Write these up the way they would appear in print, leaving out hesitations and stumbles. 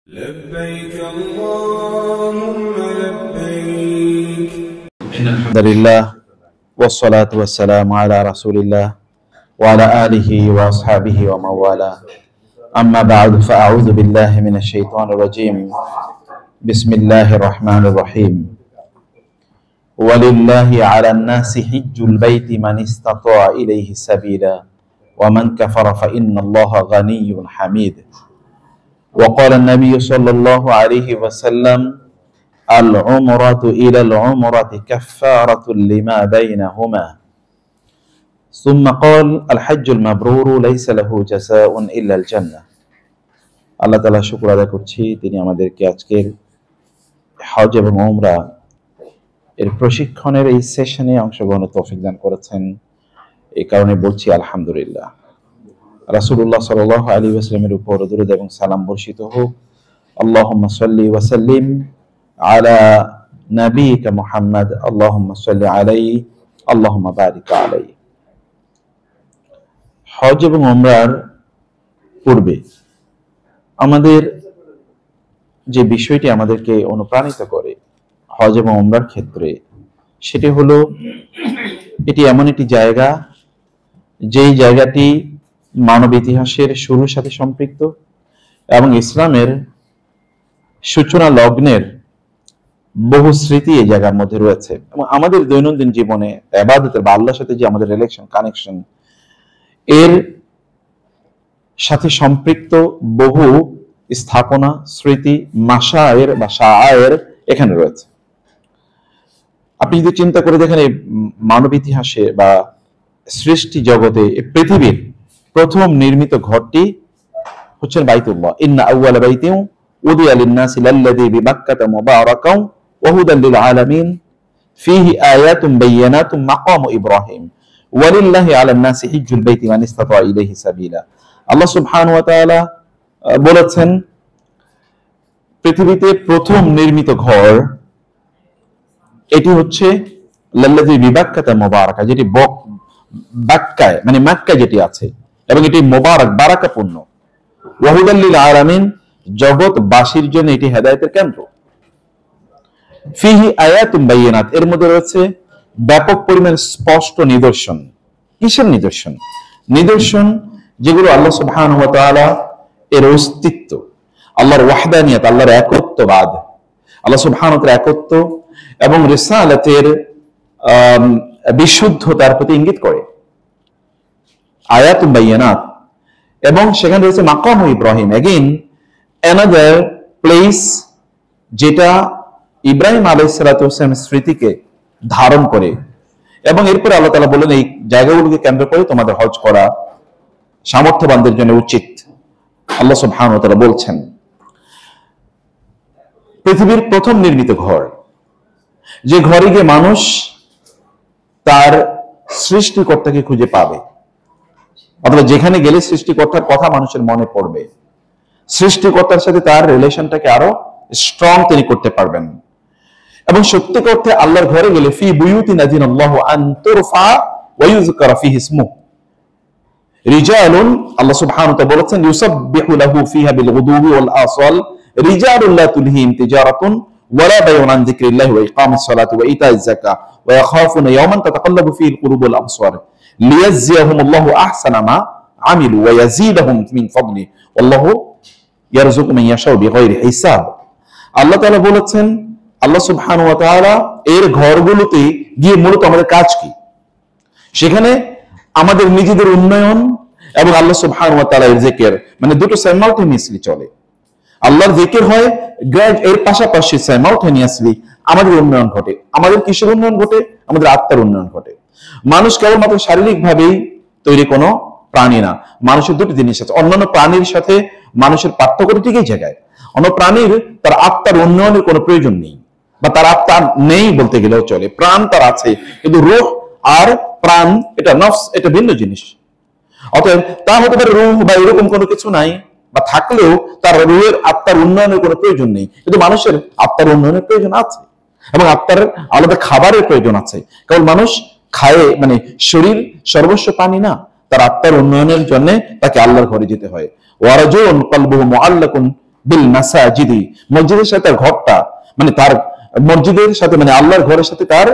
لبيك اللهم لبيك. الحمد لله والصلاة والسلام على رسول الله وعلى آله وأصحابه ومن والاه. أما بعد فأعوذ بالله من الشيطان الرجيم. بسم الله الرحمن الرحيم. ولله على الناس حج البيت من استطاع إليه سبيلا ومن كفر فإن الله غني حميد. وقال النبي صلى الله عليه وسلم: العمرة إلى العمرة كفارة لما بينهما. ثم قال: الحج المبرور ليس له جزاء إلا الجنة. আল্লাহ তাআলা শুকর আদায় করছি, তিনি আমাদেরকে আজকের হজ এবং উমরা এর প্রশিক্ষণের এই সেশনে অংশগ্রহণের তৌফিক দান করেছেন। এই কারণে বলছি আলহামদুলিল্লাহ। রাসূলুল্লাহ সাল্লাল্লাহু আলাইহি ওয়াসাল্লামের উপর দরুদ এবং সালাম বর্ষিত হোক। আল্লাহুম্মা সাল্লি ওয়া সাল্লিম আলা নাবিয়িকা মুহাম্মদ, আল্লাহুম্মা সাল্লি আলাইহি, আল্লাহুম্মা বারিক আলাইহি। হজ এবং উমরার পূর্বে আমাদের যে বিষয়টি আমাদেরকে অনুপ্রাণিত করে হজ এবং উমরার ক্ষেত্রে, সেটি হলো এটি এমন একটি জায়গা যেই জায়গাটি মানব ইতিহাসের শুরুর সাথে সম্পৃক্ত এবং ইসলামের সূচনা লগ্নের বহু স্মৃতি এই জায়গার মধ্যে রয়েছে। এবং আমাদের দৈনন্দিন জীবনে ইবাদতের বা আল্লাহর সাথে যে আমাদের রিলেশন, কানেকশন, এর সাথে সম্পৃক্ত বহু স্থাপনা, স্মৃতি, মাশায়ের বা শাআয়ের এখানে রয়েছে। আপনি যদি চিন্তা করে দেখেন, এই মানব ইতিহাসে বা সৃষ্টি জগতে পৃথিবীর প্রথম নির্মিত ঘরটি হচ্ছে বাইতুল্লাহ। ইন্না আউওয়ালা বাইতিন উদিয়া লিন-নাসি লাল্লাযী বিবাক্কাতা মুবারাকান ওয়া হুদাল লিল আলামিন ফীহি আয়াতুন বায়্যিনাতুন মাকামু ইব্রাহিম ওয়ালিল্লাহি আলান নাসি হিজ্জুল বাইতি মান ইসতাতা ইলাইহি সাবিলা। আল্লাহ সুবহানাহু ওয়া তাআলা বলেছেন, পৃথিবীতে প্রথম নির্মিত ঘর এটি হচ্ছে লাল্লাযী বিবাক্কাতা মুবারাকা, যেটি বাক্কায় মানে মক্কায় যেটি আছে, এবং এটি মোবারক, বারাকাপূর্ণ। ওয়া হুদাল লিল আলামিন, জগৎবাসীর জন্য এটি হেদায়েতের কেন্দ্র। ফীহি আয়াতুন বায়্যিনাত, এর মধ্যে রয়েছে ব্যাপক পরিমাণ স্পষ্ট নিদর্শন। কিসের নিদর্শন? নিদর্শন যেগুলো আল্লাহ সুবহানাহু ওয়া তাআলা এর অস্তিত্ব, আল্লাহর ওয়াহদানিয়ত, আল্লাহর একত্ববাদ, আল্লাহ সুবহানাহু ওয়া তাআলা একত্ব এবং রিসালাতের বিশুদ্ধতার প্রতি ইঙ্গিত করে। আয়াতুন বায়্যিনাত, এবং সেখানে রয়েছে মাকাম ইব্রাহিম, এগেইন অ্যানাদার প্লেস যেটা ইব্রাহিম আলাইহিস সালাতু ওয়াস সালামের স্মৃতিকে ধারণ করে। এবং এরপরে আল্লাহ তাআলা বলেন, এই জায়গাগুলোকে কেন্দ্র করে তোমাদের হজ করা সামর্থ্যবানদের জন্য উচিত। আল্লাহ সুবহানাহু ওয়া তাআলা বলছেন, পৃথিবীর প্রথম নির্মিত ঘর, যে ঘরে গিয়ে মানুষ তার সৃষ্টিকর্তাকে খুঁজে পাবে, অথবা যেখানে গেলে সৃষ্টিকর্তার কথা মানুষের মনে পড়বে, সৃষ্টিকর্তার সাথে তার রিলেশনটাকে আরো স্ট্রং তিনি করতে পারবেন। এবং সত্যিকার অর্থে আল্লাহর ঘরে গেলে ফি বুয়ুতিন আযিনাল্লাহু আন তুরফা ওয়া ইউযকারা ফিহি ইসমুহু রিজালুন, আল্লাহ সুবহানাহু ওয়া তাআলা বলেছেন, ইউসাব্বিহু লাহু ফিহা বিল গুদুবি ওয়াল আসাল রিজালুন লা তুলহিহিম তিজারাতুন ওয়ালা বাইউন আন যিকরিল্লাহি ওয়া ইকামিস সালাতি ওয়া ইতাইজ যাকাহ ওয়া ইয়াখাফুনা ইয়াওমান তাতাকাল্লাবু ফিহি আল কুলুব ওয়াল আবসার লিয়াজজিয়াহুমুল্লাহু আহসানা মা আমিলু ওয়া ইয়াজিদাহুম মিন ফাদলি ওয়াল্লাহু ইয়ারযুকু মান ইয়াশাউ বিগাইরি হিসাব। আল্লাহ তাআলা বলেছেন, আল্লাহ সুবহানাহু ওয়া তাআলা এর ঘরগুলোতে গিয়ে মূলত আমাদের কাজ কি? সেখানে আমাদের নিজেদের উন্নয়ন এবং আল্লাহ সুবহানাহু ওয়া তাআলা এর জিকির, মানে দুটো সাইমালটেনিয়াসলি চলে। আল্লাহর জিকির হয়, এর পাশাপাশি সাইমালটেনিয়াসলি আমাদের উন্নয়ন ঘটে। আমাদের কিসের উন্নয়ন ঘটে? আমাদের আত্মার উন্নয়ন ঘটে। মানুষ কেবলমাত্র শারীরিক ভাবেই তৈরি কোনো প্রাণী না। মানুষের দুটি জিনিস আছে। অন্যান্য প্রাণীর সাথে মানুষের পার্থক্য ঠিক এই জায়গায়, অন্য প্রাণীর তার আত্মার উন্নয়নের কোনো প্রয়োজন নেই, বা তার আত্মা নেই বলতে গেলেও চলে। প্রাণ তার আছে, কিন্তু রূহ আর প্রাণ, এটা নফস, এটা ভিন্ন জিনিস। অতএব তা হতে পারে রূহ বা এরকম কোনো কিছু নাই, বা থাকলেও তার রূহের আত্মার উন্নয়নের কোনো প্রয়োজন নেই, কিন্তু মানুষের আত্মার উন্নয়নের প্রয়োজন আছে, এবং আত্মার আলাদা খাবারের প্রয়োজন আছে। কেবল মানুষ খায় মানে শরীর সর্বস্ব পানি না, তার আত্মার উন্নয়নের জন্য তাকে আল্লাহর ঘরে যেতে হয়। ওয়ারাজুন কলবুহু মুআল্লাকুন বিল মাসাজিদি, মসজিদের সাথে তার ঘরটা, মানে তার মসজিদের সাথে, মানে আল্লাহর ঘরের সাথে তার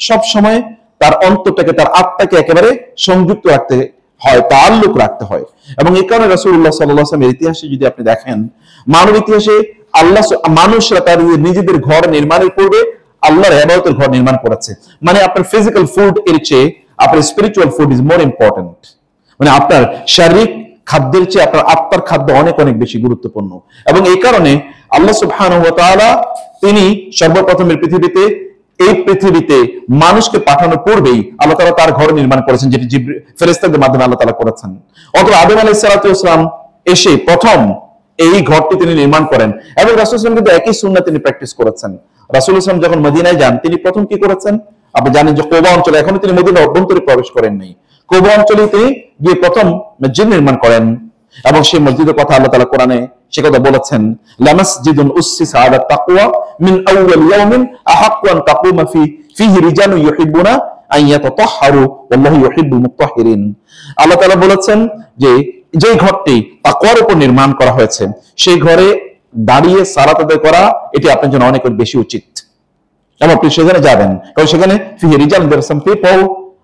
সব সময় তার অন্তরটাকে, তার আত্মাকে একেবারে সংযুক্ত রাখতে হয়, তাআল্লুক রাখতে হয়। এবং এই কারণে রাসূলুল্লাহ সাল্লাল্লাহু আলাইহি ওয়াসাল্লামের ইতিহাসে যদি আপনি দেখেন, মানব ইতিহাসে মানুষরা তার নিজেদের ঘর নির্মাণের পূর্বে আল্লাহর ইবাদতের ঘর নির্মাণ করেছে। মানে আপনার ফিজিক্যাল ফুড এর চেয়ে আপনার spiritual food is more important. মানে আপনার শারীরিক খাদ্যের চেয়ে আপনার আত্মার খাদ্য অনেক অনেক বেশি গুরুত্বপূর্ণ। এবং এই কারণে আল্লাহ সুবহানাহু ওয়া তাআলা তিনি সর্বপ্রথম এই পৃথিবীতে মানুষকে পাঠানোর পূর্বেই আল্লাহ তাআলা তার ঘর নির্মাণ করেছেন, যেটি ফেরেশতাদের মাধ্যমে আল্লাহ তাআলা করেছেন। অথবা আদম আলাইহিস সালাতু ওয়াস সালাম এসে প্রথম এই ঘরটি তিনি নির্মাণ করেন। এবং রাসূল সাল্লাল্লাহু আলাইহি ওয়াসাল্লাম কিন্তু একই সুন্নাহ তিনি প্র্যাকটিস করেছেন। রাসূল সাল্লাল্লাহু আলাইহি ওয়াসাল্লাম যখন মদিনায় যান, তিনি প্রথম কি করেছেন? আপনি জানেন যে কুবা অঞ্চলে, এখনো তিনি মদিনার অভ্যন্তরে প্রবেশ করেন নাই, কুবা অঞ্চলে তিনি গিয়ে প্রথম মসজিদ নির্মাণ করেন। এবং সেই মসজিদের কথা আল্লাহ তাআলা কোরআনে সে কথা বলেছেন, লামাসজিদুন উসসিসা আলা তাকওয়া মিন আউয়াল ইয়াউমিন আহাক্কু আন তাকুমা ফিহি রিজালুন ইউহিব্বুনা আন ইয়াতাতাহহারু ওয়াল্লাহু ইউহিব্বুল মুত্তাহহিরিন। আল্লাহ তাআলা বলেছেন যে যেই ঘরটি তাকওয়ার উপর নির্মাণ করা হয়েছে, সেই ঘরে দাঁড়িয়ে সালাত আদায় করা এটি আপনার জন্য অনেক বেশি উচিত। এবং আপনি সেখানে যাবেন, কারণ সেখানে ফিহি রিজালুন, দেয়ার সাম পিপল,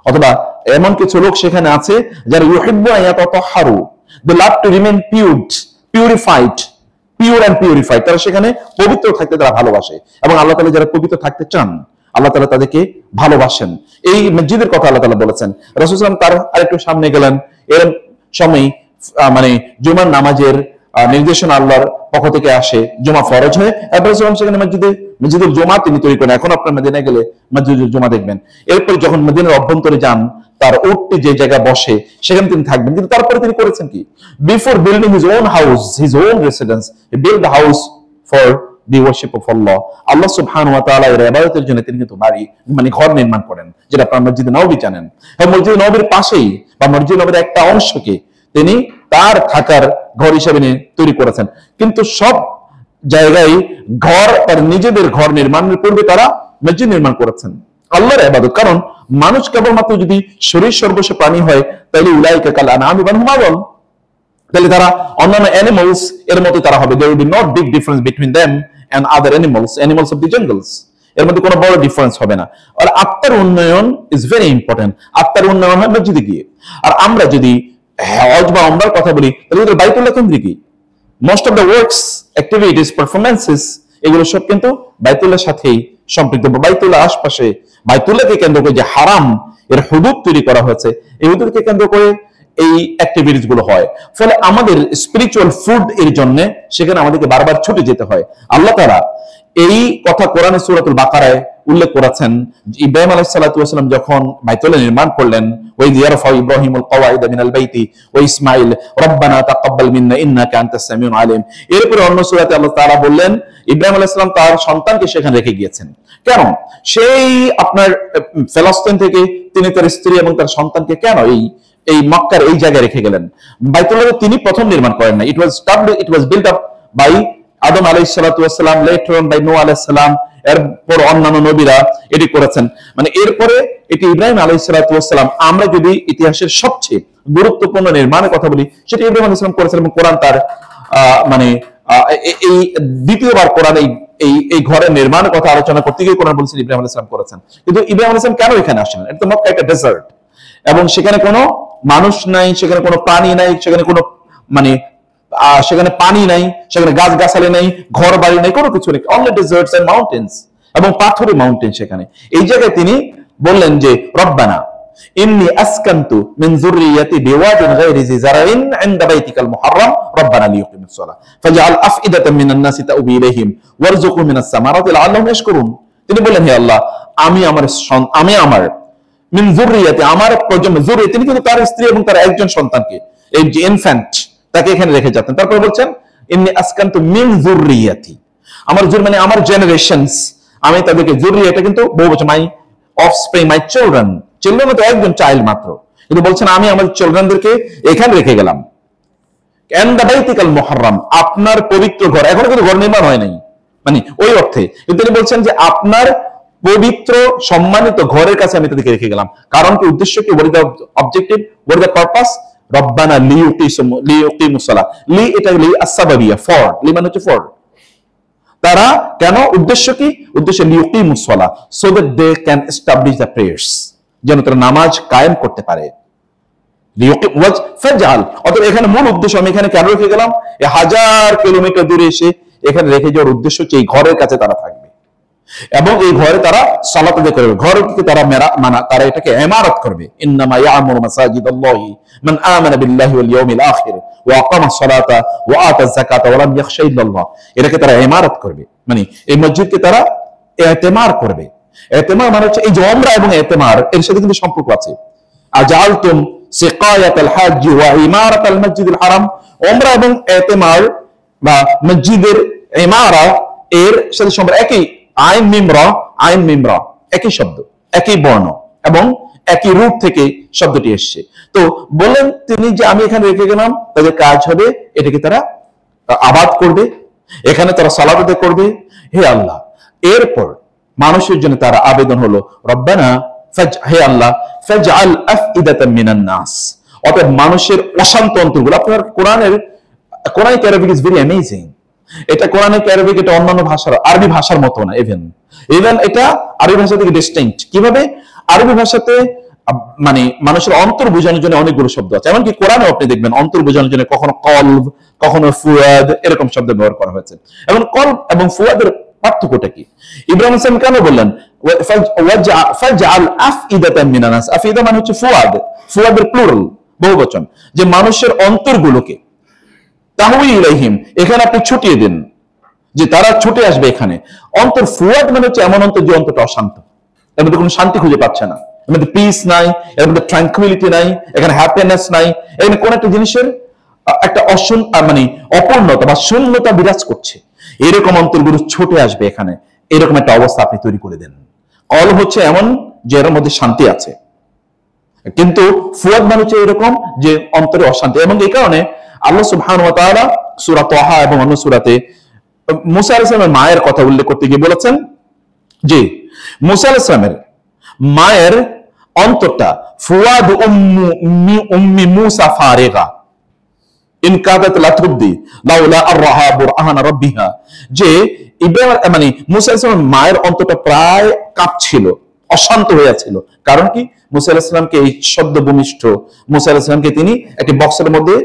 অথবা এমন কিছু লোক সেখানে আছে যারা ইউহিব্বু আন ইয়াতাতাহহারু, they love to remain purified, pure and purified, তারা সেখানে পবিত্র থাকতে তারা ভালোবাসে। এবং আল্লাহ তাআলা যারা পবিত্র থাকতে চান, আল্লাহ তাআলা তাদেরকে ভালোবাসেন। এই মসজিদের কথা আল্লাহ তাআলা বলেছেন। রাসূল সাল্লাল্লাহু আলাইহি ওয়াসাল্লাম তার আরেকটু সামনে গেলেন, এর সময় মানে জুমার নামাজের নির্দেশনা আল্লাহর পক্ষ থেকে আসে, জুমা ফরজ হয়, এরপর সেখানে মসজিদুল জুমা তিনি তৈরি করেন। এখন আপনার মদিনায় গেলে মসজিদুল জুমা দেখবেন। এরপর যখন মদিনার অভ্যন্তরে যান, তার উটটি যে জায়গায় বসে সেখানে তিনি থাকবেন। কিন্তু তারপরে তিনি করেছেন কি? Before building his own house, his own residence, he build a house for the worship of Allah. Allah সুবহানাহু ওয়া তাআলা এর ইবাদতের জন্য তিনি কিন্তু বাড়ি, মানে ঘর নির্মাণ করেন, যেটা আপনার মসজিদে নববী জানেন। এবং মসজিদে নববীর পাশেই বা মসজিদে নববীর একটা অংশকে তিনি তার থাকার ঘর হিসেবে তৈরি করেছেন। কিন্তু সব জায়গায় ঘর, তার নিজেদের ঘর নির্মাণের পূর্বে তারা মসজিদ নির্মাণ করেছেন আল্লাহর ইবাদত। কারণ মানুষ কেবলমাত্র যদি শরীর সর্বস্ব প্রাণী হয়, তাহলে উলাইকা কাল আনআমি বাল হুম আযাল, তাহলে তারা অন্যান্য অ্যানিমালস এর মতো তারা হবে। there will be not big difference between them and other animals of the jungles, এর মধ্যে কোনো বড় ডিফারেন্স হবে না। আর আত্মার উন্নয়ন ইজ ভেরি ইম্পর্টেন্ট। আত্মার উন্নয়ন হয় মসজিদে গিয়ে। আর আমরা যদি হজ বা উমরার কথা বলি, তাহলে এটা বাইতুল্লাহ কেন্দ্রিকই। Most of the works, activities, performances এগুলো সব কিন্তু বাইতুল্লাহর সাথেই সম্পৃক্ত। বাইতুল্লাহ আশপাশে, বাইতুল্লাহকে কেন্দ্র করে যে হারাম এর হুদুদ তৈরি করা হয়েছে, এই হুদুদকে কেন্দ্র করে এই অ্যাক্টিভিটিস গুলো হয়। ফলে আমাদের স্পিরিচুয়াল ফুড এর জন্য সেখানে আমাদেরকে বারবার ছুটে যেতে হয়। আল্লাহ তাআলা এই কথা কোরআনে সূরাতুল বাকারায় উল্লেখ করেছেন। ইব্রাহিম আলাইহিস সালাতু ওয়াস সালাম যখন বাইতুল্লাহ নির্মাণ করলেন, ওই ইয়ারফাউ ইব্রাহিমুল কওয়াইদা মিনাল বাইতি ওয়া ইসমাঈল রব্বানা তাকাব্বাল মিন্না ইন্নাকা আনতাস সামিউল আলিম। এরপরে অন্য সূরাতে আল্লাহ তাআলা বললেন ইব্রাহিম আলাইহিস সালাম তার সন্তানকে সেখানে রেখে গিয়েছেন। কেন? সেই আপনার ফিলিস্তিন থেকে তিনি তার স্ত্রী এবং তার সন্তানকে কেন এই মক্কার এই জায়গায় রেখে গেলেন? বাইতুল্লাহ তিনি প্রথম নির্মাণ করেন না। ইট ওয়াজ বিল্ট আপ বাই আদম আলাইহিস সালাতু ওয়াস সালাম, লেটার অন বাই নূহ আলাইহিস সালাম, এরপর অন্যান্য নবীরা এটি করেছেন। মানে এরপরে এটি ইব্রাহিম আলাইহিস সালাতু ওয়াস সালাম, আমরা যদি ইতিহাসের সবচেয়ে গুরুত্বপূর্ণ নির্মাণের কথা বলি, সেটা ইব্রাহিম আলাইহিস সালাম করেছেন। এবং কোরআন তার মানে এই দ্বিতীয়বার কোরআন এই ঘরের নির্মাণের কথা আলোচনা করতে গিয়ে কোরআন বলেছেন ইব্রাহিম আলাইহিস সালাম করেছেন। কিন্তু ইব্রাহিম আলাইহিস সালাম কেন এখানে আসলেন? এটা তো মক্কা একটা ডেজার্ট, এবং সেখানে কোনো মানুষ নাই, সেখানে কোনো প্রাণী নাই, সেখানে কোনো মানে সেখানে পানি নাই, সেখানে গাছ গাছালি নাই, ঘর বাড়ি নাই, কোনো কিছু নেই, অনলি ডেজার্টস এন্ড মাউন্টেন্স এবং পাথুরে মাউন্টেন। সেখানে এই জায়গায় তিনি বললেন যে রব্বানা ইন্নী আসকানতু মিন যুররিয়াতি বিওয়াদিন গায়রি জি যারাইন ইনদা বাইতিকাল মুহাররাম রব্বানা লিয়ুকিমুস সালাহ ফাজআল আফইদাতাম মিনান নাসি তাউবি ইলাইহিম ওয়ারযুকু মিনাস সামারাতি লাআল্লাহুম ইয়াশকুরুন। তিনি বললেন, হে আল্লাহ, আমি আমার মিন যুররিয়াতি, আমার প্রজন্ম, যুররিয়া তিনি কিন্তু তার স্ত্রী এবং তার একজন সন্তানকে, এই যে ইনফ্যান্ট, তাকে এখানে রেখে যেতেন। তারপর বলছেন ইন্নী আসকানতু মিন যুররিয়াতি, আমার মানে আমার জেনারেশনস, আমি তাদেরকে, যুররিয়া এটা কিন্তু বহু বছর, মাই অফস্প্রিং, মাই চিলড্রেন তো একজন চাইল্ড মাত্র, কিন্তু বলছেন আমি আমার চিলড্রেনদেরকে এখানে রেখে গেলাম। ইনদা বাইতিকাল মুহাররাম, আপনার পবিত্র ঘর, এখনো কিন্তু ঘর নির্মাণ হয় নাই, মানে ওই অর্থে। কিন্তু তিনি বলছেন যে আপনার পবিত্র সম্মানিত ঘরের কাছে আমি তাদেরকে রেখে গেলাম। কারণ কি? উদ্দেশ্য কি? What is the objective, what is the purpose? রব্বানা লিইউকিমুস সালাহ, লি এটা লি আসসাবাবিয়া, ফর, লি মানে হচ্ছে ফর। তারা কেন, উদ্দেশ্য কি? উদ্দেশ্য লিইউকিমুস সালাহ, so that they can establish the prayers, যেন তারা নামাজ কায়েম করতে পারে। অতএব এখানে মূল উদ্দেশ্য, আমি এখানে কেন রেখে গেলাম, 1000 কিলোমিটার দূরে এসে এখানে রেখে যাওয়ার উদ্দেশ্য হচ্ছে এই ঘরের কাছে তারা থাকবে এবং এই ঘরে তারা সালাত আদায় করবে, ঘরকে তারা তারা এটাকে ইমারত করবে। ইন্নামা ইয়ামুরু মাসাজিদাল্লাহি মান আমানা বিল্লাহি ওয়াল ইয়াউমিল আখির ওয়া আকামাস সালাতা ওয়া আতাজ যাকাতা ওয়া লাম ইয়াখশা ইল্লাল্লাহ, এটাকে তারা ইমারত করবে, মানে এই মসজিদকে তারা ইতিমার করবে। ইতিমার মানে হচ্ছে এই যে উমরা এবং ইতিমার এর সাথে কিন্তু সম্পর্ক আছে। আজালতুম সিকায়াতাল হাজ্জ ওয়া ইমারাতাল মসজিদিল হারাম, উমরা এবং ইতিমার বা মসজিদের ইমারা এর সাথে সম্পর্ক একই, আইন মিমরা একই শব্দ, একই বর্ণ এবং একই রূপ থেকে শব্দটি এসছে। তো বলেন তিনি যে আমি এখানে রেখে গেলাম, তাদের কাজ হবে এটাকে তারা আবাদ করবে, এখানে তারা সালাত আদায় করবে। হে আল্লাহ, এরপর মানুষের জন্য তারা আবেদন হলো রব্বানা হে আল্লাহ ফাজআল আফইদাতাম মিনান নাস, অর্থাৎ মানুষের অশান্ত অন্তরগুলো। আপনার Quranic Arabic is very amazing. এটা কোরআনিক অ্যারাবিক, এটা অন্যান্য ভাষার আরবি ভাষার মতো না। ইভেন এটা আরবি ভাষা থেকে ডিস্টিংক্ট। কিভাবে? আরবি ভাষাতে মানে মানুষের অন্তর বোঝানোর জন্য অনেকগুলো শব্দ আছে, এমনকি কোরআনে আপনি দেখবেন অন্তর বোঝানোর জন্য কখনো কলব, কখনো ফুয়াদ, এরকম শব্দ ব্যবহার করা হয়েছে। এবং কলব এবং ফুয়াদের পার্থক্যটা কি? ইব্রাহিম হোসেন কেন বললেন ফাজআল আফইদাতাম মিনান নাস? আফইদা মানে হচ্ছে ফুয়াদ, ফুয়াদের প্লুরাল, বহুবচন, যে মানুষের অন্তরগুলোকে তাহওয়ি ইলাইহিম, এখানে আপনি ছুটিয়ে দিন, যে তারা ছুটে আসবে এখানে। অন্তর ফুয়াদ মানে হচ্ছে এমন অন্তর যে অন্তরটা অশান্ত, এর মধ্যে কোনো শান্তি খুঁজে পাচ্ছে না, এর মধ্যে পিস নাই, এর মধ্যে ট্রাঙ্কুইলিটি নাই, এখানে হ্যাপিনেস নাই, এখানে কোন একটা জিনিসের একটা মানে অপূর্ণতা বা শূন্যতা বিরাজ করছে। এরকম অন্তরগুলো ছুটে আসবে এখানে, এরকম একটা অবস্থা আপনি তৈরি করে দেন। কল হচ্ছে এমন যে এর মধ্যে শান্তি আছে, কিন্তু ফুয়াদ মানে হচ্ছে এরকম যে অন্তরে অশান্তি। এবং এই কারণে আল্লাহ সুবহানাহু ওয়া তাআলা সূরা তাহা এবং অন্য সূরাতে মুসা আলাইহিস সালামের মায়ের কথা উল্লেখ করতে গিয়ে বলেছেন যে মুসা আলাইহিস সালামের মায়ের অন্তরটা ফুয়াদ উম্মি মুসা ফারিগা ইন কাদাত লা তুবদি লাউলা আরহা বুরহান রাব্বিহা, যে ইব্রাহিম মানে মুসা আলাইহিস সালামের মায়ের অন্তরটা প্রায় কাঁপছিল, অশান্ত হয়ে ছিল। কারণ কি? মুসা আলাইহিস সালামকে এই শব্দ ভূমিষ্ঠ মুসা আলাইহিস সালামকে তিনি একটি বক্সের মধ্যে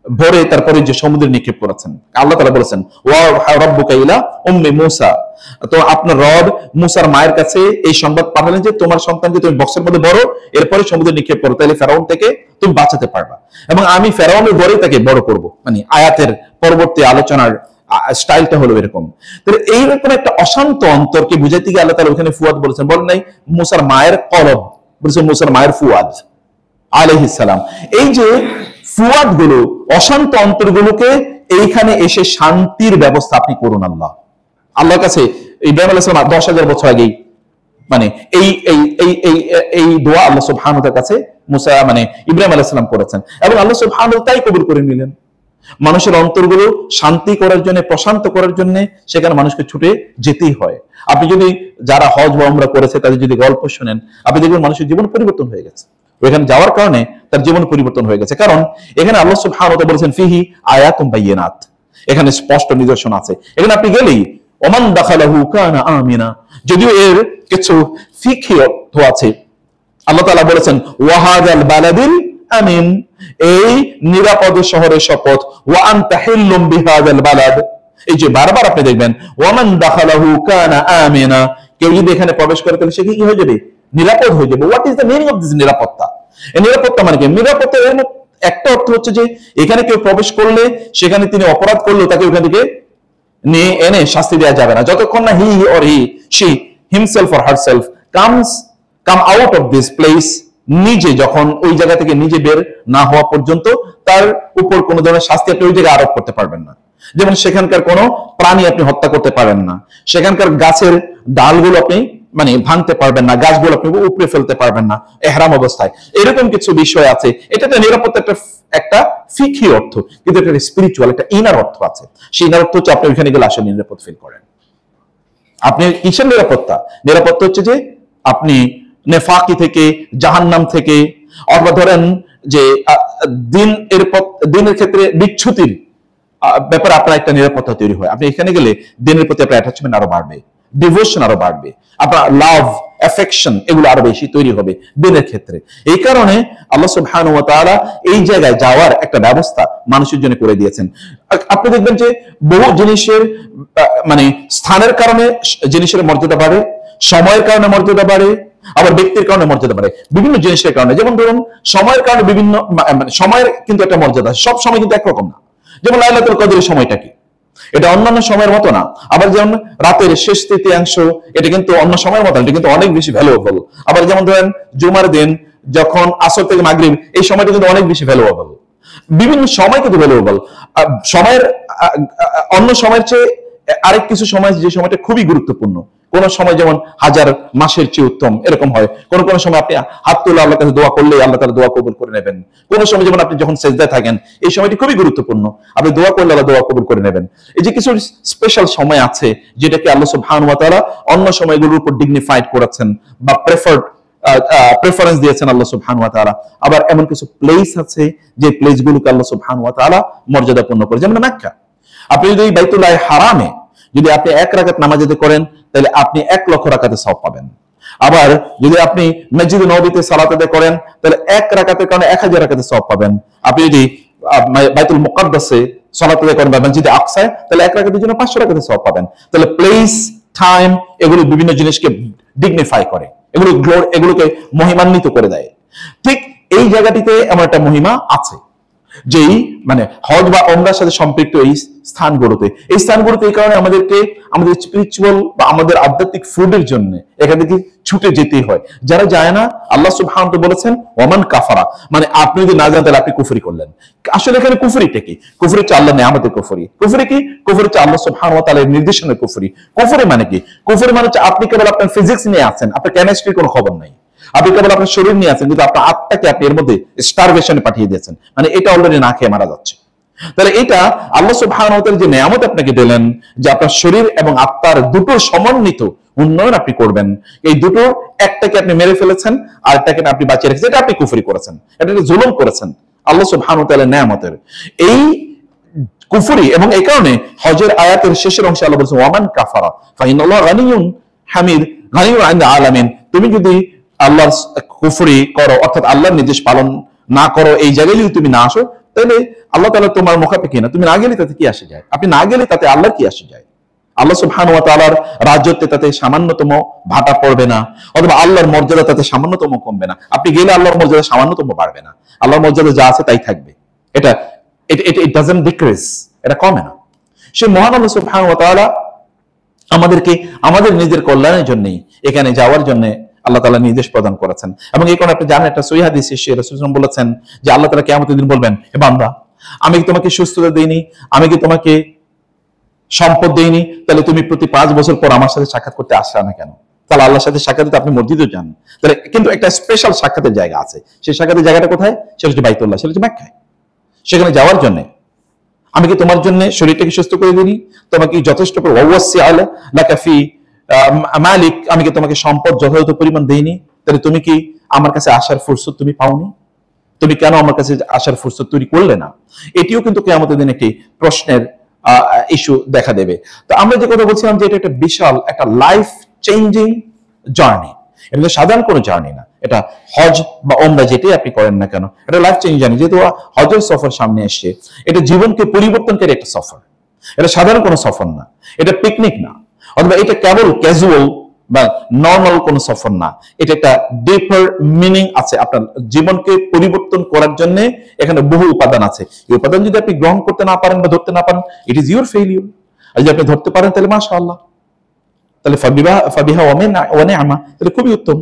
ভরে তারপরে যে সমুদ্রে নিক্ষেপ করেছেন। আল্লাহ তাআলা বলেছেন ওয়া রাব্বুকা ইলা উম্মি মুসা, তো আপনার রব মুসার মায়ের কাছে এই সংবাদ পাঠালেন যে তোমার সন্তানকে তুমি বক্সের মধ্যে ভরো, এরপরে সমুদ্রে নিক্ষেপ করো, তাহলে ফেরাউন থেকে তুমি বাঁচাতে পারবা এবং আমি ফেরাউনের ঘরেই তাকে বড় করব। মানে আয়াতের পরবর্তী আলোচনার স্টাইলটা হলো এরকম। তাহলে এইরকম একটা অশান্ত অন্তরকে বুঝাইতে গিয়ে আল্লাহ তাআলা ওখানে ফুয়াদ বলেছেন, বলেন নাই মুসার মায়ের কলব, বলেছেন মুসার মায়ের ফুয়াদ আলাইহিস সালাম। এই যে ফুয়াদ গুলো, অশান্ত অন্তরগুলোকে এইখানে এসে শান্তির ব্যবস্থা আপনি করুন। আল্লাহর কাছে ইব্রাহিম আলাইহিস সালাম 10,000 বছর আগেই মানে এই দোয়া আল্লাহ সুবহানাহু ওয়া তাআলার কাছে মুসা মানে ইব্রাহিম আলাইহিস সালাম করেছেন এবং আল্লাহ সুবহানাহু ওয়া তাআলা তাই কবুল করে নিলেন। মানুষের অন্তরগুলো শান্তি করার জন্য, প্রশান্ত করার জন্য সেখানে মানুষকে ছুটে যেতেই হয়। আপনি যদি যারা হজ বা উমরা করেছে তাদের যদি গল্প শুনেন, আপনি দেখবেন মানুষের জীবন পরিবর্তন হয়ে গেছে, ওইখানে যাওয়ার কারণে তার জীবন পরিবর্তন হয়ে গেছে। কারণ এখানে আল্লাহ সুবহানাহু ওয়া তাআলা বলেছেন ফিহি আয়াতুম বাইয়িনাত, এখানে স্পষ্ট নিদর্শন আছে। এখানে আপনি গেলেই ওমান দাখালাহু কানা আমিনা, যদিও এর কিছু ফিকহি অর্থ আছে। আল্লাহ তাআলা বলেছেন ওয়াহাদাল বালাদিল আমিন, এই নিরাপদ শহরের শপথ, ওয়া আনতা হিল্লুম বিহাদাল বালাদ, এই যে বারবার আপনি দেখবেন ওয়ামান দাখালাহু কানা আমিনা, কেউ যদি এখানে প্রবেশ করে তাহলে সে কি হয়ে যাবে? নিরাপদ হয়ে যাবে। What is the meaning of this নিরাপত্তা? এই নিরাপত্তা মানে কি? নিরাপত্তা এর একটা অর্থ হচ্ছে যে এখানে কেউ প্রবেশ করলে, সেখানে তিনি অপরাধ করলেও তাকে ওখান থেকে নিয়ে এনে শাস্তি দেওয়া যাবে না, যতক্ষণ না he or she himself or herself come out of this place, নিজে যখন ওই জায়গা থেকে নিজে বের না হওয়া পর্যন্ত তার উপর কোনো ধরনের শাস্তি আপনি ওই জায়গায় আরোপ করতে পারবেন না। যেমন সেখানকার কোনো প্রাণী আপনি হত্যা করতে পারেন না, সেখানকার গাছের ডালগুলো আপনি মানে ভাঙতে পারবেন না, গাছগুলো আপনি উপরে ফেলতে পারবেন না এহরাম অবস্থায়। এরকম কিছু বিষয় আছে। এটাতে নিরাপত্তা একটা ফিকহি অর্থ, কিন্তু এটা স্পিরিচুয়াল একটা ইনার অর্থ আছে। সেই ইনার অর্থ হচ্ছে আপনি ওইখানে গেলে আসলে নিরাপদ ফিল করেন। আপনি কিসের নিরাপত্তা? নিরাপত্তা হচ্ছে যে আপনি নেফাকি থেকে, জাহান্নাম থেকে, অথবা ধরেন যে দিনের ক্ষেত্রে বিচ্যুতির ব্যাপারে আপনার একটা নিরাপত্তা তৈরি হয়। আপনি এখানে গেলে দিনের প্রতি আপনার অ্যাটাচমেন্ট আরো বাড়বে, ডিভোশন আরো বাড়বে, আপনার লাভ অ্যাফেকশন এগুলো আরো বেশি তৈরি হবে দিনের ক্ষেত্রে। এই কারণে আল্লাহ সুবহানাহু ওয়া তাআলা এই জায়গায় যাওয়ার একটা ব্যবস্থা মানুষের জন্য করে দিয়েছেন। আপনি দেখবেন যে বহু জিনিসের মানে স্থানের কারণে জিনিসের মর্যাদা বাড়ে, সময়ের কারণে মর্যাদা বাড়ে, আবার ব্যক্তির কারণে মর্যাদা বাড়ে, বিভিন্ন জিনিসের কারণে। যেমন ধরুন সময়ের কারণে বিভিন্ন মানে সময়ের কিন্তু একটা মর্যাদা, সব সময় কিন্তু একরকম না। যেমন লাইলাতুল কদরের সময়টা কি, এটা অন্যান্য সময়ের মতো না। আবার যেমন রাতের শেষ তৃতীয়াংশ, এটা কিন্তু অন্য সময়ের মতো, এটা কিন্তু অনেক বেশি ভ্যালুয়েবল। আবার যেমন ধরেন জুমার দিন যখন আসর থেকে মাগরিব, এই সময়টা কিন্তু অনেক বেশি ভ্যালুয়েবল। বিভিন্ন সময় কিন্তু ভ্যালুয়েবল। সময়ের অন্য সময়ের চেয়ে আরেক কিছু সময়, যে সময়টা খুবই গুরুত্বপূর্ণ। কোন সময় যেমন হাজার মাসের চেয়ে উত্তম, এরকম হয়। কোন কোন সময় আপনি হাত তুলে আল্লাহর কাছে দোয়া করলে আল্লাহ তাআলা দোয়া কবুল করে নেবেন। কোন সময় যেমন আপনি যখন সেজদায় থাকেন, এই সময়টি খুবই গুরুত্বপূর্ণ, আপনি দোয়া করলে আল্লাহ দোয়া কবুল করে নেবেন। এই যে কিছু স্পেশাল সময় আছে যেটাকে আল্লাহ সুবহানাহু ওয়া তাআলা অন্য সময়গুলোর উপর ডিগনিফাইড করেছেন বা প্রেফারেন্স দিয়েছেন আল্লাহ সুবহানাহু ওয়া তাআলা। আবার এমন কিছু প্লেস আছে যে প্লেসগুলোকে আল্লাহ সুবহানাহু ওয়া তাআলা মর্যাদাপূর্ণ করে, যেমন মক্কা। আপনি যদি বাইতুল্লাহ হারামে যদি আপনি 1 রাকাত নামাজ আদায় করেন, তাহলে আপনি 1 লক্ষ রাকাতের সওয়াব পাবেন। আবার যদি আপনি মসজিদে নববীতে সালাত আদায় করেন, তাহলে 1 রাকাতের কারণে 1000 রাকাতের সওয়াব পাবেন। আপনি যদি বাইতুল মুকাদ্দাসে সালাত আদায় করেন বা মসজিদে আকসায়, তাহলে 1 রাকাতের জন্য 500 রাকাতের সওয়াব পাবেন। তাহলে প্লেস, টাইম এগুলো বিভিন্ন জিনিসকে ডিগনিফাই করে, এগুলোকে মহিমান্বিত করে দেয়। ঠিক এই জায়গাটিতে এমন একটা মহিমা আছে, যেই মানে হজ বা ওমরার সাথে সম্পৃক্ত এই স্থানগুলোতে এই কারণে আমাদেরকে আমাদের স্পিরিচুয়াল বা আমাদের আধ্যাত্মিক ফুডের জন্য এখান থেকে ছুটে যেতেই হয়। যারা যায় না, আল্লাহ সুবহানাহু ওয়া তাআলা বলেছেন ওয়ামান কাফারা, মানে আপনি যদি না জানেন তাহলে আপনি কুফরি করলেন। আসলে এখানে কুফরিটা কি? কুফরি হচ্ছে আল্লাহর নেয়ামতের কুফরি। কুফরি কি? কুফরি হচ্ছে আল্লাহ সুবহানাহু ওয়া তাআলার নির্দেশনার কুফরি। কুফরি মানে কি? কুফরি মানে হচ্ছে আপনি কেবল আপনার ফিজিক্স নিয়ে আছেন, আপনার কেমিস্ট্রির কোনো খবর নাই। আপনি কেবল আপনার শরীর নিয়ে আছেন, কিন্তু আপনার আত্মাকে আপনি এর মধ্যে স্টারভেশনে পাঠিয়ে দিয়েছেন, মানে এটা অলরেডি না খেয়ে মারা যাচ্ছে। তাহলে এটা আল্লাহ সুবহানাহু ওয়া তাআলা যে নিয়ামত আপনাকে দিলেন, যে আপনার শরীর এবং আত্মার দুটোর সমন্বিত উন্নয়ন আপনি করবেন, এই দুটোর একটাকে আপনি মেরে ফেলেছেন, আর একটাকে আপনি বাঁচিয়ে রেখেছেন, এটা আপনি কুফরি করেছেন, এটা জুলুম করেছেন আল্লাহ সুবহানাহু ওয়া তাআলার নিয়ামতের। এই কুফরি, এবং এই কারণে হজের আয়াতের শেষের অংশে আল্লাহ বলেছেন ওয়ামান কাফারা ফাইনাল্লাহু গানিয়ুন হামিদ, গানিয়ুন আনিল আলামিন। তুমি যদি আল্লাহর কুফরি করো, অর্থাৎ আল্লাহর নির্দেশ পালন না করো, এই জায়গায় যদি তুমি না আসো, তাহলে আল্লাহ তাআলা তোমার মুখাপেক্ষী না। তুমি না গেলে তাতে কি আসে যায়? আপনি না গেলে তাতে আল্লাহর কি আসে যায়? আল্লাহ সুবহানাহু ওয়া তাআলার রাজত্বে তাতে সামান্যতম ভাটা পড়বে না, অথবা আল্লাহর মর্যাদা তাতে সামান্যতম কমবে না। আপনি গেলে আল্লাহর মর্যাদা সামান্যতম বাড়বে না, আল্লাহর মর্যাদা যা আছে তাই থাকবে। এটা ইট ডাজন্ট ডিক্রিজ, এটা কমে না। সে মহান আল্লাহ সুবহানাহু ওয়া তাআলা আমাদেরকে আমাদের নিজের কল্যাণের জন্যই এখানে যাওয়ার জন্য আল্লাহ তাআলা নির্দেশ প্রদান করেছেন। এবং এই কারণে আপনি জানেন, একটা সহিহ হাদিসে রাসূল সাল্লাল্লাহু আলাইহি ওয়াসাল্লাম বলেছেন যে আল্লাহ তাআলা কিয়ামতের দিন বলবেন, হে বান্দা, আমি কি তোমাকে সুস্থতা দেইনি, আমি কি তোমাকে সম্পদ দেইনি, তাহলে তুমি প্রতি 5 বছর পর আমার সাথে সাক্ষাৎ করতে আসা না কেন? তাহলে আল্লাহর সাথে সাক্ষাৎ করতে আপনি মসজিদে যান। তাহলে কিন্তু একটা স্পেশাল সাক্ষাতের জায়গা আছে। সেই সাক্ষাতের জায়গাটা কোথায়? সেটা হচ্ছে বাইতুল্লাহ, সেটা হচ্ছে মক্কায়। সেখানে যাওয়ার জন্য আমি কি তোমার জন্য শরীরটাকে সুস্থ করে দিইনি? তোমাকে যথেষ্ট মালিক, আমি কি তোমাকে সম্পদ যথাযথ পরিমাণ দেইনি? তাহলে তুমি কি আমার কাছে আসার ফুরসত তুমি পাওনি? তুমি কেন আমার কাছে আসার ফুরসত তৈরি করলে না? এটিও কিন্তু কিয়ামতের দিন একটি প্রশ্নের ইস্যু দেখা দেবে। তো আমরা যে কথা বলছিলাম যে এটা একটা বিশাল একটা লাইফ চেঞ্জিং জার্নি। এটা সাধারণ কোনো জার্নি না। এটা হজ বা ওমরা যেটাই আপনি করেন না কেন, এটা লাইফ চেঞ্জিং জার্নি। যেহেতু হজের সফর সামনে আসছে, এটা জীবনকে পরিবর্তনকারী একটা সফর। এটা সাধারণ কোনো সফর না, এটা পিকনিক না, অথবা এটা কেবল ক্যাজুয়াল বা নর্মাল কোনো সফর না। এটা একটা ডিপার মিনিং আছে। আপনার জীবনকে পরিবর্তন করার জন্য এখানে বহু উপাদান আছে। এই উপাদান যদি আপনি গ্রহণ করতে না পারেন বা ধরতে না পারেন, ইট ইজ ইউর ফেইলিউর। আর যদি আপনি ধরতে পারেন, তাহলে মাশাআল্লাহ, তাহলে ফাবিহা ওয়া নি'মা, তাহলে খুবই উত্তম।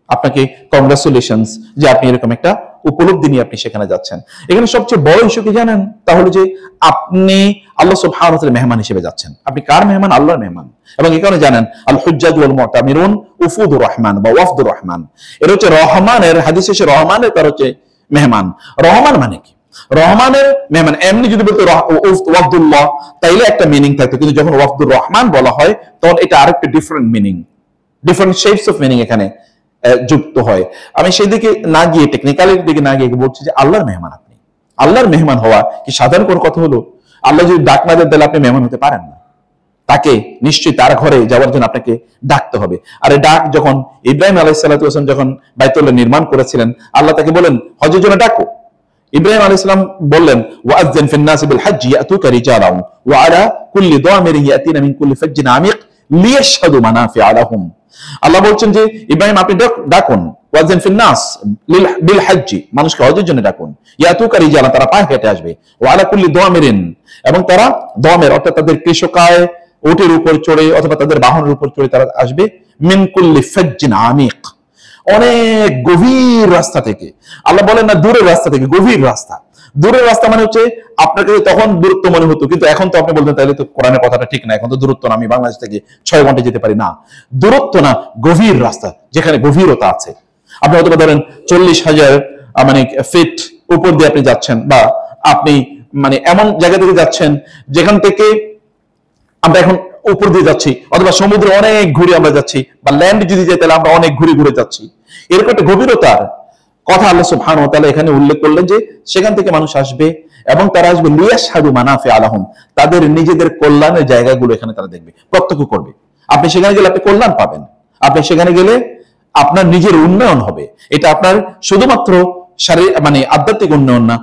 আপনাকে কংগ্রাচুলেশনস যে আপনি এরকম একটা উপলব্ধি নিয়ে আপনি সেখানে যাচ্ছেন। এখানে সবচেয়ে বড় ইস্যু কি জানেন? তাহলে যে আপনি আল্লাহ সুবহানাহু ওয়া তাআলার মেহমান হিসেবে যাচ্ছেন। আপনি কার মেহমান? আল্লাহর মেহমান। এবং এই কারণে জানেন আল হুজ্জাজ ওয়াল মুতামিরুন উফুদুর রহমান বা ওয়াফদুর রহমান। এর হচ্ছে রহমানের হাদিসে এসে রহমানের তার হচ্ছে মেহমান। রহমান মানে কি? রহমানের মেহমান এমনি যদি বলতো ওয়াফদুল্লাহ, তাইলে একটা মিনিং থাকতো, কিন্তু যখন ওয়াফদুর রহমান বলা হয় তখন এটা আরেকটা different meaning, different shapes of meaning এখানে যুক্ত হয়। আমি সেই দিকে না গিয়ে, টেকনিক্যালের দিকে না গিয়ে বলছি যে আল্লাহর মেহমান আপনি। আল্লাহর মেহমান হওয়া কি সাধারণ কোন কথা হলো? আল্লাহ যদি ডাক না দেন তাহলে আপনি মেহমান হতে পারেন না। তাকে নিশ্চয়ই তার ঘরে যাওয়ার জন্য আপনাকে ডাকতে হবে। আর এই ডাক যখন ইব্রাহিম আলাইহিস সালাতু ওয়াসালাম যখন বাইতুল্লাহ নির্মাণ করেছিলেন, আল্লাহ তাকে বলেন হজের জন্য ডাকো। ইব্রাহিম আলাইহিস সালাম বললেন ওয়াআযযিন ফিন নাসি বিল হজ্জি ইয়াতুকা রিজালান ওয়া আলা কুল্লি দামিরিন ইয়াতিনা মিন কুল্লি ফাজ্জিন আমিক লিয়াশহাদু মানাফিআ লাহুম। আল্লাহ বলছেন যে ইব্রাহিম আপনি ডাকুন, ওয়াযিন ফিন নাস বিল হজ্জি, মানুষকে হজের জন্য ডাকুন, ইয়াতুকা রিজালান, তারা পায়ে হেঁটে আসবে, ওয়া আলা কুল্লি দামিরিন, এবং তারা দামের অর্থাৎ তাদের কৃষকায় উটের উপর চড়ে অথবা তাদের বাহনের উপর চড়ে তারা আসবে, মিন কুল্লি ফাজ্জিন আমিক, অনেক গভীর রাস্তা থেকে। আল্লাহ বলেন না দূরের রাস্তা থেকে, গভীর রাস্তা। দূরের রাস্তা মানে হচ্ছে আপনার কাছে তখন দূরত্ব মনে হতো, কিন্তু এখন তো আপনি বলতেন তাহলে তো কোরআনের কথাটা ঠিক না, এখন তো দূরত্ব না, আমি বাংলাদেশ থেকে 6 ঘন্টা যেতে পারি না। দূরত্ব না, গভীর রাস্তা, যেখানে গভীরতা আছে। আপনি হয়তো ধরেন 40,000 মানে ফিট উপর দিয়ে আপনি যাচ্ছেন, বা আপনি মানে এমন জায়গা থেকে যাচ্ছেন যেখান থেকে আমরা এখন উপর দিয়ে যাচ্ছি, অথবা সমুদ্রে অনেক ঘুরে আমরা যাচ্ছি, বা ল্যান্ড যদি যাই তাহলে আমরা অনেক ঘুরে ঘুরে যাচ্ছি। এরকম একটা গভীরতার কথা আল্লাহ সুবহানাহু ওয়া তাআলা এখানে উল্লেখ করলেন যে সেখান থেকে মানুষ আসবে এবং তারা আসবে লিয়াশহাদু মানাফিআ লাহুম, তাদের নিজেদের কল্যাণের জায়গাগুলো এখানে তারা দেখবে, প্রত্যক্ষ করবে। আপনি সেখানে গেলে আপনি কল্যাণ পাবেন, আপনি সেখানে গেলে আপনার নিজের উন্নয়ন হবে। এটা আপনার শুধুমাত্র শারীরিক মানে আধ্যাত্মিক উন্নয়ন না,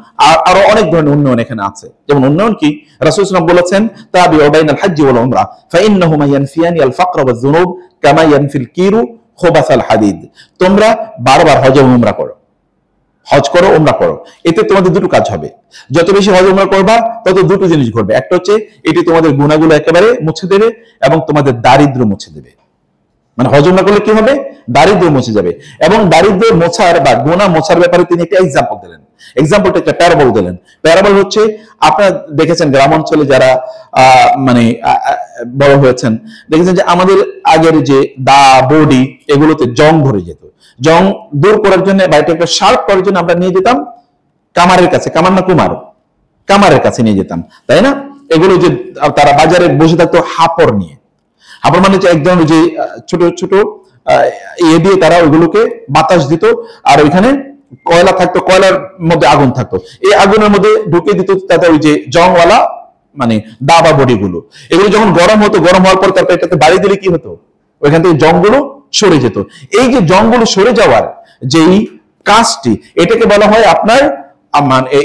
আরো অনেক ধরনের উন্নয়ন এখানে আছে। যেমন উন্নয়ন কি, রাসূল সাল্লাল্লাহু আলাইহি ওয়াসাল্লাম বলেছেন তাবিউ বাইনাল হজ্জি ওয়াল উমরা ফাইন্নাহুমা ইয়ানফিয়ানি আল ফাকর ওয়াজ যুনুব কামা ইয়ানফিল কিরু খুবাসাল হাদিদ। তোমরা বারবার হজ এবং উমরা করো, হজ করো, উমরা করো, এতে তোমাদের দুটো কাজ হবে। যত বেশি হজ উমরা করবা তত দুটো জিনিস ঘটবে। একটা হচ্ছে এটি তোমাদের গুনাহগুলো একেবারে মুছে দেবে এবং তোমাদের দারিদ্র্য মুছে দেবে। মানে হজ উমরা করলে কি হবে, দারিদ্র্য মুছে যাবে। এবং দারিদ্র্য মোছার বা গুনাহ মোছার ব্যাপারে তিনি একটা এক্সাম্পল দিলেন। এক্সাম্পলটা একটা প্যারাবল দিলেন। প্যারাবল হচ্ছে আপনারা দেখেছেন গ্রাম অঞ্চলে যারা মানে বড় হয়েছেন, দেখেছেন যে আমাদের আগের যে দা বডি এগুলোতে জং ধরে যেত। জং দূর করার জন্য বা এটা একটা শার্প করার জন্য আমরা নিয়ে যেতাম কামারের কাছে, কামার না কুমার, কামারের কাছে নিয়ে যেতাম, তাই না? এগুলো যে তারা বাজারে বসে থাকতো হাপড় নিয়ে। হাপড় মানে এক ধরনের যে ছোট ছোট ইয়ে দিয়ে তারা ওইগুলোকে বাতাস দিত, আর ওইখানে কয়লা থাকতো, কয়লার মধ্যে আগুন থাকতো, এই আগুনের মধ্যে ঢুকে দিত তাতে ওই যে জংওয়ালা মানে দা বা বডি গুলো। এগুলো যখন গরম হতো, গরম হওয়ার পর তারপর এটাতে বাড়ি দিলে কি হতো, ওইখান থেকে জংগুলো সরে যেত। এই যে জংগুলো সরে যাওয়ার যেই কাজটি, এটাকে বলা হয় আপনার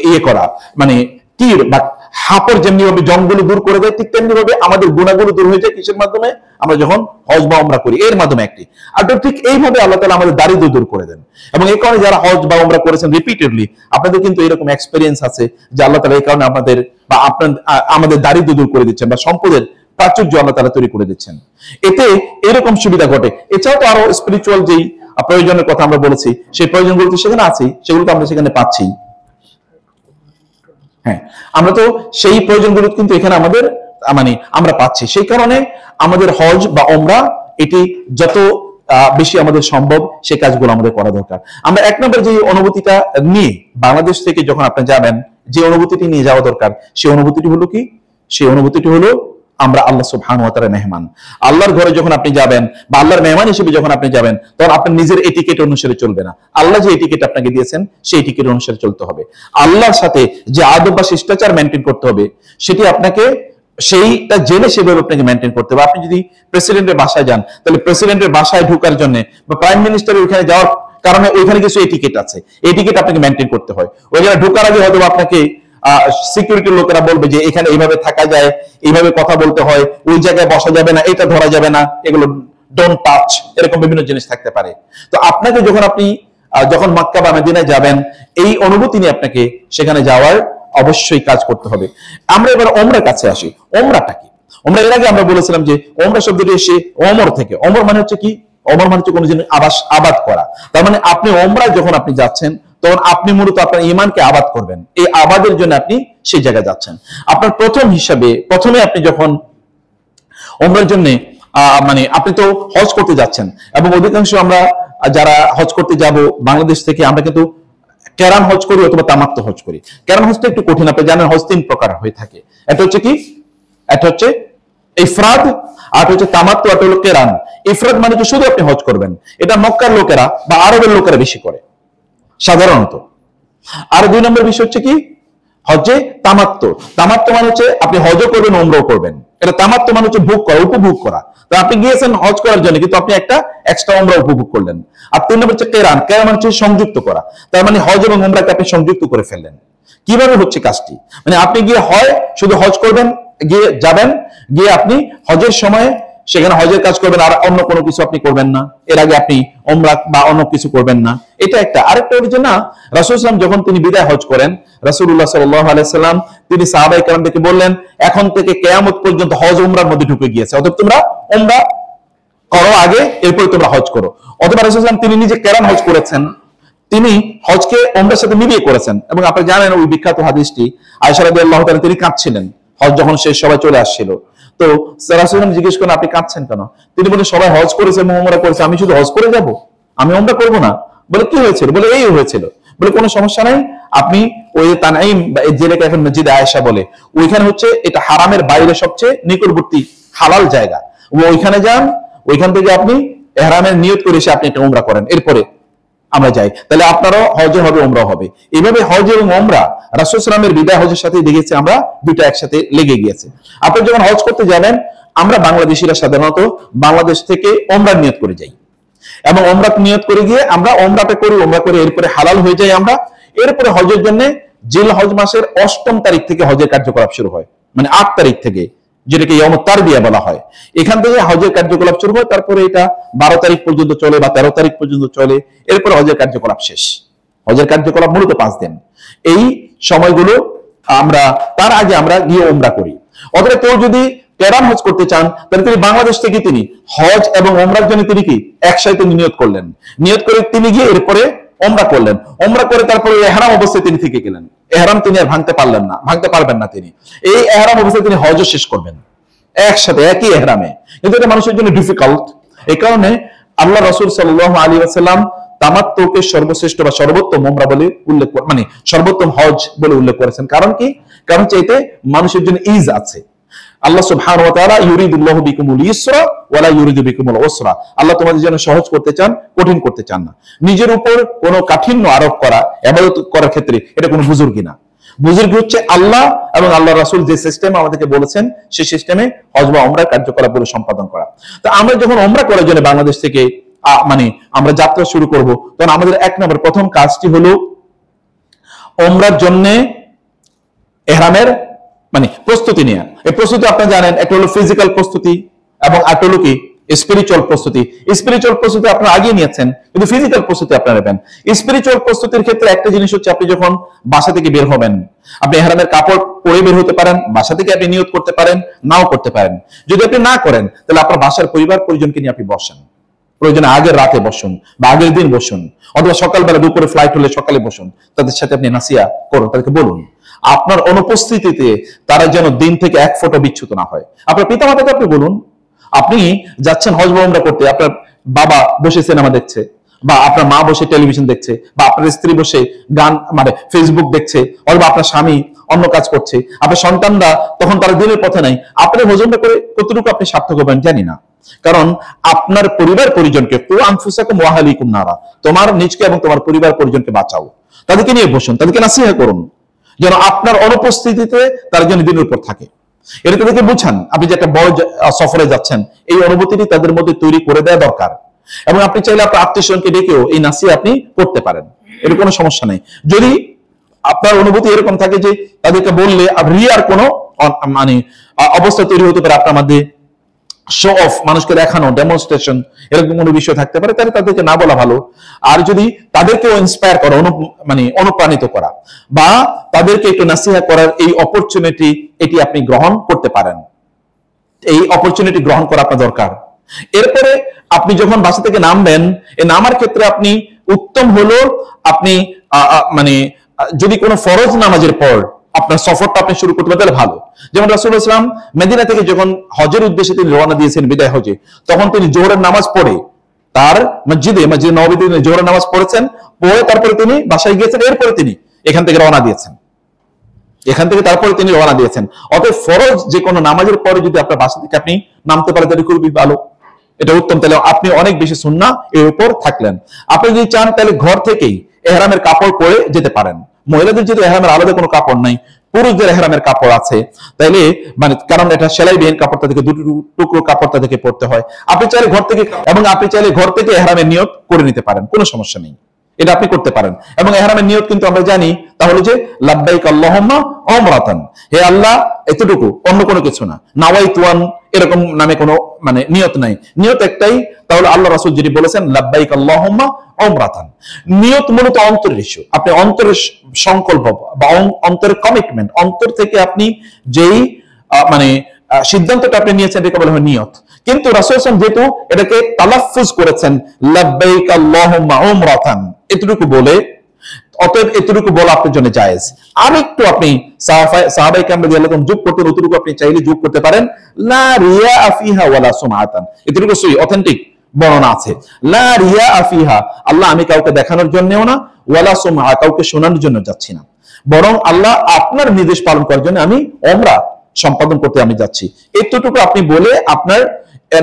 ইয়ে করা, মানে তীর বা হাপড় যেমনি ভাবে জংগুলো দূর করে দেয়, ঠিক তেমনি ভাবে আমাদের গুণাগুলো দূর হয়ে যায় কিসের মাধ্যমে, আমরা যখন হজ বা উমরা করি এর মাধ্যমে একটি। আর ঠিক এইভাবে আল্লাহ তাআলা আমাদের দারিদ্র্য দূর করে দেন। এবং এই কারণে যারা হজ বা উমরা করেছেন রিপিটেডলি, আপনাদের কিন্তু এরকম এক্সপেরিয়েন্স আছে যে আল্লাহ তাআলা এই কারণে আমাদের বা আমাদের দারিদ্র্য দূর করে দিচ্ছেন, বা সম্পদের প্রাচুর্য আল্লাহ তাআলা তৈরি করে দিচ্ছেন। এতে এরকম সুবিধা ঘটে। এছাড়াও তো আরো স্পিরিচুয়াল যেই প্রয়োজনের কথা আমরা বলেছি, সেই প্রয়োজনগুলো তো সেখানে আছে, সেগুলো তো আমরা সেখানে পাচ্ছি। হ্যাঁ, আমরা তো সেই প্রয়োজনগুলো কিন্তু এখানে আমাদের মানে আমরা পাচ্ছি। সেই কারণে আমাদের হজ বা উমরা এটি যত বেশি আমাদের সম্ভব সেই কাজগুলো আমাদের করা দরকার। আমরা এক নম্বর যে অনুভূতিটা নিয়ে বাংলাদেশ থেকে যখন আপনি যাবেন, যে অনুভূতিটি নিয়ে যাওয়া দরকার, সেই অনুভূতিটি হলো কি, সেই অনুভূতিটি হলো আমরা আল্লাহ সুবহানাহু ওয়া তাআলার মেহমান। আল্লাহর ঘরে যখন আপনি যাবেন বা আল্লাহর মেহমান হিসেবে যখন আপনি যাবেন, তখন আপনার নিজের এটিকেট অনুসারে চলবে না। আল্লাহ যে এটিকেট আপনাকে দিয়েছেন সেই এটিকেট অনুসারে চলতে হবে। আল্লাহর সাথে যে আদব বা শিষ্টাচার মেনটেন করতে হবে, সেটি আপনাকে সেইটা জেনে সেভাবে আপনাকে মেনটেন করতে হবে। আপনি যদি প্রেসিডেন্টের বাসায় যান, তাহলে প্রেসিডেন্টের বাসায় ঢোকার জন্য বা প্রাইম মিনিস্টারের ওইখানে যাওয়ার কারণে ওইখানে কিছু এটিকেট আছে, এটিকেট আপনাকে মেনটেন করতে হয়। ওই জায়গায় ঢোকার আগে হয়তো আপনাকে সিকিউরিটির লোকেরা বলবে যে এখানে এইভাবে থাকা যায়, এইভাবে কথা বলতে হয়, ওই জায়গায় বসা যাবে না, এটা ধরা যাবে না, এগুলো ডোন্ট টাচ, এরকম বিভিন্ন জিনিস থাকতে পারে। তো আপনাকে যখন মক্কা বা মদিনায় যাবেন, এই অনুভূতি নিয়ে আপনাকে সেখানে যাওয়ার অবশ্যই কাজ করতে হবে। আমরা এবার ওমরার কাছে আসি। ওমরাটা কি? ওমরা এর আগে আমরা বলেছিলাম যে ওমরা শব্দটি এসে ওমর থেকে। ওমর মানে হচ্ছে কি? ওমর মানে হচ্ছে কোনো জিনিস আবাদ করা। তার মানে আপনি ওমরায় যখন আপনি যাচ্ছেন, তখন আপনি মূলত আপনার ঈমানকে আবাদ করবেন। এই আবাদের জন্য আপনি সেই জায়গায় যাচ্ছেন। আপনার প্রথমে আপনি যখন ওমরার জন্য মানে আপনি তো হজ করতে যাচ্ছেন, এবং অধিকাংশ আমরা যারা হজ করতে যাব বাংলাদেশ থেকে, আমরা কিন্তু কেরান হজ করি অথবা তামাত্তু হজ করি। কেরান হজটা একটু কঠিন, আপনি জানেন হজ 3 প্রকার হয়ে থাকে। এটা হচ্ছে কি? এটা হচ্ছে ইফরাদ, আর হচ্ছে তামাত্তু, আর হলো কেরান। ইফরাদ মানে কি শুধু আপনি হজ করবেন, এটা মক্কার লোকেরা বা আরবের লোকেরা বেশি করে সাধারণত। আর 2 নম্বর বিষয় হচ্ছে কি হজে তামাত্তু। তামাত্তু মানে হচ্ছে আপনি হজও করবেন ওমরাও করবেন, এটা তামাত্তু মানে হচ্ছে ভোগ করা, উপভোগ করা। তো আপনি গিয়েছেন হজ করার জন্য, কিন্তু আপনি একটা এক্সট্রা ওমরা উপভোগ করলেন। আর 3 নম্বর হচ্ছে কেরান। কেরান মানে হচ্ছে সংযুক্ত করা, তার মানে হজ এবং ওমরাকে আপনি সংযুক্ত করে ফেললেন। কিভাবে হচ্ছে কাজটি? মানে আপনি গিয়ে হয় শুধু হজ করবেন, গিয়ে যাবেন, গিয়ে আপনি হজের সময় সেখানে হজের কাজ করবেন, আর অন্য কোনো কিছু আপনি করবেন না। এর আগে আপনি ওমরা বা অন্য কিছু করবেন না, এটা একটা। আরেকটা হচ্ছে না, রাসূল সাল্লাল্লাহু আলাইহি ওয়াসাল্লাম যখন তিনি বিদায় হজ করেন, রাসূলুল্লাহ সাল্লাল্লাহু আলাইহি ওয়াসাল্লাম তিনি সাহাবায়ে কেরামদেরকে বললেন, এখন থেকে কিয়ামত পর্যন্ত হজ ওমরার মধ্যে ঢুকে গিয়েছে, অতএব তোমরা ওমরা করো আগে, এরপর তোমরা হজ করো। অথবা রাসূল সাল্লাল্লাহু আলাইহি ওয়াসাল্লাম তিনি নিজে কেরান হজ করেছেন, তিনি হজকে ওমরার সাথে মিলিয়ে করেছেন। এবং আপনি জানেন ওই বিখ্যাত হাদিসটি, আয়েশা রাদিয়াল্লাহু তাআলা তিনি কাঁদছিলেন হজ যখন শেষ, সবাই চলে আসছিল। তো রাসূল জিজ্ঞেস করেন আপনি কাঁদছেন কেন? তিনি বলেন সবাই হজ করেছে এবং ওমরা করেছে, আমি শুধু হজ করে যাব, আমি ওমরা করব না? বলে কি হয়েছিল? বলে এই হয়েছিল। বলে কোনো সমস্যা নাই, আপনি ওই তানঈম যেটাকে এখন মসজিদে আয়েশা বলে, ওইখানে হচ্ছে এটা হারামের বাইরে সবচেয়ে নিকটবর্তী হালাল জায়গা, ওইখানে যান, ওইখান থেকে আপনি ইহরামের নিয়ত করে এসে আপনি একটা ওমরা করেন, এরপরে আমরা যাই, তাহলে আপনারও হজ হবে ওমরাও হবে। এইভাবে হজ এবং ওমরা রাসূল সাল্লাল্লাহু আলাইহি ওয়াসাল্লামের বিদায় হজের সাথে দেখেছি আমরা দুটো একসাথে লেগে গিয়েছে। আপনি যখন হজ করতে যাবেন, আমরা বাংলাদেশিরা সাধারণত বাংলাদেশ থেকে ওমরার নিয়ত করে যাই, এবং ওমরা নিয়ত করে গিয়ে আমরা ওমরাটা করি, ওমরা করে এরপরে হালাল হয়ে যাই আমরা। এরপরে হজের জন্য জিলহজ মাসের 8ম তারিখ থেকে হজের কার্যকলাপ শুরু হয়, মানে 8 তারিখ থেকে, যেটাকে ইয়ামুত তারবিয়া বলা হয়, এখান থেকে হজের কার্যকলাপ শুরু হয়। তারপরে এটা 12 তারিখ পর্যন্ত চলে বা 13 তারিখ পর্যন্ত চলে, এরপরে হজের কার্যকলাপ শেষ। হজের কার্যকলাপ মূলত 5 দিন। এই সময়গুলো আমরা তার আগে আমরা গিয়ে ওমরা করি। অথবা কেউ যদি কেরান হজ করতে চান, তাহলে তিনি বাংলাদেশ থেকে তিনি হজ এবং ওমরার জন্য তিনি কি একসাথে নিয়ত করলেন, নিয়ত করে তিনি গিয়ে এরপরে ওমরা করলেন, ওমরা করে তারপরে ইহরাম অবস্থায় তিনি থেকে গেলেন। ইহরাম তিনি আর ভাঙতে পারবেন না, তিনি এই ইহরাম অবস্থায় তিনি হজও শেষ করবেন একসাথে একই ইহরামে। কিন্তু এটা মানুষের জন্য ডিফিকাল্ট, এই কারণে আল্লাহ রাসূল সাল্লাল্লাহু আলাইহি ওয়াসাল্লাম তামাত্তুকে সর্বশ্রেষ্ঠ বা সর্বোত্তম ওমরা বলে উল্লেখ, মানে সর্বোত্তম হজ বলে উল্লেখ করেছেন। কারণ কি? কারণ চাইতে মানুষের জন্য ইজ আছে। আল্লাহ সুবহানাহু ওয়া তাআলা ইউরিদুল্লাহু বিকুমুল ইসরা ওয়া লা ইউরিদু বিকুমুল উসরা। আল্লাহ তোমাদের জন্য সহজ করতে চান, কঠিন করতে চান না। নিজের উপর কোনো কাঠিন্য আরোপ করা ইবাদত করার ক্ষেত্রে এটা কোনো বুজুর্গি না। বুজুর্গি হচ্ছে আল্লাহ এবং আল্লাহ রাসূল যে সিস্টেম আমাদেরকে বলেছেন, সেই সিস্টেমে হজ বা ওমরার কার্যকলাপগুলো সম্পাদন করা। তো আমরা যখন ওমরা করার জন্য বাংলাদেশ থেকে মানে আমরা যাত্রা শুরু করব, তখন আমাদের 1 নম্বর প্রথম কাজটি হলো ওমরার জন্য ইহরামের মানে প্রস্তুতি নেওয়া। এই প্রস্তুতি আপনারা জানেন, একটা হলো ফিজিক্যাল প্রস্তুতি এবং একটা হলো কি স্পিরিচুয়াল প্রস্তুতি। স্পিরিচুয়াল প্রস্তুতি আপনারা আগে নিয়েছেন, কিন্তু ফিজিক্যাল প্রস্তুতি আপনারা নেবেন। স্পিরিচুয়াল প্রস্তুতির ক্ষেত্রে একটা জিনিস হচ্ছে, আপনি যখন বাসা থেকে বের হবেন, আপনি ইহরামের কাপড় পরে বের হতে পারেন, বাসা থেকে আপনি নিয়ত করতে পারেন, নাও করতে পারেন। যদি আপনি না করেন, তাহলে আপনার বাসার পরিবার পরিজনকে নিয়ে আপনি বসেন, প্রয়োজনে আগের রাতে বসুন বা আগের দিন বসুন, অথবা সকালবেলা দুপুরে ফ্লাইট হলে সকালে বসুন, তাদের সাথে আপনি নাসিয়া করুন, তাদেরকে বলুন আপনার অনুপস্থিতিতে তারা যেন দিন থেকে 1 ফোঁটা বিচ্যুত না হয়। আপনার পিতামাতাকে আপনি বলুন, আপনি যাচ্ছেন হজ বা ওমরা করতে, আপনার বাবা বসে সিনেমা দেখছে, বা আপনার মা বসে টেলিভিশন দেখছে, বা আপনার স্ত্রী বসে গান মানে ফেসবুক দেখছে, অথবা আপনার স্বামী অন্য কাজ করছে, আপনার সন্তানরা তখন তারা দিনের পথে নাই, আপনি হজমটা করে কতটুকু আপনি সার্থক হবেন জানি না। কারণ আপনার পরিবার পরিজনকে, কু আনফুসাকুম ওয়া আহলিকুম নারা, তোমার নিজকে এবং তোমার পরিবার পরিজনকে বাঁচাও, তাদেরকে নিয়ে বসুন, তাদেরকে নাসিহা করুন, যেন আপনার অনুপস্থিতিতে তারা যেন দিনের উপর থাকে। এটা তাদেরকে বুঝান, আপনি যে একটা বড় সফরে যাচ্ছেন, এই অনুভূতিটি তাদের মধ্যে তৈরি করে দেওয়া দরকার। এবং আপনি চাইলে আপনার আত্মীয়স্বজনকে ডেকেও এই নাসিহা আপনি করতে পারেন, এর কোনো সমস্যা নেই। যদি আপনার অনুভূতি এরকম থাকে যে তাদেরকে বললে রিয়ার কোনো মানে অবস্থা তৈরি হতে পারে, আপনার মধ্যে শো অফ, মানুষকে দেখানো, ডেমনস্ট্রেশন, এরকম কোনো বিষয় থাকতে পারে, তাহলে তাদেরকে না বলা ভালো। আর যদি তাদেরকেও ইন্সপায়ার করা, মানে অনুপ্রাণিত করা, বা তাদেরকে একটু নাসিহা করার এই অপরচুনিটি, এটি আপনি গ্রহণ করতে পারেন। এই অপরচুনিটি গ্রহণ করা আপনার দরকার। এরপরে আপনি যখন বাসা থেকে নামবেন, এই নামার ক্ষেত্রে আপনি উত্তম হলো আপনি মানে যদি কোনো ফরজ নামাজের পর আপনার সফরটা আপনি শুরু করতে পারেন, তাহলে ভালো। যেমন রাসূলুল্লাহ সাল্লাল্লাহু আলাইহি ওয়াসাল্লাম মদিনা থেকে যখন হজের উদ্দেশ্যে তিনি রওনা দিয়েছেন বিদায় হজে, তখন তিনি জোহরের নামাজ পড়ে তার মসজিদে নববীতে তিনি জোহরের নামাজ পড়েছেন, পড়ে তারপরে তিনি বাসায় গিয়েছেন, এরপরে তিনি এখান থেকে রওনা দিয়েছেন, তারপরে তিনি রওনা দিয়েছেন। অতএব ফরজ যে কোনো নামাজের পরে যদি আপনার বাসা থেকে আপনি নামতে পারেন, তাহলে খুবই ভালো। এটা উত্তম। তাহলে আপনি অনেক বেশি সুন্নাহ এর উপর থাকলেন। আপনি যদি চান তাহলে ঘর থেকেই ইহরামের কাপড় পরে যেতে পারেন। মহিলাদের যদি ইহরামের আলাদা কোনো কাপড় নাই, পুরুষদের ইহরামের কাপড় আছে, তাইলে মানে কারণ এটা সেলাইবিহীন কাপড়, তাদেরকে দুটো টুকরো কাপড় তাদেরকে পরতে হয়। আপনি চাইলে ঘর থেকে, এবং আপনি চাইলে ঘর থেকে ইহরামের নিয়ত করে নিতে পারেন, কোনো সমস্যা নেই, এটা আপনি করতে পারেন। এবং ইহরামের নিয়ত কিন্তু আমরা জানি, তাহলে যে লাব্বাইক আল্লাহুম্মা উমরাতান, হে আল্লাহ, এতটুকু, অন্য কোনো কিছু না। নাওয়াইতুয়ান এরকম নামে কোনো মানে নিয়ত নাই, নিয়ত একটাই। তাহলে আল্লাহ রাসূল যিনি বলেছেন লাব্বাইক আল্লাহুম্মা উমরাতান, নিয়ত মূলত অন্তরের ইস্যু। আপনি অন্তরের সংকল্প বা অন্তরের কমিটমেন্ট, অন্তর থেকে আপনি যেই মানে সিদ্ধান্তটা আপনি নিয়েছেন এটাকে বলা হয় নিয়ত। কিন্তু রাসূল সাল্লাল্লাহু আলাইহি ওয়াসাল্লাম যেহেতু এটাকে তালাফফুজ করেছেন লাব্বাইক আল্লাহুম্মা উমরাতান, বলে, অতএব এতটুকু বলা আপনার জন্য জায়েজ। আরেকটু আপনি সাহাবায়ে কেরাম রাদিয়াল্লাহু আনহুম যোগ করতে, অতটুকু আপনি চাইলে যোগ করতে পারেন, লা রিয়া ফিহা ওয়ালা সুমআতান, এতটুকু সহি অথেন্টিক বর্ণনা আছে। লা রিয়া ফিহা, আল্লাহ আমি কাউকে দেখানোর জন্যও না, ওয়ালা সুমআ কাউকে শোনানোর জন্য যাচ্ছি না, বরং আল্লাহ আপনার নির্দেশ পালন করার জন্য আমি উমরা সম্পাদন করতে আমি যাচ্ছি। এতটুকু আপনি বলে আপনার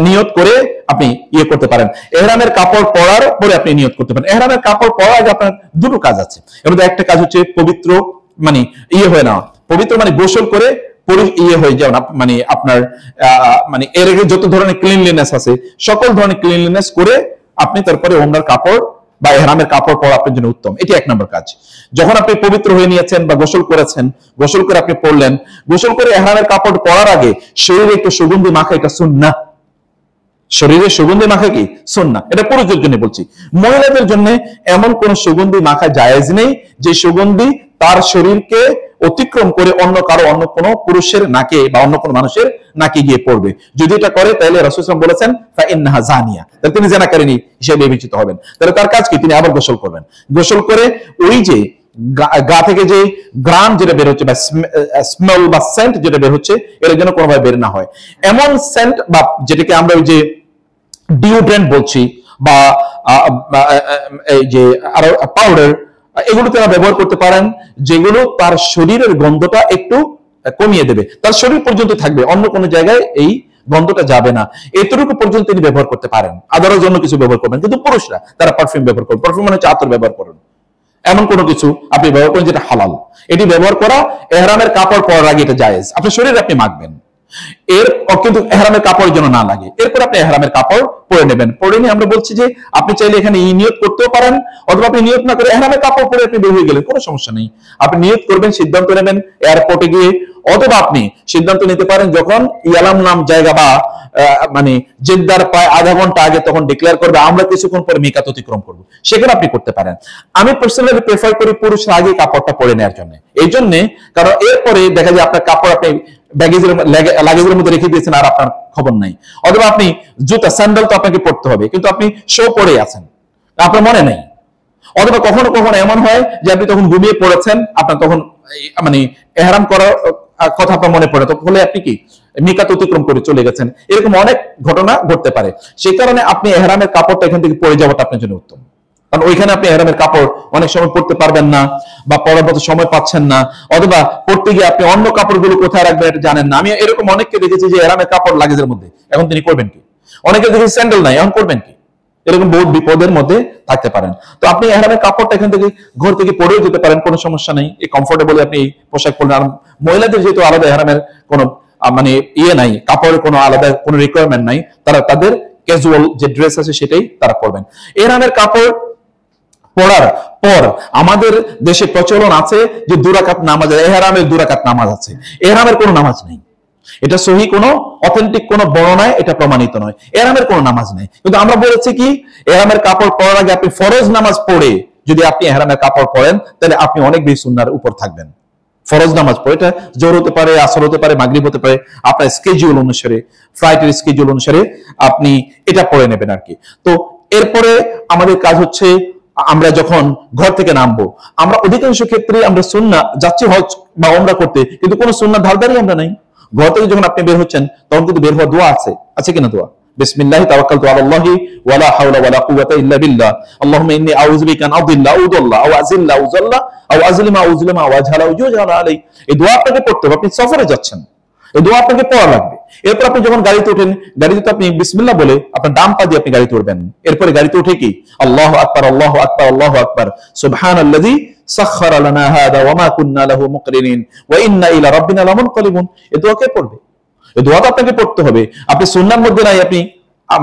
নিয়ত করে আপনি করতে পারেন। ইহরামের কাপড় পরার পরে আপনি নিয়ত করতে পারেন। ইহরামের কাপড় পরার আগে আপনার দুটো কাজ আছে। এর মধ্যে একটা কাজ হচ্ছে পবিত্র মানে হয়ে নেওয়া, পবিত্র মানে গোসল করে হয়ে যাওয়া, মানে আপনার মানে এর আগে যত ধরনের ক্লিনলিনেস আছে সকল ধরনের ক্লিনলিনেস করে আপনি তারপরে ওমরার কাপড় বা ইহরামের কাপড় পরা আপনার জন্য উত্তম। এটি এক নম্বর কাজ। যখন আপনি পবিত্র হয়ে নিয়েছেন বা গোসল করেছেন, গোসল করে আপনি পড়লেন, গোসল করে ইহরামের কাপড় পরার আগে শরীরে একটু সুগন্ধি মাখা, এটা সুন্নাহ। শরীরে সুগন্ধি মাখা কি সুন্নাহ, এটা পুরুষদের জন্য বলছি। মহিলাদের জন্য এমন কোন সুগন্ধি মাখা জায়েজ নেই যে সুগন্ধি তার শরীরকে অতিক্রম করে অন্য কারো, অন্য কোনো পুরুষের নাকে বা অন্য কোনো মানুষের নাকে গিয়ে পড়বে। যদি এটা করে তাহলে রাসূল সাল্লাল্লাহু আলাইহি ওয়াসাল্লাম বলেছেন ফাইন্নাহা জানিয়া, তাহলে তিনি জানাকারিনী হিসেবে বিবেচিত হবেন। তাহলে তার কাজ কি, তিনি আবার গোসল করবেন। গোসল করে ওই যে গা থেকে যে গ্রাম যেটা বের হচ্ছে বা স্মেল বা সেন্ট যেটা বের হচ্ছে, এর জন্য কোনোভাবে বের না হয় এমন সেন্ট, বা যেটাকে আমরা ওই যে ডিওড্রেন্ট বলছি বা এই যে আরো পাউডার, এগুলো তারা ব্যবহার করতে পারেন, যেগুলো তার শরীরের গন্ধটা একটু কমিয়ে দেবে, তার শরীর পর্যন্ত থাকবে, অন্য কোনো জায়গায় এই গন্ধটা যাবে না, এতটুকু পর্যন্ত তিনি ব্যবহার করতে পারেন। আদারও জন্য কিছু ব্যবহার করবেন। কিন্তু পুরুষরা তারা পারফিউম ব্যবহার করবেন, পারফিউম মানে হচ্ছে আতর ব্যবহার করুন, এমন কোনো কিছু আপনি ব্যবহার করেন যেটা হালাল, এটি ব্যবহার করা ইহরামের কাপড় পরার আগে এটা জায়েজ। আপনার শরীরে আপনি মাখবেন, এর কিন্তু ইহরামের কাপড়ের জন্য না লাগে। এরপর আপনি ইহরামের কাপড় পরে নেবেন। পরে নিয়ে আমরা বলছি যে আপনি চাইলে এখানে নিয়ত করতেও পারেন, অথবা আপনি নিয়ত না করে ইহরামের কাপড় পরে আপনি বের হয়ে গেলেন, কোনো সমস্যা নেই। আপনি নিয়ত করবেন, সিদ্ধান্ত নেবেন এয়ারপোর্টে গিয়ে, অথবা আপনি সিদ্ধান্ত নিতে পারেন যখন ইয়ালাম নাম জায়গা বা মানে জেদ্দার প্রায় আধা ঘন্টা আগে তখন ডিক্লেয়ার করবে আমরা কিছুক্ষণ পরে মিকাত অতিক্রম করব, সেখানে আপনি করতে পারেন। আমি পার্সোনালি প্রেফার করি পুরুষরা আগে কাপড়টা পরে নেওয়ার জন্য, এই জন্য কারণ এরপরে দেখা যায় আপনার কাপড় আপনি লাগেজের মধ্যে রেখে দিয়েছেন আর আপনার খবর নাই, অথবা আপনি জুতা স্যান্ডেল তো আপনাকে পড়তে হবে কিন্তু আপনি শো পরে আছেন, আপনার মনে নেই, অথবা কখনো কখনো এমন হয় যে আপনি তখন ঘুমিয়ে পড়েছেন, আপনার তখন মানে ইহরাম করার কথা আপনার মনে পড়ে, তখন আপনি কি মিকাত অতিক্রম করে চলে গেছেন, এরকম অনেক ঘটনা ঘটতে পারে। সেই কারণে আপনি ইহরামের কাপড়টা এখান থেকে পরে যাওয়াটা আপনার জন্য উত্তম, কারণ ওইখানে আপনি ইহরামের কাপড় অনেক সময় পড়তে পারবেন না বা পরার মতো সময় পাচ্ছেন না, অথবা পড়তে গিয়ে আপনি অন্য কাপড়গুলো কোথায় রাখবেন এটা জানেন না। আমি এরকম অনেককে দেখেছি যে ইহরামের কাপড় লাগেজের মধ্যে, এখন তিনি করবেন কি? অনেকে দেখেছি স্যান্ডেল নাই, এখন করবেন কি? এরকম বহুত বিপদের মধ্যে থাকতে পারেন। তো আপনি ইহরামের কাপড়টা এখান থেকে ঘর থেকে পরেও যেতে পারেন, কোনো সমস্যা নেই, এই কমফোর্টেবল আপনি পোশাক পরলেন। আর মহিলাদের যেহেতু আলাদা ইহরামের কোনো মানে নাই, কাপড়ের কোনো আলাদা কোনো রিকোয়ারমেন্ট নাই, তারা তাদের ক্যাজুয়াল যে ড্রেস আছে সেটাই তারা পরবেন। ইহরামের কাপড় পড়ার পর আমাদের দেশে প্রচলন আছে যে 2 রাকাত নামাজ, ইহরামের 2 রাকাত নামাজ আছে। ইহরামের কোনো নামাজ নেই, এটা সহি কোনো অথেন্টিক কোনো বর্ণনায় এটা প্রমাণিত নয়, ইহরামের কোনো নামাজ নেই। কিন্তু আমরা বলেছি কি, ইহরামের কাপড় পরার আগে আপনি ফরজ নামাজ পড়ে যদি আপনি ইহরামের কাপড় পরেন তাহলে আপনি অনেক বেশি সুন্নাহর উপর থাকবেন। ফরজ নামাজ পড়ে, এটা জোহর হতে পারে, আসর হতে পারে, মাগরিব হতে পারে, আপনার স্কেডিউল অনুসারে, ফ্লাইটের স্কেডিউল অনুসারে আপনি এটা পড়ে নেবেন আর কি। তো এরপরে আমাদের কাজ হচ্ছে আমরা যখন ঘর থেকে নামবো, আমরা অধিকাংশ ক্ষেত্রে আমরা সুন্নাহ যাচ্ছি হজ বা উমরা করতে, কিন্তু কোনো সুন্নাহ ধারদারি আমরা নাই। ঘর থেকে যখন আপনি বের হচ্ছেন তখন কিন্তু বের হওয়ার দোয়া আছে কিনা? দোয়া বিসমিল্লাহি তাওয়াক্কালতু আলাল্লাহি ওয়ালা হাওলা ওয়ালা কুওয়াতা ইল্লা বিল্লাহ আল্লাহুম্মা ইন্নী আউযু বিকা আন আযিল্লা আও উযাল্লা আও আযিল্লা আও যাল্লা আও আযলিমা আও উযলামা আও আজহালা আও ইউজহালা আলাই। এই দোয়া আপনাকে পড়তে হবে। আপনি সফরে যাচ্ছেন, এই দোয়া আপনাকে পড়া লাগবে। এরপর আপনি যখন গাড়িতে ওঠেন, গাড়িতে তো আপনি বিসমিল্লাহ বলে আপনার ডান পা দিয়ে আপনি গাড়িতে উঠবেন। এরপরে গাড়িতে উঠে কি আল্লাহু আকবার, আল্লাহু আকবার, আল্লাহু আকবার, সুবহানাল্লাযী সাখখারা লানা হাযা ওয়া মা কুন্না লাহু মুকরিনিন ওয়া ইন্না ইলা রাব্বিনা লামুনকালিবুন। এই দোয়া কে পড়বে? এই দোয়া তো আপনাকে পড়তে হবে। আপনি সুন্নাহর মধ্যে নাই, আপনি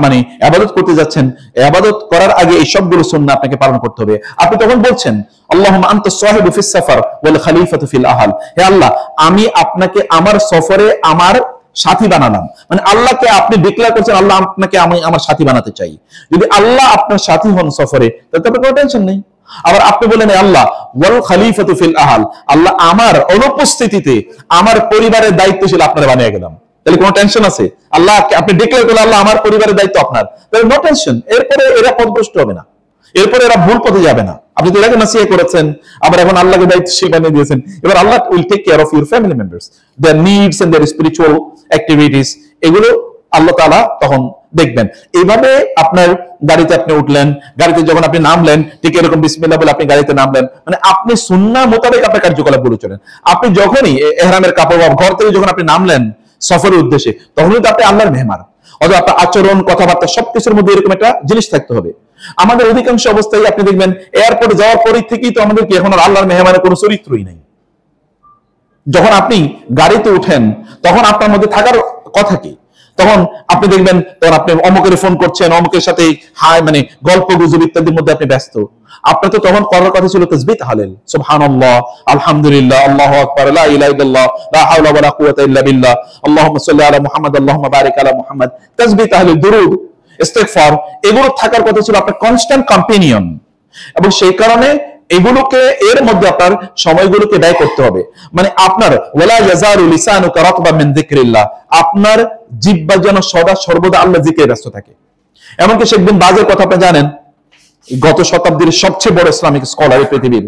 মানে ইবাদত করতে যাচ্ছেন, ইবাদত করার আগে এই সবগুলো সুন্নাহ আপনাকে পালন করতে হবে। আপনি তখন বলছেন আল্লাহুম্মা আনতাস সাহিবু ফিস সাফার ওয়াল খলিফাতু ফিল আহল, হে আল্লাহ আমি আপনাকে আমার সফরে আমার সাথী বানালাম। মানে আল্লাহকে আপনি ডিক্লেয়ার করছেন আল্লাহ আপনাকে আমি আমার সাথী বানাতে চাই। যদি আল্লাহ আপনার সাথী হন সফরে, তাহলে আপনার কোনো টেনশন নেই। আবার আপনি বলেন আল্লাহ ওয়াল খলিফাতু ফিল আহল, আল্লাহ আমার অনুপস্থিতিতে আমার পরিবারের দায়িত্বশীল আপনারা বানিয়ে গেলাম, তাহলে কোনো টেনশন আছে? আল্লাহ আপনি ডিক্লেয়ার করলেন আল্লাহ আমার পরিবারের দায়িত্ব আপনার, তাহলে নো টেনশন। এরপরে এরা পথভ্রষ্ট হবে না, এরপরে এরা ভুল পথে যাবে না। আপনি তো এটাকে নাসিহা করেছেন, আবার এখন আল্লাহকে দায়িত্বশীল বানিয়ে দিয়েছেন। এবার Allah will take care of your family members, their needs and their spiritual activities, এগুলো আল্লাহ তাআলা তখন দেখবেন। এইভাবে আপনার গাড়িতে আপনি উঠলেন, গাড়িতে যখন আপনি নামলেন ঠিক এরকম বিসমিল্লাহ বলে আপনি গাড়িতে নামলেন, মানে আপনি সুন্নাহ মোতাবেক আপনার কার্যকলাপ করে চলেন। আপনি যখনই ইহরামের কাপড় বা ঘর থেকে যখন আপনি নামলেন সফরের উদ্দেশ্যে, তখন কিন্তু আপনি আল্লাহর মেহমান। অথবা আপনার আচরণ, কথাবার্তা সবকিছুর মধ্যে এরকম একটা জিনিস থাকতে হবে। আমাদের অধিকাংশ অবস্থায় আপনি দেখবেন এয়ারপোর্টে যাওয়ার পরেই থেকেই তো আমাদের কি এখন আল্লাহর মেহমানের কোনো চরিত্রই নাই। যখন আপনি গাড়িতে উঠেন তখন আপনার মধ্যে থাকার কথা কি? তখন আপনি দেখবেন তখন আপনি অমুকের ফোন করছেন, অমুকের সাথে হাই মানে গল্প গুজব ইত্যাদির মধ্যে আপনি ব্যস্ত। আপনার তো তখন করার কথা ছিল তাসবিহ তাহলিল, সুবহানাল্লাহ, আলহামদুলিল্লাহ, আল্লাহু আকবার, লা ইলাহা ইল্লাল্লাহ, লা হাওলা ওয়ালা কুওয়াতা ইল্লা বিল্লাহ, আল্লাহুম্মা সাল্লি আলা মুহাম্মাদ, আল্লাহুম্মা বারিক আলা মুহাম্মাদ, তাসবিহ তাহলিল, দুরূদ, ইস্তিগফার, এগুলো থাকার কথা ছিল আপনার কনস্ট্যান্ট কম্পেনিয়ন। এবং সেই কারণে এগুলোকে এর মধ্যে আপনার সময়গুলোকে ব্যয় করতে হবে। মানে আপনার ওয়ালা ইয়াজারু লিসানুকা রাতবাম মিন যিকরিল্লাহ, আপনার জিহ্বা যেন সদা সর্বদা আল্লাহর জিকিরে ব্যস্ত থাকে। এমনকি শেখ বিন বাজের কথা আপনি জানেন, গত শতাব্দীর সবচেয়ে বড় ইসলামিক স্কলার পৃথিবীর,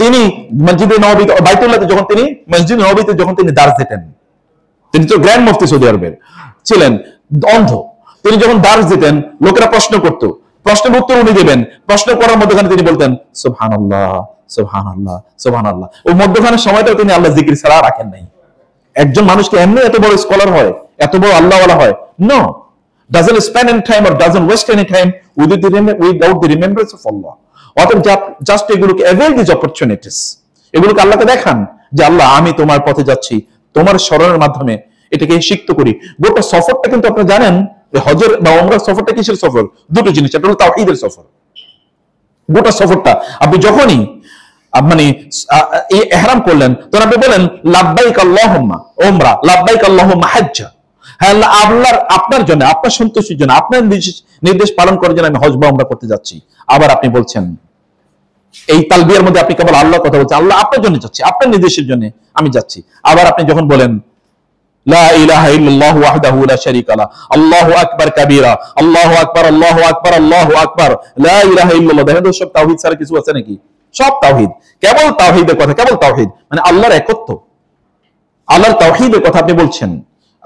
তিনি মসজিদে নববীতে বাইতুল্লাহতে যখন তিনি মসজিদে নববীতে যখন তিনি দার্স দিতেন, তিনি তো গ্র্যান্ড মুফতি সৌদি আরবের ছিলেন, অন্ধ। তিনি যখন দার্স দিতেন লোকেরা প্রশ্ন করত, প্রশ্নের উত্তর উনি দেবেন, প্রশ্ন করার মধ্যখানে তিনি বলতেন সুবহানাল্লাহ, সুবহানাল্লাহ, সুবহানাল্লাহ। ওই মধ্যখানে সময়টা তিনি আল্লাহ জিকির ছাড়া রাখেন নাই। একজন মানুষকে এমনি এত বড় স্কলার হয়, এত বড় আল্লাহওয়ালা হয়? No, doesn't spend any time or doesn't waste any time without the remembrance of Allah. অতএব জাস্ট এগুলোকে avail these opportunities, এগুলোকে আল্লাহকে দেখান যে আল্লাহ আমি তোমার পথে যাচ্ছি, তোমার স্মরণের মাধ্যমে এটাকে সিক্ত করি। গোটা সফরটা কিন্তু আপনারা জানেন হজের বা উমরার সফরটা কিসের সফর? দুটো জিনিস, একটা হলো তাওহীদের সফর। গোটা সফরটা আপনি যখনই মানে ইহরাম করলেন তখন আপনি বলেন লাব্বাইক আল্লাহুম্মা উমরা, লাব্বাইক আল্লাহুম্মা হাজ্জা, হ্যাঁ আল্লাহ আপনার জন্য, আপনার সন্তুষ্টির জন্য, আপনার নির্দেশ পালন করার জন্য আমি হজ বা উমরা করতে যাচ্ছি। আবার আপনি বলছেন এই তালবিয়ার মধ্যে আপনি কেবল আল্লাহর কথা বলছেন, আল্লাহ আপনার জন্য যাচ্ছি, আপনার নির্দেশের জন্য আমি যাচ্ছি। আবার আপনি যখন বলেন লা ইলাহা ইল্লাল্লাহু ওয়াহদাহু লা শারীকা লাহু, আল্লাহু আকবার কাবীরা, আল্লাহু আকবার, আল্লাহু আকবার, আল্লাহু আকবার, লা ইলাহা ইল্লাল্লাহ। দেখেন তো সব তাওহীদ ছাড়া কিছু আছে নাকি? সব তাওহীদ, কেবল তাওহীদের কথা, কেবল তাওহীদ, মানে আল্লাহর একত্ব, আল্লাহর তাওহীদের কথা আপনি বলছেন।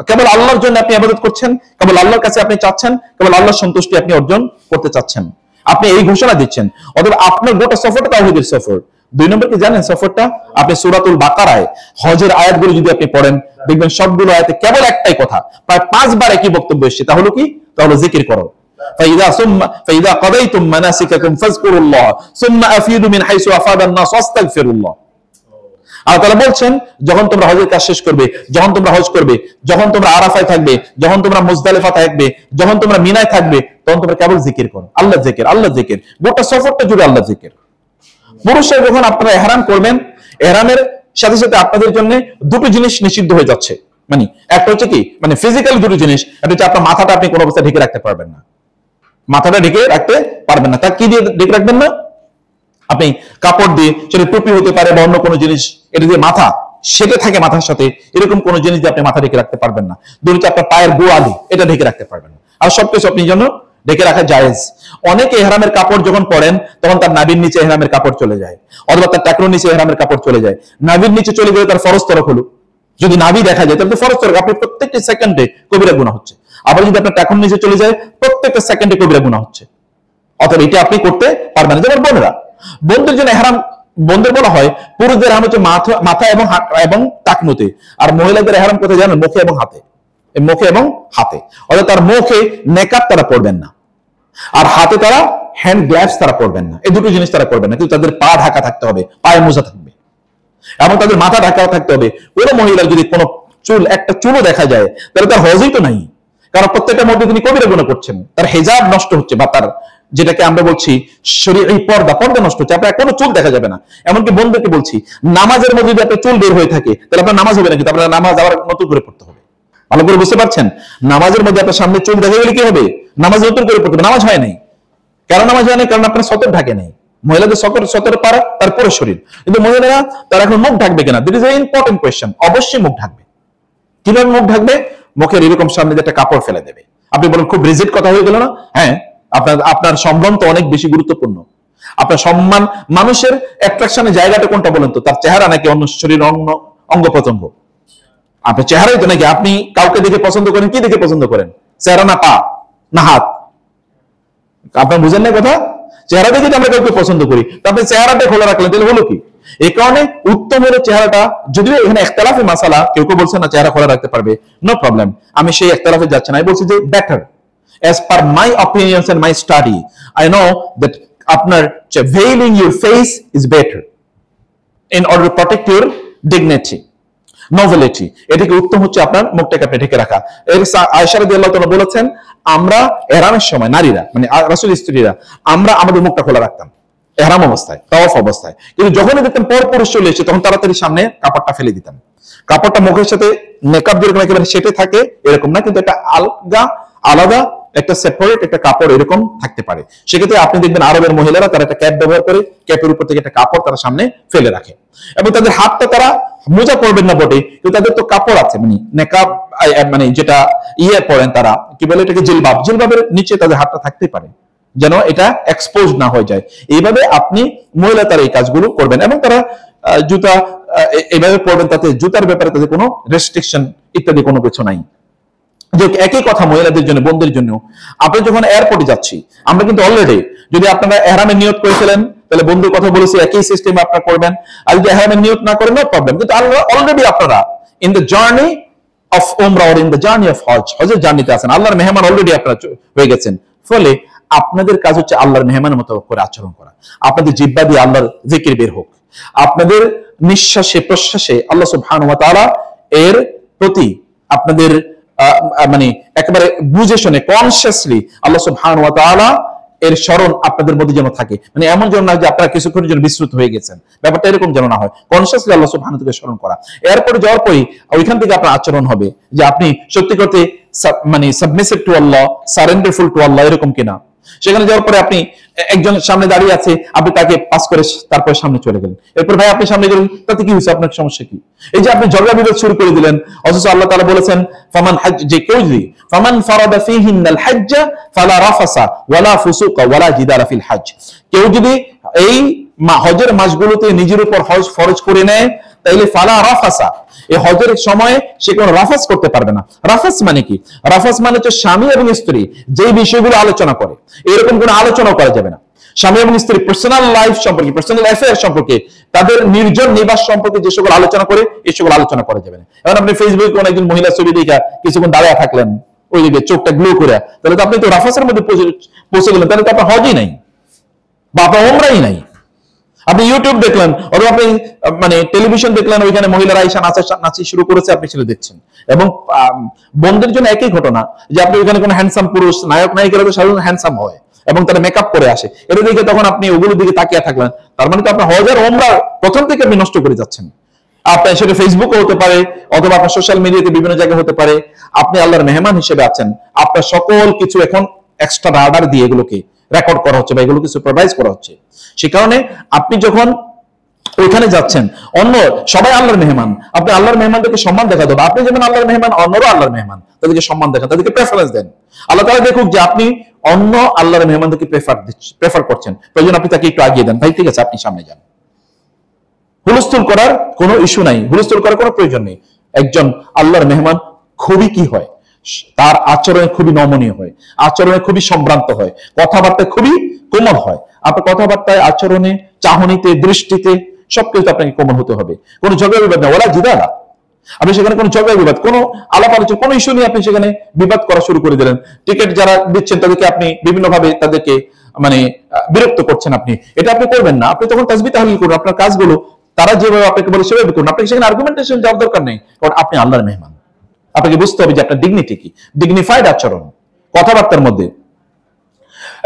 কেবল আল্লাহর জন্য আপনি ইবাদত করছেন, কেবল আল্লাহর কাছে আপনি চাচ্ছেন, কেবল আল্লাহর সন্তুষ্টি আপনি অর্জন করতে চাচ্ছেন, আপনি এই ঘোষণা দিচ্ছেন। অথবা আপনার গোটা সফরটা তাওহীদের সফর। দুই নম্বর কি জানেন সফরটা? আপনি সূরাতুল বাকারায় হজের আয়াতগুলো যদি আপনি পড়েন দেখবেন সবগুলো আয়াতে কেবল একটাই কথা, প্রায় 5 বার একই বক্তব্য এসেছে, তা হলো কি? তাহলে জিকির করো। ফাইদা কাদাইতুম মানাসিকাকুম ফাযকুরুল্লাহ সুম্মা আফিদু মিন হাইসু আফাদান নাস ওয়াস্তাগফিরুল্লাহ। আল্লাহ তাআলা বলছেন যখন তোমরা হজের কাজ শেষ করবে, যখন তোমরা হজ করবে, যখন তোমরা আরাফায় থাকবে, যখন তোমরা মুজদালিফা থাকবে, যখন তোমরা মিনায় থাকবে, তখন তোমরা কেবল জিকির করো, আল্লাহ জিকির, আল্লাহ জিকির। গোটা সফরটা জুড়ে আল্লাহ জিকির। পুরুষরা যখন আপনারা ইহরাম করবেন, ইহরামের সাথে সাথে আপনাদের জন্য দুটো জিনিস নিষিদ্ধ হয়ে যাচ্ছে। মানে একটা হচ্ছে কি, মানে ফিজিক্যালি দুটো জিনিস, একটা হচ্ছে আপনার মাথাটা আপনি কোনো অবস্থায় ঢেকে রাখতে পারবেন না, মাথাটা ঢেকে রাখতে পারবেন না। তা কি দিয়ে ঢেকে রাখবেন না? আপনি কাপড় দিয়ে, সেটা টুপি হতে পারে বা অন্য কোনো জিনিস, এটা দিয়ে মাথা সেটে থাকে মাথার সাথে, এরকম কোনো জিনিস দিয়ে আপনি মাথা ঢেকে রাখতে পারবেন না। দুটো আপনার পায়ের গোড়ালি এটা ঢেকে রাখতে পারবেন না। আর সবকিছু আপনি জন্য ঢেকে রাখা জায়েজ। অনেকে ইহরামের কাপড় যখন পরেন তখন তার নাভির নিচে ইহরামের কাপড় চলে যায়, অথবা তার টাকনোর নিচে ইহরামের কাপড় চলে যায়। নাভির নিচে চলে গেলে তার ফরজ তরক হলো, যদি নাভি দেখা যায় তাহলে তো ফরজ তরক, আপনি প্রত্যেকটা সেকেন্ডে কবিরা গুনাহ হচ্ছে। আবার যদি আপনার টাকনোর নিচে চলে যায় প্রত্যেকটা সেকেন্ডে কবিরা গুনাহ হচ্ছে। অতএব এটা আপনি করতে পারবেন না। যেমন বোনরা, বোনদের জন্য ইহরাম বন্ধুদের বলা হয় পুরুষদের এহরাম হচ্ছে মাথা এবং টাকনুতে, আর মহিলাদের এহরাম কোথায় জানেন? মুখে এবং হাতে। মুখে এবং হাতে, অর্থাৎ তার মুখে নেকাব তারা পরবেন না, আর হাতে তারা হ্যান্ড গ্লাভস তারা পরবেন না। এই দুটো জিনিস তারা করবেন না, কিন্তু তাদের পা ঢাকা থাকতে হবে, পায়ে মোজা থাকবে, এবং তাদের মাথা ঢাকা থাকতে হবে। কোনো মহিলার যদি কোনো একটা চুলও দেখা যায় তাহলে তার হজই তো নাই, কারণ প্রত্যেকটা মধ্যে তিনি কবিরা গুনাহ করছেন, তার হেজাব নষ্ট হচ্ছে, বা তার যেটাকে আমরা বলছি শরীরে পর্দা নষ্ট হচ্ছে। আপনার কোনো চুল দেখা যাবে না। এমনকি বন্ধুকে বলছি, নামাজের মধ্যে যদি একটা চুল বের হয়ে থাকে তাহলে আপনার নামাজ হবে না, কিন্তু আপনার নামাজ আবার নতুন করে পড়তে হবে। ভালো করে বুঝতে পারছেন? নামাজের মধ্যে আপনার সামনে চুল দেখা গেলে কি হবে? নামাজ নতুন করে পড়তে হবে। নামাজ হয় নাই, কেন নামাজ হয় নাই? কারণ আপনার সতর ঢাকে নেই। মহিলাদের সতর পারা, তার পুরো শরীর, কিন্তু মহিলারা তারা এখন মুখ ঢাকবে কিনা, দিট ইজ এ ইম্পর্টেন্ট কোয়েশ্চেন। অবশ্যই মুখ ঢাকবে। কিভাবে মুখ ঢাকবে? মুখের এরকম সামনে যে একটা কাপড় ফেলে দেবে। আপনি বলেন খুব রিজিড কথা হয়ে গেল না? হ্যাঁ, আপনার সম্ভ্রম তো অনেক বেশি গুরুত্বপূর্ণ। আপনার সম্মান, মানুষের অ্যাট্রাকশনের জায়গাটা কোনটা বলেন তো? তার চেহারা নাকি অন্য শরীর অঙ্গ প্রত্যঙ্গ? আপনার চেহারাই তো, নাকি আপনি কাউকে দেখে পছন্দ করেন? কি দেখে পছন্দ করেন? চেহারা না পা না হাত? আপনার বুঝেন না কথা? চেহারা দেখে আমরা কাউকে পছন্দ করি, তো আপনি চেহারাটা খোলা রাখলেন, তাহলে হলো কি? এই কারণে উত্তম হলো চেহারাটা, যদিও এখানে একতলাফি মাসালা, কেউ কেউ বলছে না চেহারা খোলা রাখতে পারবে, নো প্রবলেম, আমি সেই একতলাফে যাচ্ছি না। আমি বলছি যে better, as per my opinions and my study, I know that আপনার veiling your face is better in order to protect your dignity, novelty। এটাকে উত্তম হচ্ছে আপনার মুখটাকে আপনি ঢেকে রাখা। আয়েশা রাদিয়াল্লাহু তাআলা বলেছেন, আমরা ইহরামের সময় নারীরা, মানে রাসূলের স্ত্রীরা, আমরা আমাদের মুখটা খোলা রাখতাম ইহরাম অবস্থায়, তাওয়াফ অবস্থায়। কিন্তু যখনই দেখতাম পর পুরুষ চলে এসে, তখন তাড়াতাড়ি সামনে কাপড়টা ফেলে দিতাম। কাপড়টা মুখের সাথে মেকআপ দিয়ে একেবারে সেটে থাকে এরকম না, কিন্তু একটা আলাদা একটা সেপারেট একটা কাপড় এরকম থাকতে পারে। সেক্ষেত্রে আপনি দেখবেন আরবের মহিলারা তারা একটা ক্যাপ ব্যবহার করে, ক্যাপের উপর থেকে একটা কাপড় তারা সামনে ফেলে রাখে, এবং তাদের হাতটা তারা মোজা পরবেন না বটে, কিন্তু তাদের তো কাপড় আছে, মানে নেকাব, মানে যেটা পরেন তারা, কি বলে এটাকে, জিলবাবের নিচে তাদের হাতটা থাকতেই পারে, যেন এটা এক্সপোজ না হয়ে যায়। এইভাবে আপনি মহিলা তারা এই কাজগুলো করবেন, এবং তারা জুতা এইভাবে পরবেন, তাতে জুতার ব্যাপারে তাদের কোনো রেস্ট্রিকশন ইত্যাদি কোনো কিছু নাই। যে একই কথা মহিলাদের জন্য, বোনদের জন্য, আপনি যখন এয়ারপোর্টে যাচ্ছি, আমরা কিন্তু অলরেডি, যদি আপনারা ইহরামের নিয়ত করেছিলেন তাহলে বন্ধুর কথা বলেছি একই সিস্টেম আপনারা করবেন, আর যদি ইহরামের নিয়ত না করেন নো প্রবলেম, কিন্তু অলরেডি আপনারা ইন দ্য জার্নি অফ উমরা or in the journey of হজ, হজের জার্নিতে আছেন, আল্লাহর মেহমান অলরেডি আপনারা হয়ে গেছেন। ফলে আপনাদের কাজ হচ্ছে আল্লাহর মেহমানের মতো করে আচরণ করা। আপনাদের জিহ্বা দিয়ে আল্লাহর জিকির বের হোক, আপনাদের নিঃশ্বাসে প্রশ্বাসে আল্লাহ সুবহানাহু ওয়া তাআলা এর প্রতি আপনাদের মানে একেবারে বুঝে শুনে কনসিয়াসলি আল্লাহ সুবহানাহু ওয়া তাআলা এর স্মরণ আপনাদের মধ্যে যেন থাকে। মানে এমন যেন না যে আপনারা কিছুক্ষণের জন্য বিস্মৃত হয়ে গেছেন, ব্যাপারটা এরকম যেন না হয়। কনসিয়াসলি আল্লাহ সুবহানাহু ওয়া তাআলা স্মরণ করা, এরপরে যাওয়ার পরই ওইখান থেকে আপনার আচরণ হবে যে আপনি সত্যি করতে মানে সাবমিসিভ টু আল্লাহ, সারেন্ডারফুল টু আল্লাহ, এরকম কিনা। সেখানে যাওয়ার পরে আপনি একজন সামনে দাঁড়িয়ে আছে, আপনি তাকে পাস করে তারপরে সামনে চলে গেলেন, এরপর ভাই আপনি সামনে গেলেন, তাতে কি হয়েছে? আপনার সমস্যা কি? এই যে আপনি ঝগড়া বিবাদ শুরু করে দিলেন, অথচ আল্লাহ তাআলা বলেছেন ফামান হাজ, যে কেউ যদি ফামান ফারাদা ফীহিন্নাল হাজ্জ ফালা রাফাসা ওয়ালা ফুসুকা ওয়ালা জিদালা ফিল হজ, কেউ যদি এই হজের মাসগুলোতে নিজের উপর হজ ফরজ করে নেয়, তাইলে ফালা রাফাসা, এই হজের সময় সে কোনো রাফাস করতে পারবে না। রাফাস মানে কি? রাফাস মানে হচ্ছে স্বামী এবং স্ত্রী যে বিষয়গুলো আলোচনা করে, এরকম কোনো আলোচনা করা যাবে না। স্বামী এবং স্ত্রী পার্সোনাল লাইফ সম্পর্কে, পার্সোনাল অ্যাফেয়ার সম্পর্কে, তাদের নির্জন নিবাস সম্পর্কে যে সকল আলোচনা করে, এই সকল আলোচনা করা যাবে না। এখন আপনি ফেসবুকে কোন একজন মহিলা ছবি দেখা কিছুক্ষণ দাঁড়িয়ে থাকলেন, ওই দিকে চোখটা গ্লো করে, তাহলে তো আপনি তো রাফাসের মধ্যে পৌঁছে গেলেন, তাহলে তো আপনার হজই নাই বা আপনার ওমরাই নাই। আপনি ইউটিউব দেখলেন অথবা আপনি মানে টেলিভিশন দেখলেন, ওইখানে মহিলারা আইসা নাচি শুরু করেছে, আপনি সেটা দেখছেন। এবং বোনদের জন্য একই ঘটনা, যে আপনি ওইখানে কোনো হ্যান্ডসাম পুরুষ নায়ক নায়িকারা তো সাধারণত হ্যান্ডসাম হয় এবং তারা মেকআপ করে আসে, এটা দেখে তখন আপনি ওগুলোর দিকে তাকিয়ে থাকলেন, তার মানে তো আপনার হজার ওমরা প্রথম থেকে আপনি নষ্ট করে যাচ্ছেন। আপনার সেটা ফেসবুকে হতে পারে অথবা আপনার সোশ্যাল মিডিয়াতে বিভিন্ন জায়গায় হতে পারে। আপনি আল্লাহর মেহমান হিসেবে আছেন, আপনার সকল কিছু এখন এক্সট্রা রাডার দিয়ে এগুলোকে রেকর্ড করা হচ্ছে বা এগুলোকে সুপারভাইজ করা হচ্ছে। সে কারণে আপনি যখন ওইখানে যাচ্ছেন, অন্য সবাই আল্লাহর মেহমান, আপনি আল্লাহর মেহমানদেরকে সম্মান দেখাতে হবে। আপনি যেমন আল্লাহর মেহমান, অন্যরা আল্লাহর মেহমান, তাদেরকে সম্মান দেখান, তাদেরকে প্রেফারেন্স দেন। আল্লাহ তাআলা দেখুক যে আপনি অন্য আল্লাহর মেহমানদেরকে প্রেফার করছেন, প্রয়োজন আপনি তাকে একটু আগিয়ে দেন, ভাই ঠিক আছে আপনি সামনে যান। হুলস্থুল করার কোনো ইস্যু নাই, হুলস্থুল করার কোনো প্রয়োজন নেই। একজন আল্লাহর মেহমান খুবই কি হয়, তার আচরণে খুবই নমনীয় হয়, আচরণে খুবই সম্ভ্রান্ত হয়, কথাবার্তা খুবই কোমল হয়। আপনার কথাবার্তায়, আচরণে, চাহনিতে, দৃষ্টিতে সবকিছু আপনাকে কোমল হতে হবে। কোনো ঝগড়া বিবাদ না, ওলা জিদালা। আপনি সেখানে কোনো ঝগড়া বিবাদ, কোনো আলাপ আলোচনা, কোনো ইস্যু নিয়ে আপনি সেখানে বিবাদ করা শুরু করে দিলেন। টিকিট যারা দিচ্ছেন তাদেরকে আপনি বিভিন্নভাবে তাদেরকে মানে বিরক্ত করছেন, আপনি এটা আপনি করবেন না। আপনি তখন তাসবিহ তাহলিল করুন, আপনার কাজগুলো তারা যেভাবে আপনাকে বলে সেভাবে করুন। আপনাকে সেখানে আর্গুমেন্টেশন যাওয়ার দরকার নেই, কারণ আপনি আল্লাহর মেহমান। আপনাকে বুঝতে হবে যে আপনার ডিগনিটি কি, ডিগনিফাইড আচরণ কথাবার্তার মধ্যে।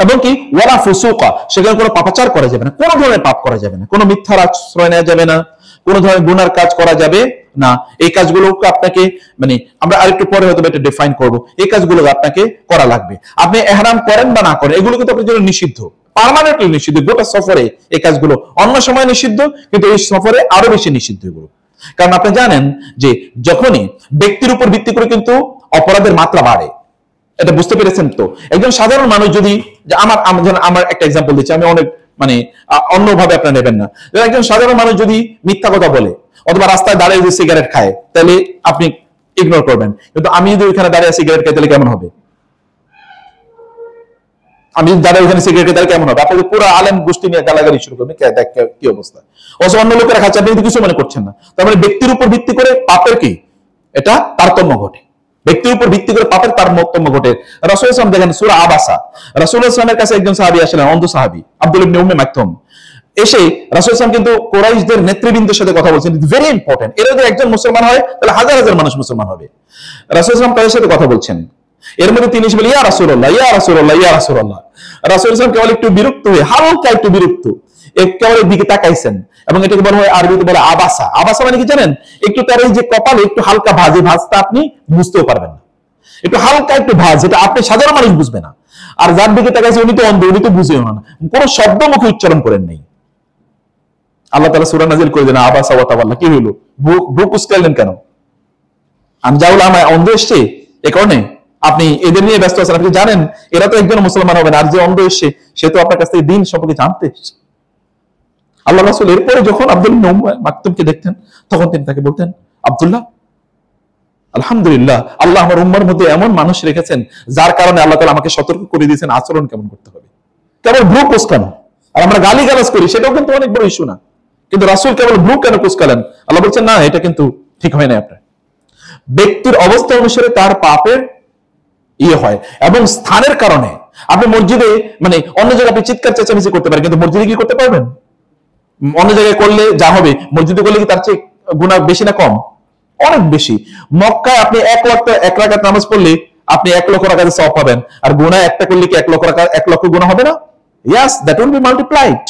এবং কি ওয়ালা ফুসুকা, সেখানে কোনো পাপাচার করা যাবে না, কোনো ধরনের পাপ করা যাবে না, কোনো মিথ্যার আশ্রয় নেওয়া যাবে না, কোনো ধরনের গুনার কাজ করা যাবে না। এই কাজগুলো আপনাকে মানে আমরা আরেকটু পরে হয়তো এটা ডিফাইন করব, এই কাজগুলো আপনাকে করা লাগবে। আপনি ইহরাম করেন বা না করেন, এগুলো কিন্তু আপনার জন্য নিষিদ্ধ, পার্মানেন্টলি নিষিদ্ধ। গোটা সফরে এই কাজগুলো, অন্য সময় নিষিদ্ধ, কিন্তু এই সফরে আরো বেশি নিষিদ্ধ এগুলো। কারণ আপনি জানেন যে যখনই ব্যক্তির উপর ভিত্তি করে কিন্তু অপরাধের মাত্রা বাড়ে, এটা বুঝতে পেরেছেন তো? একজন সাধারণ মানুষ যদি, আমার একটা এক্সাম্পল দিচ্ছি, আমি অনেক মানে অন্যভাবে আপনারা নেবেন না। একজন সাধারণ মানুষ যদি মিথ্যা কথা বলে অথবা রাস্তায় দাঁড়িয়ে যদি সিগারেট খায়, তাহলে আপনি ইগনোর করবেন। কিন্তু আমি যদি ওইখানে দাঁড়িয়ে সিগারেট খাই, তাহলে কেমন হবে? আমি যদি দাঁড়িয়ে ওইখানে সিগারেট খাই, তাহলে কেমন হবে? আপনাদের পুরো আলেম গোষ্ঠী নিয়ে গালাগালি শুরু করবেন, দেখ কি অবস্থা। অথচ অন্য লোকেরা খাচ্ছে, আপনি কিছু মনে করছেন না। তার মানে ব্যক্তির উপর ভিত্তি করে পাপের কি এটা তারতম্য ঘটে, ব্যক্তির উপর ভিত্তি করে পাপের তারতম্য ঘটে। রাসূল সাল্লাল্লাহু আলাইহি ওয়াসাল্লাম দেখেন সূরা আবাসা, রাসূল সাল্লাল্লাহু আলাইহি ওয়াসাল্লামের কাছে একজন সাহাবী আসলেন, অন্ধ সাহাবী আব্দুল ইবনে উম্মে মাকতুম। এসে রাসূল সাল্লাল্লাহু আলাইহি ওয়াসাল্লাম কিন্তু কুরাইশদের নেতৃবৃন্দের সাথে কথা বলছেন, ভেরি ইম্পর্টেন্ট। এরা যদি একজন মুসলমান হয় তাহলে হাজার হাজার মানুষ মুসলমান হবে। রাসূল সাল্লাল্লাহু আলাইহি ওয়াসাল্লাম তাদের সাথে কথা বলছেন, এর মধ্যে তিনি এসে বলেন ইয়া রাসূলুল্লাহ, ইয়া রাসূলুল্লাহ, ইয়া রাসূলুল্লাহ। রাসূল সাল্লাল্লাহু আলাইহি ওয়াসাল্লাম কেবল একটু বিরক্ত হয়ে, হালকা একটু বিরক্ত, একেবারে দিকে তাকাইছেন, এবং এটাকে বলা হয় আরবিতে বলে আবাসা। আবাসা মানে কি জানেন? একটু তার এই যে কপালে একটু হালকা ভাঁজে, ভাঁজটা আপনি বুঝতেও পারবেন না, একটু হালকা একটু ভাঁজ, যেটা আপনি সাধারণ মানুষ বুঝবে না। আর যার দিকে তাকাইছে উনি তো অন্ধ, উনি তো বুঝেও না, কোনো শব্দ মুখে উচ্চারণ করেন নাই। আল্লাহ তাআলা সূরা নাযিল করে দেন আবাসা ওয়া তাওয়াল্লা। কি হলো? বুক উস্কাইলেন কেন? আমি যাও আমায় অন্ধ এসছে, এ কারণে আপনি এদের নিয়ে ব্যস্ত আছেন। আপনি জানেন এরা তো একজন মুসলমান হবে না, আর যে অন্ধ এসছে সে তো আপনার কাছ থেকে দিন সম্পর্কে জানতে এসছে। আল্লাহ রাসূল এরপরে যখন আব্দুল ইবনে উম্মে মাকতুমকে দেখতেন, তখন তিনি তাকে বলতেন, আব্দুল্লাহ, আলহামদুলিল্লাহ, আল্লাহ আমার উম্মার মধ্যে এমন মানুষ রেখেছেন যার কারণে আল্লাহ তাআলা আমাকে সতর্ক করে দিয়েছেন আচরণ কেমন করতে হবে। কেবল ভ্রু কুঁচকানো, আর আমরা গালিগালাজ করি, সেটাও কিন্তু অনেক বড় ইস্যু না, কিন্তু রাসূল কেবল ভ্রু কেন কুঁচকালেন? আল্লাহ বলছেন না, এটা কিন্তু ঠিক হয় না। আপনার ব্যক্তির অবস্থা অনুসারে তার পাপের ইয়ে হয়, এবং স্থানের কারণে। আপনি মসজিদে মানে অন্য জায়গায় আপনি চিৎকার চেঁচামেচি করতে পারেন, কিন্তু মসজিদে কি করতে পারবেন? অন্য জায়গায় করলে যা হবে, মসজিদে করলে কি তার চেয়ে গুনাহ বেশি না কম? অনেক বেশি। মক্কায় আপনি এক রাকাত নামাজ পড়লে আপনি 1 লক্ষ রাকাতের সওয়াব পাবেন, আর গুনাহ একটা করলে কি 1 লক্ষ গুনাহ হবে না? Yes, that will be multiplied.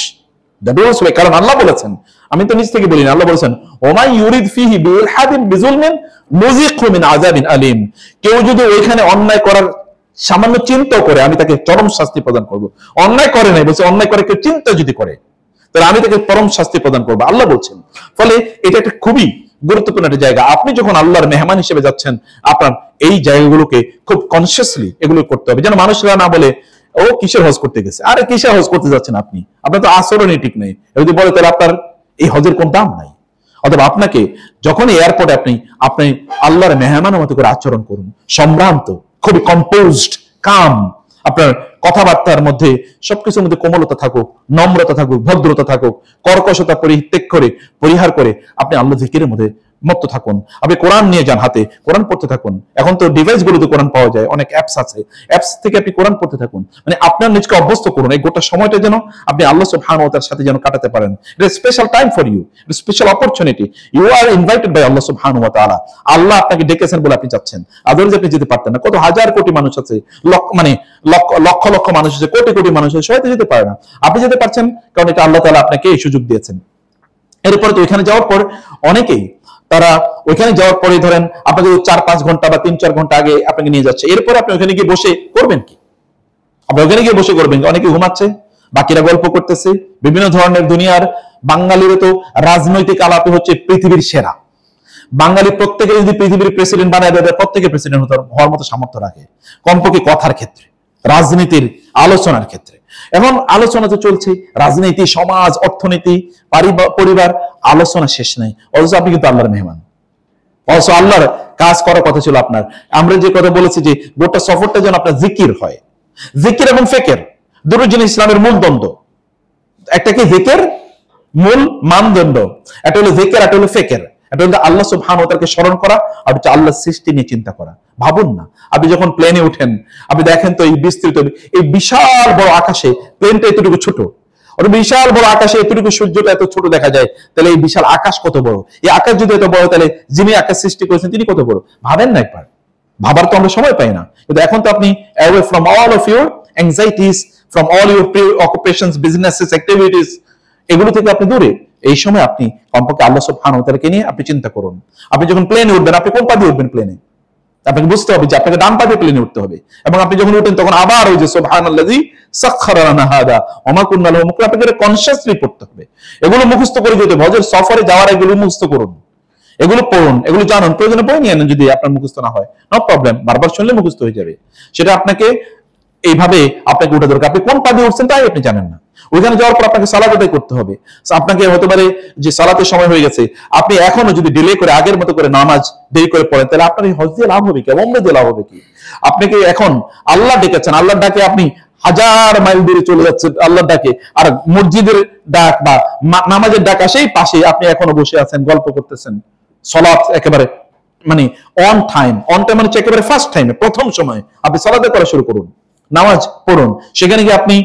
That was way. কারণ আল্লাহ বলেছেন, আমি তো নিজ থেকে বলি না, আল্লাহ বলেছেন ওমাই ইউরিদ ফিহি বিইলহাদিন বিজুলমিন নুযিকহু মিন আযাবিন আলীম। কেউ যদি ওইখানে অন্যায় করার সামান্য চিন্তা করে, আমি তাকে চরম শাস্তি প্রদান করব। অন্যায় করে নাই বলছে, অন্যায় করে কেউ চিন্তা যদি করে, তাহলে আমি তাকে পরম শাস্তি প্রদান করবো, আল্লাহ বলছেন। ফলে এটা একটা খুবই গুরুত্বপূর্ণ একটা জায়গা। আপনি যখন আল্লাহর মেহমান হিসেবে যাচ্ছেন, আপনার এই জায়গাগুলোকে খুব কনসিয়াসলি এগুলো করতে হবে, যেন মানুষরা না বলে ও কিসের হজ করতে গেছে। আরে কিসের হজ করতে যাচ্ছেন আপনি? আপনার তো আচরণই ঠিক নেই। যদি বলে তাহলে আপনার এই হজের কোন দাম নাই। অথবা আপনাকে যখন এয়ারপোর্টে আপনি আল্লাহর মেহমানের মতো করে আচরণ করুন, সম্ভ্রান্ত, খুবই কম্পোজড, কাম। আপনার কথাবার্তার মধ্যে সবকিছুর মধ্যে কোমলতা থাকুক, নম্রতা থাকুক, ভদ্রতা থাকুক, কর্কশতা পরিহার করে আপনি আল্লাহ জিকিরের মধ্যে মত্ত থাকুন। আপনি কোরআন নিয়ে যান হাতে, কোরআন পড়তে থাকুন। এখন তো ডিভাইস গুলোতে কোরআন পাওয়া যায়, অনেক অ্যাপস আছে, অ্যাপস থেকে আপনি কোরআন পড়তে থাকুন। মানে আপনার নিজকে অভ্যস্ত করুন, এই গোটা সময়টা যেন আপনি আল্লাহ সুবহানাহু ওয়া তাআলার সাথে যেন কাটাতে পারেন। এটা special time for you, special opportunity. You are invited by Allah সুবহানাহু ওয়া তাআলা। আল্লাহ আপনাকে ডেকেছেন বলে আপনি যাচ্ছেন, আদরজ আপনি যেতে পারতেন না। কত হাজার কোটি মানুষ আছে, লক্ষ লক্ষ মানুষ আছে, কোটি কোটি মানুষ আছে, সবাই তো যেতে পারে না। আপনি যেতে পারছেন কারণ এটা আল্লাহ তাআলা আপনাকে এই সুযোগ দিয়েছেন। এরপরে তো ওইখানে যাওয়ার পর অনেকেই তারা ওইখানে যাওয়ার পরে ধরেন আপনাকে 4-5 ঘন্টা বা 3-4 ঘন্টা আগে আপনাকে নিয়ে যাচ্ছে, এরপরে আপনি ওখানে গিয়ে বসে করবেন কি? আপনি ওখানে গিয়ে বসে করবেন কি? অনেকে ঘুমাচ্ছে, বাকিরা গল্প করতেছে, বিভিন্ন ধরনের দুনিয়ার। বাঙালির তো রাজনৈতিক আলাপে হচ্ছে পৃথিবীর সেরা। বাঙালি প্রত্যেকে যদি পৃথিবীর প্রেসিডেন্ট বানায় দেয়, প্রত্যেকে প্রেসিডেন্ট হওয়ার মতো সামর্থ্য রাখে, কমপক্ষে কথার ক্ষেত্রে, রাজনীতির আলোচনার ক্ষেত্রে। এখন আলোচনা তো চলছে, রাজনীতি, সমাজ, অর্থনীতি, পরিবার, আলোচনা শেষ নাই। অথচ আপনি কিন্তু আল্লাহর মেহমান, অথচ আল্লাহর কাজ করার কথা ছিল আপনার। আমরা যে কথা বলেছি যে গোটা সফরটা যেন আপনার জিকির হয়। জিকির এবং ফিকির দুটো জিনিস ইসলামের মূল দ্বন্দ্ব। একটাকে জিকির মূল মানদণ্ড, এটা হলো জিকির, এটা হলো ফিকির। এটা হলো আল্লাহ সুবহানাহু ওয়া তাআলাকে স্মরণ করা, আর হচ্ছে আল্লাহর সৃষ্টি নিয়ে চিন্তা করা। ভাবুন না, আপনি যখন প্লেনে ওঠেন, আপনি দেখেন তো এই বিস্তৃত, এই বিশাল বড় আকাশে প্লেনটা এতটুকু ছোট, আর বিশাল বড় আকাশে এতটুকু সূর্যটা এত ছোট দেখা যায়, তাহলে এই বিশাল আকাশ কত বড়? এই আকাশ যদি এত বড়, তাহলে যিনি আকাশ সৃষ্টি করেছেন তিনি কত বড়? ভাবেন না একবার। ভাবার তো আমরা সময় পাই না, কিন্তু এখন তো আপনি away from all of your anxieties, from all your preoccupations, businesses, activities, এগুলো থেকে আপনি দূরে। এই সময় আপনি কমপক্ষে আল্লাহ সুবহানাহু ওয়া তাআলাকে নিয়ে আপনি চিন্তা করুন। আপনি যখন প্লেনে উঠবেন, আপনি কোন পা দিয়ে উঠবেন প্লেনে? আপনাকে বুঝতে হবে যে আপনাকে ডান পা দিয়ে প্লেনে উঠতে হবে, এবং আপনি যখন উঠেন তখন আবার ওই যে সুবহানাল্লাযী সাখখারা লানা হাদা ওয়া মা কুন্না লাহু মুকরিনিন, আপনাকে কনসিয়াসলি পড়তে হবে। এগুলো মুখস্থ করে যেতে হবে। হজের সফরে যাওয়ার এগুলো মুখস্থ করুন, এগুলো পড়ুন, এগুলো জানুন, প্রয়োজনে পড়ে নিয়ে নেন। যদি আপনার মুখস্থ না হয়, নো প্রবলেম, বারবার শুনলে মুখস্থ হয়ে যাবে। সেটা আপনাকে এইভাবে আপনাকে উঠে দরকার। আপনি কোন পা দিয়ে উঠছেন তাই আপনি জানেন না। ওইখানে যাওয়ার পর আপনাকে সালাত আদায় করতে হবে। আপনাকে হতে পারে যে সালাতের সময় হয়ে গেছে, আপনি এখনো যদি ডিলে করে আগের মতো করে নামাজ দেরি করে পড়েন, তাহলে আপনার এই হজ দিয়ে লাভ হবে কি, ওমরা দিয়ে লাভ হবে কি? আপনাকে এখন আল্লাহ ডেকেছেন, আল্লাহর ডাকে আপনি হাজার মাইল দূরে চলে যাচ্ছেন আল্লাহর ডাকে, আর মসজিদের ডাক বা নামাজের ডাক সেই পাশে, আপনি এখনো বসে আছেন, গল্প করতেছেন। সালাত একেবারে মানে অন টাইম মানে একেবারে ফার্স্ট টাইমে, প্রথম সময় আপনি সালাতে করা শুরু করুন, নামাজ পড়ুন। সেখানে গিয়ে আপনি,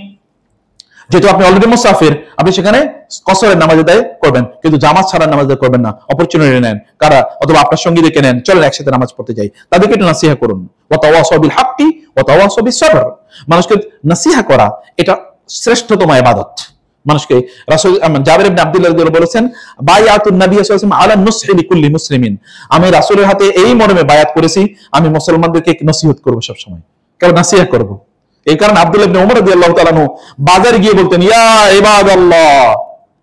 যেহেতু আপনি অলরেডি মুসাফির, আপনি সেখানে কসরের নামাজ আদায় করবেন, কিন্তু জামাত ছাড়া নামাজ আদায় করবেন না। অপরচুনিটি নেন, কারা অথবা আপনার সঙ্গী দেখে নেন, চলেন একসাথে নামাজ পড়তে যাই, তাদেরকে একটু নাসিহা করুন। ওয়া তাওয়াসাউ বিল হাক্কি ওয়া তাওয়াসাউ বিস সবর। মানুষকে নাসিহা করা এটা শ্রেষ্ঠতম ইবাদত। মানুষকে রাসূল জাবের ইবনে আব্দুল্লাহ রাদিয়াল্লাহু বলেছেন, বায়াতুন নবী সাল্লাল্লাহু আলাইহি ওয়াসাল্লাম আলা নুসহি লিকুল্লি মুসলিমিন, আমি রাসূলের হাতে এই মর্মে বায়াত করেছি, আমি মুসলমানদেরকে নসিহত করব, সব সময় কেবল নাসিহা করব। এই কারণে আব্দুল্লাহ ইবনে উমর রাদিয়াল্লাহু তাআলা আনহু বাজারে গিয়ে বলতেন, ইয়া ইবাদাল্লাহ,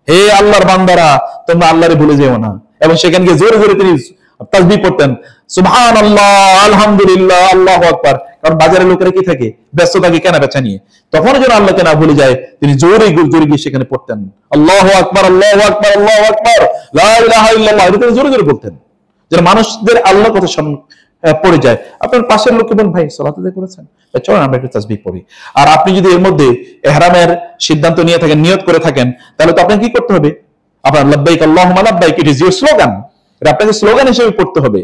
হে আল্লাহর বান্দারা, তোমরা আল্লাহরে ভুলে যেও না। এবং সেখানে গিয়ে জোরে জোরে তিনি তাসবিহ পড়তেন, সুবহানাল্লাহ, আলহামদুলিল্লাহ, আল্লাহু আকবার। কারণ বাজারের লোকেরা কি থাকে, ব্যস্ত থাকে কেনা বেচা নিয়ে, তখন যেন আল্লাহকে না ভুলে যায়, তিনি জোরে জোরে গিয়ে সেখানে পড়তেন, আল্লাহু আকবার, আল্লাহু আকবার, আল্লাহু আকবার, লা ইলাহা ইল্লাল্লাহ, এটা জোরে জোরে বলতেন, যেন মানুষদের আল্লাহর কথা পড়ে যায়। আপনার পাশের লোককে বলেন, ভাই সালাত আদায় করেছেন, চলেন আমরা একটু তাসবিহ পড়ি। আর আপনি যদি এর মধ্যে ইহরামের সিদ্ধান্ত নিয়ে থাকেন, নিয়ত করে থাকেন, তাহলে তো আপনাকে কি করতে হবে? আপনার লাব্বাইক আল্লাহুম্মা লাব্বাইক, ইট ইজ ইউর স্লোগান, এটা আপনাকে স্লোগান হিসেবে পড়তে হবে।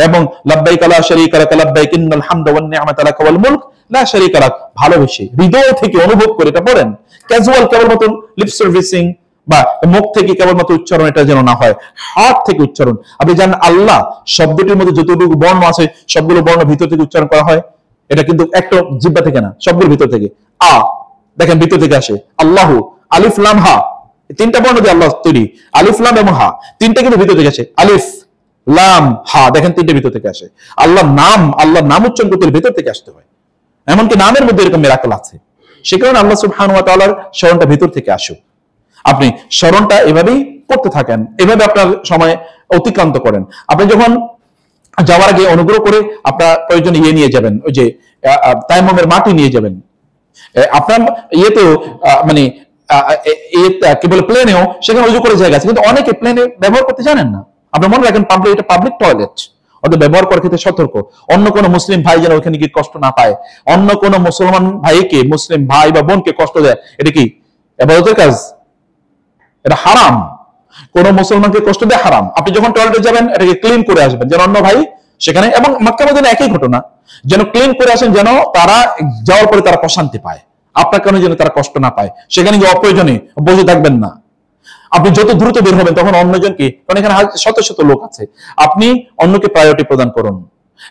এবং লাব্বাইক লা শারীকা লাক লাব্বাইক ইন্নাল হামদা ওয়ান নি'মাতা লাক ওয়াল মুলক লা শারীকা লাক, ভালোবেসে হৃদয় থেকে অনুভব করে এটা পড়েন। ক্যাজুয়াল কেবলমাত্র লিপ সার্ভিসিং বা মুখ থেকে কেবলমাত্র উচ্চারণ, এটা যেন না হয়, হাত থেকে উচ্চারণ। আপনি জানেন আল্লাহ শব্দটির মধ্যে যতটুকু বর্ণ আছে সবগুলো বর্ণ ভিতর থেকে উচ্চারণ করা হয়। এটা কিন্তু একটা জিহ্বা থেকে না, সবগুলো ভিতর থেকে। আ দেখেন ভিতর থেকে আসে, আল্লাহু, আলিফ লাম হা, তিনটা বর্ণ দিয়ে আল্লাহ তৈরি, আলিফ লাম এবং হা, তিনটা কিন্তু ভিতর থেকে আসে। আলিফ লাম হা, দেখেন তিনটা ভিতর থেকে আসে। আল্লাহর নাম উচ্চারণ করতে ভিতর থেকে আসতে হয়। এমনকি নামের মধ্যে এরকম মিরাকল আছে। সে কারণে আল্লাহ সুবহানাহু ওয়া তাআলার স্মরণটা ভিতর থেকে আসুক। আপনি স্মরণটা এভাবেই করতে থাকেন, এভাবে আপনার সময় অতিক্রান্ত করেন। আপনি যখন যাওয়ার আগে অনুগ্রহ করে আপনার প্রয়োজন নিয়ে যাবেন, ওই যে তায়াম্মুমের মাটি নিয়ে যাবেন। আপনার ইয়েতেও মানে কি বলে প্লেনেও সেখানে উজু করে জায়গা আছে, কিন্তু অনেকে প্লেনে ব্যবহার করতে জানেন না। আপনার মনে রাখেন, এটা পাবলিক টয়লেট, অর্থাৎ ব্যবহার করার ক্ষেত্রে সতর্ক। অন্য কোনো মুসলিম ভাই যেন ওখানে গিয়ে কষ্ট না পায়, অন্য কোনো মুসলমান ভাইকে, মুসলিম ভাই বা বোনকে কষ্ট দেয়, এটা কি ইবাদতের কাজ? এটা হারাম। কোন মুসলমানকে কষ্ট দেয় হারাম। আপনি যখন টয়লেটে যাবেন, এটাকে ক্লিন করে আসবেন, যেন অন্য ভাই সেখানে, এবং মক্কা মদিনা একই ঘটনা, যেন ক্লিন করে আসেন, যেন তারা যাওয়ার পরে তারা প্রশান্তি পায়, আপনার কারণে যেন তারা কষ্ট না পায়। সেখানে গিয়ে অপ্রয়োজনে বসে থাকবেন না। আপনি যত দ্রুত বের হবেন, তখন অন্যজনকে, কারণ এখানে শত শত লোক আছে, আপনি অন্যকে প্রায়োরিটি প্রদান করুন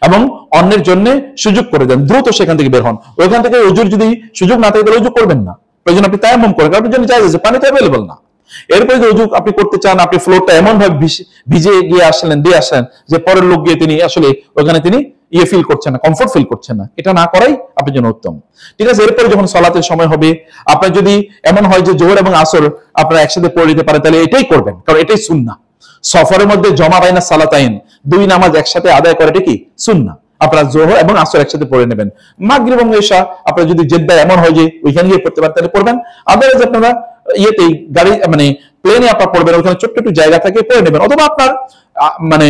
এবং অন্যের জন্য সুযোগ করে দেন। দ্রুত সেখান থেকে বের হন। ওইখান থেকে উজুর যদি সুযোগ না থাকে, তাহলে উজু করবেন না। প্রয়োজন আপনি তায়াম্মুম করেন, আপনার জন্য জায়েজ আছে, পানি তো অ্যাভেলেবল না। এরপরে যে উজু আপনি করতে চান, আপনি ফ্লোরটা এমন ভাবে ভিজে গিয়ে আসলেন যে পরের লোক গিয়ে তিনি আসলে ওখানে তিনি ফিল করছেন না, কমফোর্ট ফিল করছেন না, এটা না করাই আপনার জন্য উত্তম। ঠিক আছে, এরপরে যখন সালাতের সময় হবে, আপনার যদি এমন হয় যে জোহর এবং আসর আপনারা একসাথে পড়ে নিতে পারেন, তাহলে এটাই করবেন, কারণ এটাই সুন্নাহ। সফরের মধ্যে জমা বাইনা সালাতাইন, দুই নামাজ একসাথে আদায় করা, এটা কি সুন্নাহ। আপনারা জোহর এবং আসর একসাথে পড়ে নেবেন। মাগরিব এবং ইশা আপনারা যদি জেদ্দা এমন হয় যে ওইখানে গিয়ে পড়তে পারেন, তাহলে পড়বেন। আদারওয়াইজ আপনারা ইয়েতে গাড়ি মানে প্লেনে আপনারা পড়বেন, ওখানে ছোট্ট একটু জায়গা থাকে, পড়ে নেবেন। অথবা আপনার মানে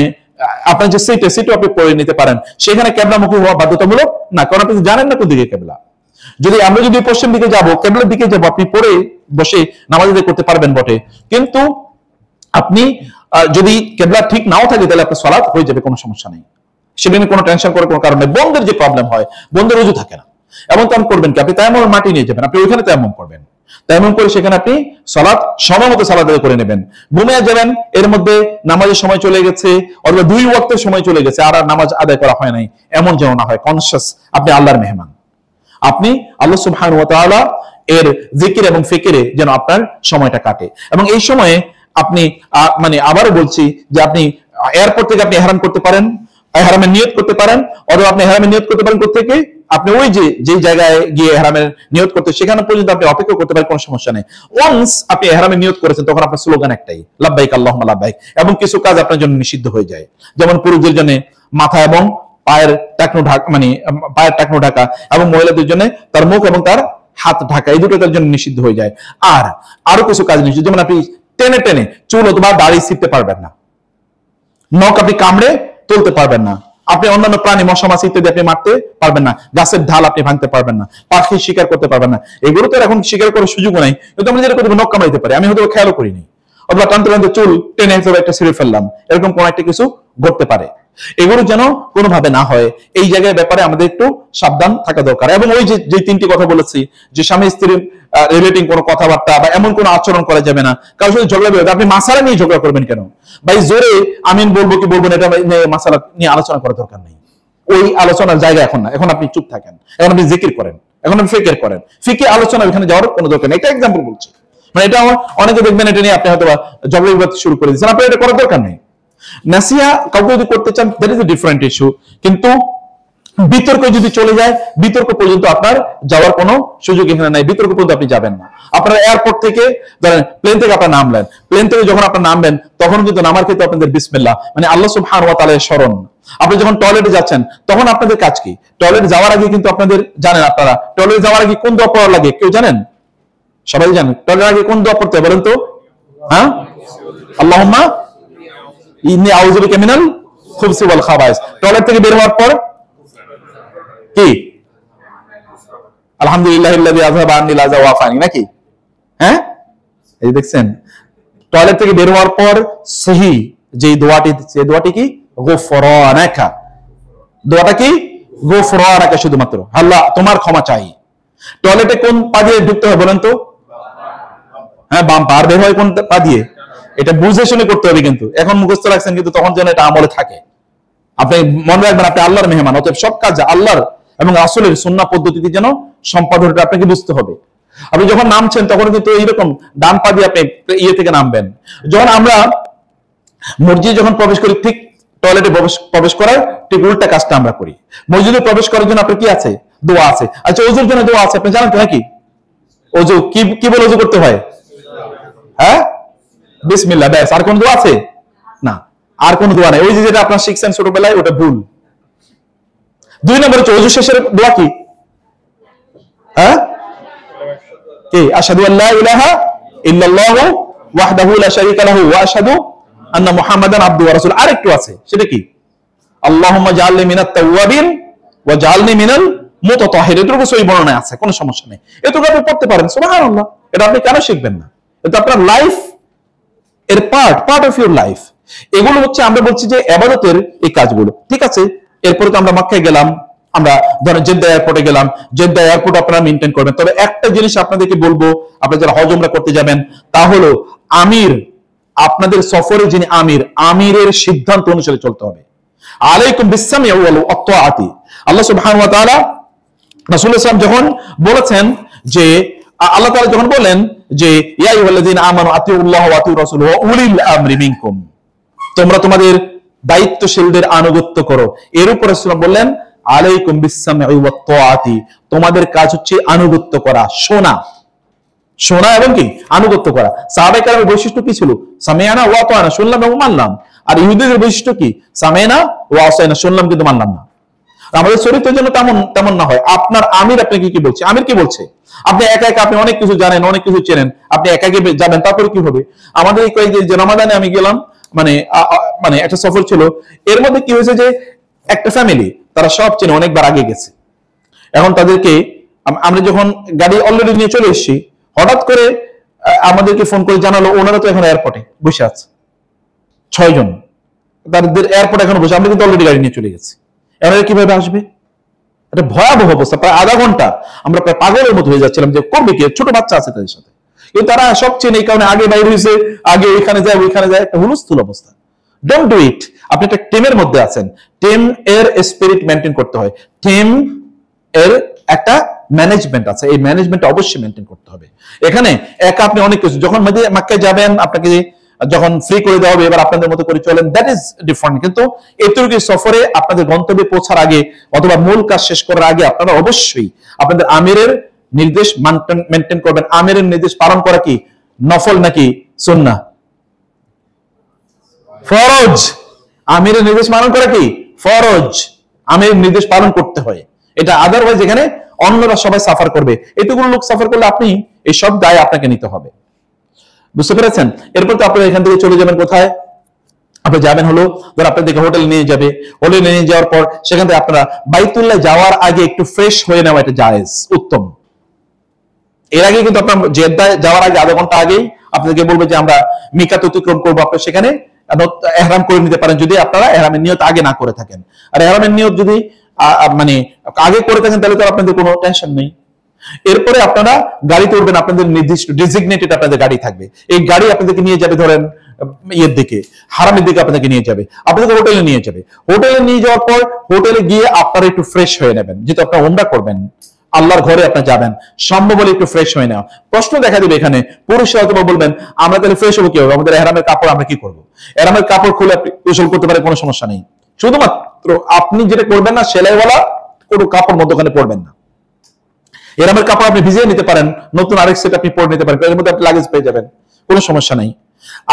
আপনার যে সিটও আপনি পড়ে নিতে পারেন। সেখানে কেবলামুখী হওয়া বাধ্যতামূলক না, কারণ আপনি জানেন না কোন দিকে কেবলা। আমরা যদি পশ্চিম দিকে যাবো, কেবলার দিকে যাবো, আপনি পড়ে বসে নামাজ আদায় করতে পারবেন বটে, কিন্তু আপনি যদি কেবলা ঠিক নাও থাকে তাহলে আপনার সালাত হয়ে যাবে, কোনো সমস্যা নেই, সেটা নিয়ে কোনো টেনশন করার কোনো কারণ নেই। বন্ধের যে প্রবলেম হয়, বন্ধের ওযু থাকে না, এমন তো করবেন কি, আপনি তায়াম্মুম মাটি নিয়ে যাবেন, আপনি ওইখানে তায়াম্মুম করবেন, তায়াম্মুম করে সেখানে আপনি সালাত সময় মতো সালাত আদায় করে নেবেন। ঘুমিয়ে যাবেন, এর মধ্যে নামাজের সময় চলে গেছে অথবা 2 ওয়াক্তের সময় চলে গেছে, আর নামাজ আদায় করা হয় নাই, এমন যেন না হয়। কনসিয়াস আপনি আল্লাহর মেহমান, আপনি আল্লাহ সুবহানাহু ওয়া তাআলা এর জিকির এবং ফিকিরে যেন আপনার সময়টা কাটে। এবং এই সময়ে আপনি মানে আবারও বলছি যে আপনি এয়ারপোর্ট থেকে আপনি ইহরাম করতে পারেন, ইহরামের নিয়ত করতে পারেন, অথবা আপনি ইহরামের নিয়ত করতে পারেন কোথা থেকে, আপনি ওই যে জায়গায় গিয়ে ইহরামের নিয়ত করতে সেখানে পর্যন্ত আপনি অপেক্ষা করতে পারেন, কোনো সমস্যা নেই। ওয়ান্স আপনি ইহরামের নিয়ত করেছেন তখন আপনার স্লোগান একটাই, লাব্বাইক আল্লাহুম্মা লাব্বাইক। এবং কিছু কাজ আপনার জন্য নিষিদ্ধ হয়ে যায়, যেমন পুরুষদের জন্য মাথা এবং পায়ের টাকনো ঢাকা, মানে পায়ের টাকনো ঢাকা, এবং মহিলাদের জন্য তার মুখ এবং তার হাত ঢাকা, এই দুটো তার জন্য নিষিদ্ধ হয়ে যায়। আর আরো কিছু কাজ নিষিদ্ধ, যেমন আপনি টেনে টেনে চুল অথবা দাড়ি ছিঁড়তে পারবেন না, নখ আপনি কামড়ে তুলতে পারবেন না, আপনি অন্যান্য প্রাণী মশা মাছি ইত্যাদি আপনি মারতে পারবেন না, গাছের ঢাল আপনি ভাঙতে পারবেন না, পাখি শিকার করতে পারবেন না। এগুলো তো এখন শিকার করার সুযোগ নাই, কিন্তু আমরা যেটা করতে নখ কামড়াইতে পারি, আমি হয়তো খেয়ালও করিনি, অথবা টানতে টানতে চুল টেনে একটা ছিঁড়ে ফেললাম, এরকম কোন একটা কিছু ঘটতে পারে। এগুলো যেন কোনোভাবে না হয়, এই জায়গায় ব্যাপারে আমাদের একটু সাবধান থাকা দরকার। এবং ওই যে 3টি কথা বলেছি, যে স্বামী স্ত্রী রিলেটিং কোনো কথাবার্তা বা এমন কোনো আচরণ করা যাবে না, কারোর সাথে ঝগড়া বেরোবে, আপনি মাসালা নিয়ে ঝগড়া করবেন কেন ভাই? জোরে আমিন বলবো কি বলবো না, এটা মাসালা নিয়ে আলোচনা করার দরকার নেই, ওই আলোচনার জায়গা এখন না, এখন আপনি চুপ থাকেন, এখন আপনি জিকির করেন, এখন আপনি ফিকির করেন, ফিকে আলোচনা এখানে যাওয়ার কোনো দরকার নেই। এটা এক্সাম্পল বলছি, মানে এটা অনেকে দেখবেন এটা নিয়ে আপনি হয়তো ঝগড়া বিবাদ শুরু করে দিচ্ছেন, আপনার এটা করার দরকার নেই। নাসিহা কাউকে যদি করতে চান, that is a different issue, কিন্তু বিতর্ক যদি চলে যায়, বিতর্ক পর্যন্ত আপনার যাওয়ার কোনো সুযোগ এখানে নাই, বিতর্ক পর্যন্ত আপনি যাবেন না। আপনারা এয়ারপোর্ট থেকে ধরেন প্লেন থেকে আপনার নামলেন, প্লেন থেকে যখন আপনার নামবেন তখন কিন্তু নামার ক্ষেত্রে আপনাদের বিসমিল্লাহ, মানে আল্লাহ সুবহানাহু ওয়া তাআলার স্মরণ। আপনি যখন টয়লেটে যাচ্ছেন তখন আপনাদের কাজ কি? টয়লেট যাওয়ার আগে কিন্তু আপনাদের জানেন, আপনারা টয়লেটে যাওয়ার আগে কোন দোয়া পড়া লাগে কেউ জানেন? সবাই জানেন টয়লেটের আগে কোন দোয়া পড়তে হয় বলেন তো? হ্যাঁ, আল্লাহুম্মা ইন্নী আউযু বিকা মিনাল খুবসি ওয়াল খাবাইস। টয়লেট থেকে বের হওয়ার পর কি? আলহামদুলিল্লাহিল্লাযী আযহাবা আন্নিল আযা ওয়া আফানি, নাকি? হ্যাঁ, এই দেখছেন, টয়লেট থেকে বের হওয়ার পর সহি যে দোয়াটি, সেই দোয়াটি কি? গুফরানাকা। দোয়াটা কি? গুফরানাকা, শুধুমাত্র আল্লাহ তোমার ক্ষমা চাই। টয়লেটে কোন পা দিয়ে ঢুকতে হয় বলেন তো? হ্যাঁ, বাম পা। আর বের হয় কোন পা দিয়ে? এটা বুঝে শুনে করতে হবে, কিন্তু এখন মুখস্থ রাখছেন, কিন্তু তখন যেন এটা আমলে থাকে। আপনি মনে রাখবেন আপনি আল্লাহর মেহমান, অতএব সব কাজ আল্লাহর এবং রাসূলের সুন্নাহ পদ্ধতিতে যেন সম্পাদনটা আপনাকে বুঝতে হবে। আপনি যখন নামছেন তখন কিন্তু এইরকম ডান পা দিয়ে আপনি ইয়ে থেকে নামবেন। যখন আমরা মসজিদে যখন প্রবেশ করি, ঠিক টয়লেটে প্রবেশ করার ঠিক উল্টা কাজটা আমরা করি। মসজিদে প্রবেশ করার জন্য আপনার কি আছে? দোয়া আছে। আচ্ছা, ওযুর জন্য দোয়া আছে, আপনি জানেন তো নাকি? ওযু কি বলে ওযু করতে হয়? হ্যাঁ, বিসমিল্লাহ, ব্যাস। আর কোন দোয়া আছে? না, আর কোন দোয়া নাই। ওই যেটা আপনার শিখছেন ছোটবেলায়, ওটা ভুল। 2 নম্বর হচ্ছে ওযু শেষের দোয়া কি? হ্যাঁ, কি? আশহাদু আল্লা ইলাহা ইল্লাল্লাহু ওয়াহদাহু লা শারীকা লাহু ওয়া আশহাদু আন্না মুহাম্মাদান আবদুহু ওয়া রাসূলুহু। আরেকটু আছে, সেটা কি? আল্লাহুম্মা জাআলনি মিনাত তাওয়াবিন ওয়া জাআলনি মিনাল মুতাতাহহিরিন। এটুকু সহিহ বর্ণনা আছে, কোনো সমস্যা নেই, এটুকু আপনি পড়তে পারেন। সুবহানাল্লাহ, এটা আপনি কেন শিখবেন না? এটা আপনার লাইফ এর পার্ট অফ ইউর লাইফ। এগুলো হচ্ছে আমরা বলছি যে ইবাদতের এই কাজগুলো, ঠিক আছে। এরপরে তো আমরা মক্কায় গেলাম, আমরা ধরেন জেদ্দা এয়ারপোর্টে গেলাম, জেদ্দা এয়ারপোর্ট আপনারা মেইনটেইন করবেন। তবে একটা জিনিস আপনাদেরকে বলবো, আপনারা যারা হজ উমরা করতে যাবেন, তা হলো আমির, আপনাদের সফরে যিনি আমিরের সিদ্ধান্ত অনুসারে চলতে হবে। আলাইকুম বিসসামি ওয়াল আতাআতি। আল্লাহ সুবহানাহু ওয়া তাআলা রাসূল সাল্লাল্লাহু আলাইহি ওয়াসাল্লাম যখন বলেছেন যে, আল্লাহ তাআলা যখন বলেন যে ইয়া আইয়ুহাল্লাযীনা আমানু আতিউল্লাহ ওয়া আতিউর রাসূল ওয়া উলিল আমরি মিনকুম, তোমরা তোমাদের দায়িত্বশীলদের আনুগত্য করো। এর উপর রাসূল বললেন আলাইকুম বিসসামি ওয়াত তাআতি, তোমাদের কাজ হচ্ছে আনুগত্য করা, শোনা এবং কি আনুগত্য করা। সাহাবায়ে কেরামের বৈশিষ্ট্য কি ছিল? সামিআনা ওয়া আতানা, শুনলাম এবং মানলাম। আর ইহুদিদের বৈশিষ্ট্য কি? সামিআনা ওয়া আসাইনা, শুনলাম কিন্তু মানলাম না। আমাদের চরিত্রের জন্য তেমন না হয়। আপনার আমির আপনাকে কি বলছে? আমির কি বলছে? আপনি একা আপনি অনেক কিছু জানেন, অনেক কিছু চেনেন, আপনি একাকে যাবেন, তারপরে কি হবে? আমাদের এই কয়েকদিন যে রমাদানে আমি গেলাম, মানে একটা সফর ছিল, এর মধ্যে কি হয়েছে যে একটা ফ্যামিলি, তারা সব চেনে, অনেকবার আগে গেছে। এখন তাদেরকে আমরা যখন গাড়ি অলরেডি নিয়ে চলে এসেছি, হঠাৎ করে আমাদেরকে ফোন করে জানালো ওনারা তো এখন এয়ারপোর্টে বসে আছে 6 জন, তাদের এয়ারপোর্ট এখন বসে, আমরা কিন্তু অলরেডি গাড়ি নিয়ে চলে গেছি। এনারা কিভাবে আসবে? এটা ভয়াবহ অবস্থা। প্রায় আধা ঘন্টা আমরা প্রায় পাগলের মতো হয়ে যাচ্ছিলাম যে করবে কি, ছোট বাচ্চা আছে তাদের সাথে, কিন্তু তারা সব চেনে, এই কারণে আগে বাইরে হয়েছে, আগে ওইখানে যায় একটা হুলস্থুল অবস্থা। Don't do it. আপনি একটা টিমের মধ্যে আছেন, টিম এর স্পিরিট মেনটেন করতে হয়, টিম এর একটা ম্যানেজমেন্ট আছে, এই ম্যানেজমেন্ট অবশ্যই মেনটেন করতে হবে। এখানে একা আপনি অনেক কিছু, যখন মক্কায় যাবেন আপনাকে যখন ফ্রি করে দেওয়া হবে, এবার আপনাদের মতো করে চলেন, দ্যাট ইজ ডিফারেন্ট। কিন্তু এতটুকু সফরে আপনাদের গন্তব্যে পৌঁছার আগে অথবা মূল কাজ শেষ করার আগে আপনারা অবশ্যই আপনাদের আমিরের নির্দেশ মেনটেন করবেন। আমিরের নির্দেশ পালন করা কি নফল নাকি সুন্নাহ? ফরজ। আমিরের নির্দেশ পালন করা কি ফরজ। আমিরের নির্দেশ পালন করতে হয়, এটা আদারওয়াইজ এখানে অন্যরা সবাই সাফার করবে, এতগুলো লোক সাফার করলে আপনি এই সব দায় আপনাকে নিতে হবে। বুঝতে পেরেছেন? এরপর তো আপনি এখান থেকে চলে যাবেন কোথায়? আপনি যাবেন হলো, ধর আপনাদেরকে হোটেল নিয়ে যাবে, হোটেলে নিয়ে যাওয়ার পর সেখান থেকে আপনারা বাইতুল্লাহ যাওয়ার আগে একটু ফ্রেশ হয়ে নেওয়া, এটা জায়েজ, উত্তম। এর আগে কিন্তু আপনার জেদ্দায় যাওয়ার আগে আধা ঘন্টা আগেই আপনাদেরকে বলবে যে আমরা মিকাত অতিক্রম করবো, আপনার সেখানে এহরাম করে নিতে পারেন যদি আপনারা এহরামের নিয়ত আগে না করে থাকেন। আর এহরামের নিয়ত যদি মানে আগে করে থাকেন তাহলে তো আপনাদের কোনো টেনশন নেই। এরপরে আপনারা গাড়িতে উঠবেন, আপনাদের নির্দিষ্ট ডেজিগনেটেড আপনাদের গাড়ি থাকবে, এই গাড়ি আপনাদেরকে নিয়ে যাবে ধরেন ইয়ের দিকে, হারামের দিকে আপনাদেরকে নিয়ে যাবে, আপনাদেরকে হোটেলে নিয়ে যাবে। হোটেলে নিয়ে যাওয়ার পর হোটেলে গিয়ে আপনারা একটু ফ্রেশ হয়ে নেবেন, যেহেতু আপনারা উমরা করবেন, আল্লাহর ঘরে আপনি যাবেন, সম্ভব হলে একটু ফ্রেশ হয়ে নেওয়া। প্রশ্ন দেখা দিবে এখানে, পুরুষরা হয়তো বলবেন আমরা তাহলে ফ্রেশ হবো কি হবে, আমাদের এহরামের কাপড় আমরা কি করবো? এহরামের কাপড় খুলে আপনি গোসল করতে পারেন, কোনো সমস্যা নেই। শুধুমাত্র আপনি যেটা করবেন না, সেলাইওয়ালা কোনো কাপড় মধ্যখানে পরবেন না। এহরামের কাপড় আপনি ভিজিয়ে নিতে পারেন, নতুন আরেক সেট আপনি পরে নিতে পারেন, এর মধ্যে আপনি লাগেজ পেয়ে যাবেন, কোনো সমস্যা নাই।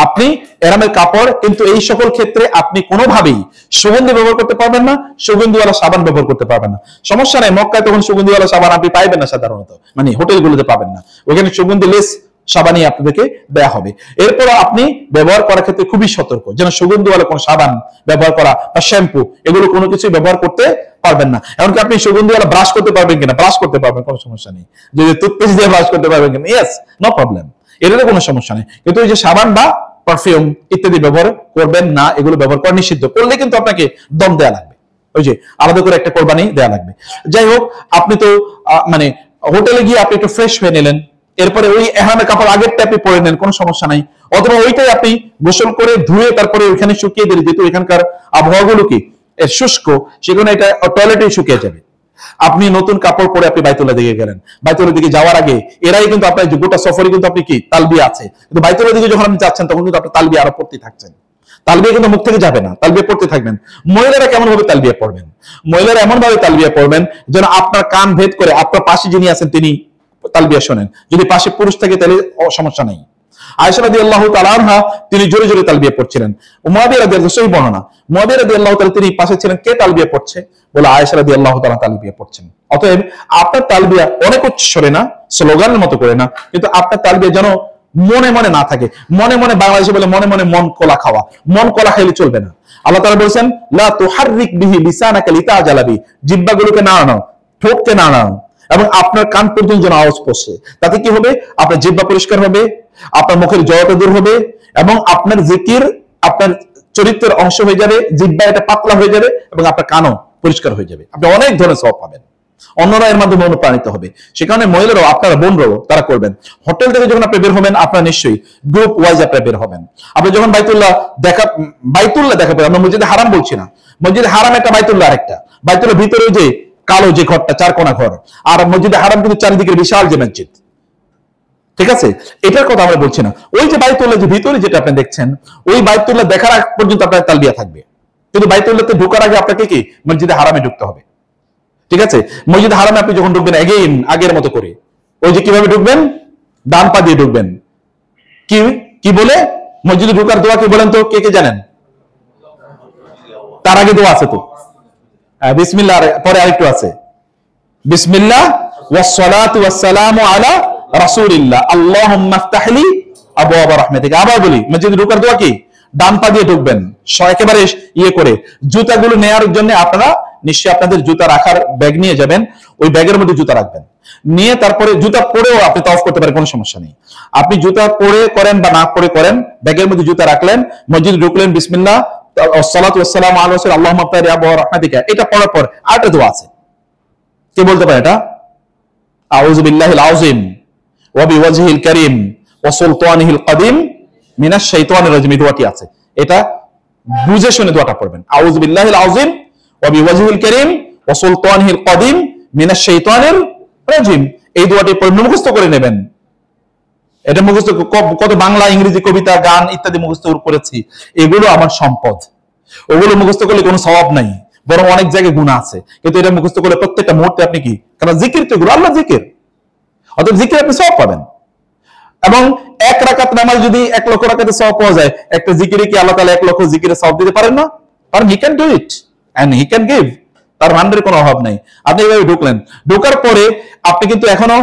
আপনি এহরামের কাপড়, কিন্তু এই সকল ক্ষেত্রে আপনি কোনোভাবেই সুগন্ধি ব্যবহার করতে পারবেন না, সুগন্ধিওয়ালা সাবান ব্যবহার করতে পারবেন না। সমস্যা নাই, মক্কায় তখন সুগন্ধিওয়ালা সাবান আপনি পাইবেন না সাধারণত, মানে হোটেলগুলোতে পাবেন না, ওখানে সুগন্ধি লেস সাবানই আপনাদেরকে দেয়া হবে। এরপর আপনি ব্যবহার করার ক্ষেত্রে খুবই সতর্ক, যেন সুগন্ধিওয়ালা কোনো সাবান ব্যবহার করা বা শ্যাম্পু এগুলো কোনো কিছু ব্যবহার করতে পারবেন না। এমনকি আপনি সুগন্ধিওয়ালা ব্রাশ করতে পারবেন কিনা, ব্রাশ করতে পারবেন, কোনো সমস্যা নেই। যদি টুথপেস্ট দিয়ে ব্রাশ করতে পারবেন কিনা, ইয়েস, নো প্রবলেম, এটাতে কোনো সমস্যা নেই। কিন্তু ওই যে সাবান বা পারফিউম ইত্যাদি ব্যবহার করবেন না, এগুলো ব্যবহার করা নিষিদ্ধ। করলে কিন্তু আপনাকে দম দেয়া লাগবে, ওই যে আলাদা করে একটা কোরবানি দেয়া লাগবে। যাই হোক, আপনি তো মানে হোটেলে গিয়ে আপনি একটু ফ্রেশ হয়ে নিলেন, এরপরে ওই এহরামের কাপড় আগেরটা আপনি পরে নেন, কোনো সমস্যা নাই। অথবা ওইটাই আপনি গোসল করে ধুয়ে তারপরে ওইখানে শুকিয়ে দিলে, যেহেতু এখানকার আবহাওয়াগুলো কি শুষ্ক, সেখানে এটা টয়লেটেই শুকিয়ে যাবে। আপনি নতুন কাপড় পরে আপনি বাইতুল্লাহ দিকে গেলেন, বাইতুল্লাহ দিকে যাওয়ার আগে এরাই কিন্তু আপনার গোটা সফরে কিন্তু আপনি কি তালবিয়া আছে, কিন্তু বাইতুল্লাহ দিকে যখন আপনি যাচ্ছেন তখন কিন্তু আপনি তালবিয়া আরো পড়তে থাকছেন। তালবিয়া কিন্তু মুখ থেকে যাবে না, তালবিয়া পড়তে থাকবেন। মহিলারা কেমন ভাবে তালবিয়া পড়বেন? মহিলারা এমন ভাবে তালবিয়া পড়বেন যেন আপনার কান ভেদ করে আপনার পাশে যিনি আছেন তিনি তালবিয়া শোনেন। যদি পাশে পুরুষ থাকে তাহলে সমস্যা নাই। আয়েশা রাদিয়াল্লাহু তাআলা আনহা তিনি জোরে জোরে তালবিয়া পড়ছিলেন। মুয়াবিয়া রাদিয়াল্লাহু সহিহ বর্ণনা, মুয়াবিয়া রাদিয়াল্লাহু তাআলা তিনি পাশে ছিলেন, কে তালবিয়া পড়ছে? বলে আয়েশা রাদিয়াল্লাহু তাআলা তালবিয়া পড়ছেন। অতএব আপনার তালবিয়া অনেক উচ্চ স্বরে না, স্লোগানের মতো করে না, কিন্তু আপনার তালবিয়া যেন মনে মনে না থাকে। মনে মনে বাংলাদেশে বলে মনে মনে মন কলা খাওয়া, মন কলা খাইলে চলবে না। আল্লাহ তাআলা বলেছেন লা তুহাররিক বিহি লিসানাকা লিতাজালা বি, জিহ্বাগুলোকে নাড়ানো, ঠোঁটকে নাড়ানো, এবং আপনার কান পর্যন্ত যেন আওয়াজ পৌঁছে। তাতে কি হবে? আপনার জিহ্বা পরিষ্কার হবে, আপনার মুখের জড়তা দূর হবে, এবং আপনার জিকির আপনার চরিত্রের অংশ হয়ে যাবে, জিহ্বা এটা পাতলা হয়ে যাবে, এবং আপনার কানও পরিষ্কার হয়ে যাবে। আপনি অনেক ধরনের সওয়াব পাবেন, অন্যরা এর মাধ্যমে অনুপ্রাণিত হবে। সেখানে মহিলারাও, আপনারা বোনরাও তারা করবেন। হোটেল থেকে যখন আপনি বের হবেন, আপনারা নিশ্চয়ই গ্রুপ ওয়াইজ আপনারা বের হবেন। আপনি যখন বাইতুল্লাহ দেখা পাবেন, আমরা মসজিদে হারাম বলছি না, মসজিদে হারাম একটা, বাইতুল্লাহ আরেকটা। বাইতুল্লাহ ভিতরে যে কালো যে ঘরটা, চারকোনা ঘর, আর মসজিদে হারাম কিন্তু চারিদিকে বিশাল যে মসজিদ, ঠিক আছে? এটার কথা আমরা বলছি না। ওই যে বাইতুল্লাহ যে ভিতরে যেটা আপনি দেখছেন, ওই বাইতুল্লাহ দেখার আগ পর্যন্ত আপনার তালবিয়া থাকবে, কিন্তু বাইতুল্লাহতে ঢোকার আগে আপনাকে কি মসজিদে হারামে ঢুকতে হবে, ঠিক আছে? মসজিদে হারামে আপনি যখন ঢুকবেন এগেইন আগের মতো করে, ওই যে কিভাবে ঢুকবেন, ডান পা দিয়ে ঢুকবেন। কি বলে মসজিদে ঢোকার দোয়া কি বলেন তো, কে কে জানেন? তার আগে দোয়া আছে তো, বিসমিল্লাহ, পরে আরেকটু আছে, বিসমিল্লাহ ওয়াসসালাতু ওয়াসসালামু আলা রাসূলিল্লাহ আল্লাহুম্মা ইফতাহলি আবওয়াব রাহমাতিকা। আবার বলি, মসজিদে ঢোকার দোয়া কি? ডান পা দিয়ে ঢুকবেন, একেবারে ইয়ে করে। জুতাগুলো নেয়ার জন্য আপনারা নিশ্চয়ই আপনাদের জুতা রাখার ব্যাগ নিয়ে যাবেন, ওই ব্যাগের মধ্যে জুতা রাখবেন, নিয়ে তারপরে জুতা পরেও আপনি তাওয়াফ করতে পারেন, কোনো সমস্যা নেই। আপনি জুতা পরে করেন বা না পরে করেন, ব্যাগের মধ্যে জুতা রাখলেন, মসজিদে ঢুকলেন, বিসমিল্লাহ আসসালাতু ওয়াসসালামু আলা রাসূলিল্লাহ আল্লাহুম্মা বারিক আলা রাহমাতিকা, এটা পড়ার পর আরেকটা দোয়া আছে, কে বলতে পারে এটা? আউযু বিল্লাহিল আযীম ওয়া বিওয়াজহিল কারীম ওয়া সুলতানিহিল কাদিম মিনাশ শাইতানির রাজিম, এই দোয়াটি আছে। এটা বুঝে শুনে দোয়াটা পড়বেন, আউযু বিল্লাহিল আযীম ওয়া বিওয়াজহিল কারীম ওয়া সুলতানিহিল কাদিম মিনাশ শাইতানির রাজিম, এই দোয়াটি পড়ে মুখস্থ করে নেবেন। এটা মুখস্থ, কত বাংলা ইংরেজি কবিতা গান ইত্যাদি মুখস্থ করেছি, এগুলো আমার সম্পদ। ওগুলো মুখস্থ করলে কোনো সওয়াব নাই, বরং অনেক জায়গায় গুনাহ আছে। কিন্তু এটা মুখস্থ করলে প্রত্যেকটা মুহূর্তে আপনি কি, কারণ জিকির তো এগুলো আল্লাহ জিকির, অতএব জিকির আপনি সওয়াব পাবেন। এবং এক রাকাত নামাজ যদি 1 লক্ষ রাকাতে সওয়াব পাওয়া যায়, একটা জিকিরে কি আল্লাহ তাআলা 1 লক্ষ জিকিরে সওয়াব দিতে পারেন না? কারণ he can do it and he can give, তার ভান্ডারে কোনো অভাব নাই। আপনি এইভাবে ঢুকলেন, ঢোকার পরে আপনি কিন্তু এখনো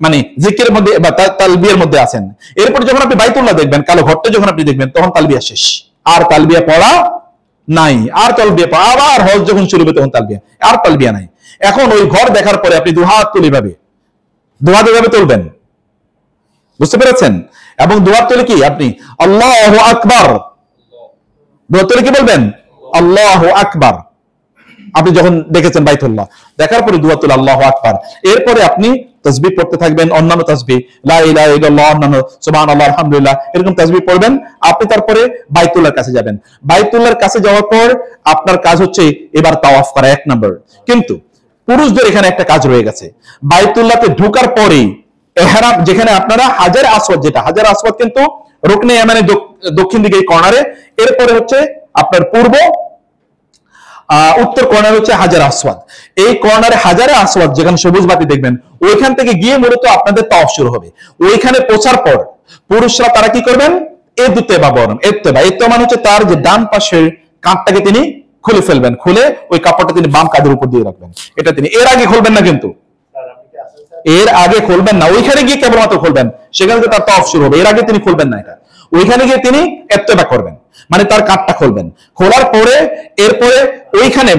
মানে জিকিরের মধ্যে বা তালবিয়ার মধ্যে আছেন। এরপর যখন আপনি বাইতুল্লাহ দেখবেন, কালো ঘরটা যখন আপনি দেখবেন, তখন তালবিয়া শেষ, আর তালবিয়া পড়া নাই, আর তালবিয়া পড়া, আবার হজ যখন শুরু হবে তখন তালবিয়া, আর তালবিয়া নাই। এখন ওই ঘর দেখার পরে আপনি দুহাত তুলে ভাবে দোয়া যেভাবে তুলবেন, বুঝতে পেরেছেন? এবং দোয়া তুলে কি আপনি আল্লাহু আকবার, দোয়া তুলে কি বলবেন? আল্লাহু আকবার। আপনি যখন দেখেছেন বাইতুল্লাহ, দেখার পরে দোয়া তুলে আল্লাহু আকবার। এরপরে আপনি তাসবিহ পড়তে থাকবেন, অন্যান্য তাসবিহ, লা ইলাহা ইল্লাল্লাহ, অন্যান্য সুবহানাল্লাহ, আলহামদুলিল্লাহ, এরকম তাসবিহ পড়বেন। আপনি তারপরে বাইতুল্লাহর কাছে যাবেন। বাইতুল্লাহর কাছে যাওয়ার পর আপনার কাজ হচ্ছে এবার তাওয়াফ করা, 1 নম্বর। কিন্তু পুরুষদের এখানে একটা কাজ রয়ে গেছে, বাইতুল্লাহতে ঢোকার পরেই ইহরাম, যেখানে আপনারা হাজার আসওয়াদ, যেটা হাজার আসওয়াদ কিন্তু রুকনে ইয়ামানের দক্ষিণ দিকে এই কর্নারে, এরপরে হচ্ছে আপনার পূর্ব উত্তর কর্নার হচ্ছে হাজার আসওয়াদ। এই কর্নারে হাজারে আসওয়াদ যেখানে সবুজ বাতি দেখবেন, ওইখান থেকে গিয়ে মূলত আপনাদের তাওয়াফ শুরু হবে। ওইখানে পৌঁছার পর পুরুষরা তারা কি করবেন? ইত্তেবা বলেন, ইত্তেবা মানে হচ্ছে তার যে ডান পাশের কাঁধটাকে তিনি খুলে ফেলবেন, খুলে ওই কাপড়টা তিনি বাম কাঁধের উপর দিয়ে রাখবেন। এটা তিনি এর আগে খুলবেন না, কিন্তু এর আগে খুলবেন না, ওইখানে গিয়ে কেবলমাত্র খুলবেন, সেখানে তার তাওয়াফ শুরু হবে। এর আগে তিনি খুলবেন না, এটা ওইখানে গিয়ে তিনি ইত্তেবা করবেন, মানে তার কাঁধটা খুলবেন। খোলার পরে এরপরে ওইখানে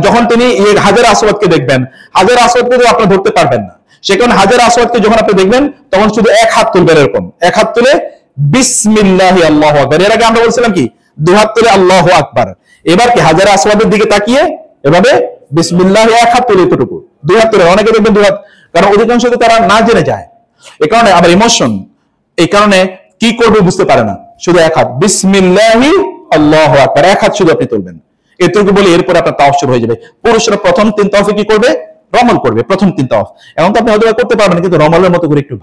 যখন তিনি হাজার আসওয়াদকে দেখবেন, হাজার আসওয়াদকে তো আপনি ধরতে পারবেন না, সেখানে হাজার আসওয়াদকে যখন আপনি দেখবেন, তখন শুধু 1 হাত তুলবেন, এরকম 1 হাত তুলে বিসমিল্লাহি আল্লাহু আকবার। এর আগে আমরা বলছিলাম কি 2 হাত তুলে আল্লাহু আকবার। এবার কি হাজার আসওয়াদের দিকে তাকিয়ে এভাবে বিসমিল্লাহি 1 হাত তুলে, এতটুকু 2 হাত তুলে, অনেকে দেখবেন 2 হাত, কারণ অধিকাংশ তারা না জেনে যায়, এই কারণে আবার ইমোশন, এই কারণে কি করবে বুঝতে পারে না, শুধু 1 হাত বিসমিল্লাহি আল্লাহু আকবার, 1 হাত শুধু আপনি তুলবেন, এতটুকু বলে এরপরে আপনার তাওয়াফ শুরু হয়ে যাবে। পুরুষরা প্রথম 3 তাওয়াফে কি করবে? রমল করবে, প্রথম 3 তাওয়াফ। এখন তো আপনি হয়তো করতে পারবেন, কিন্তু রমলের মতো করে একটু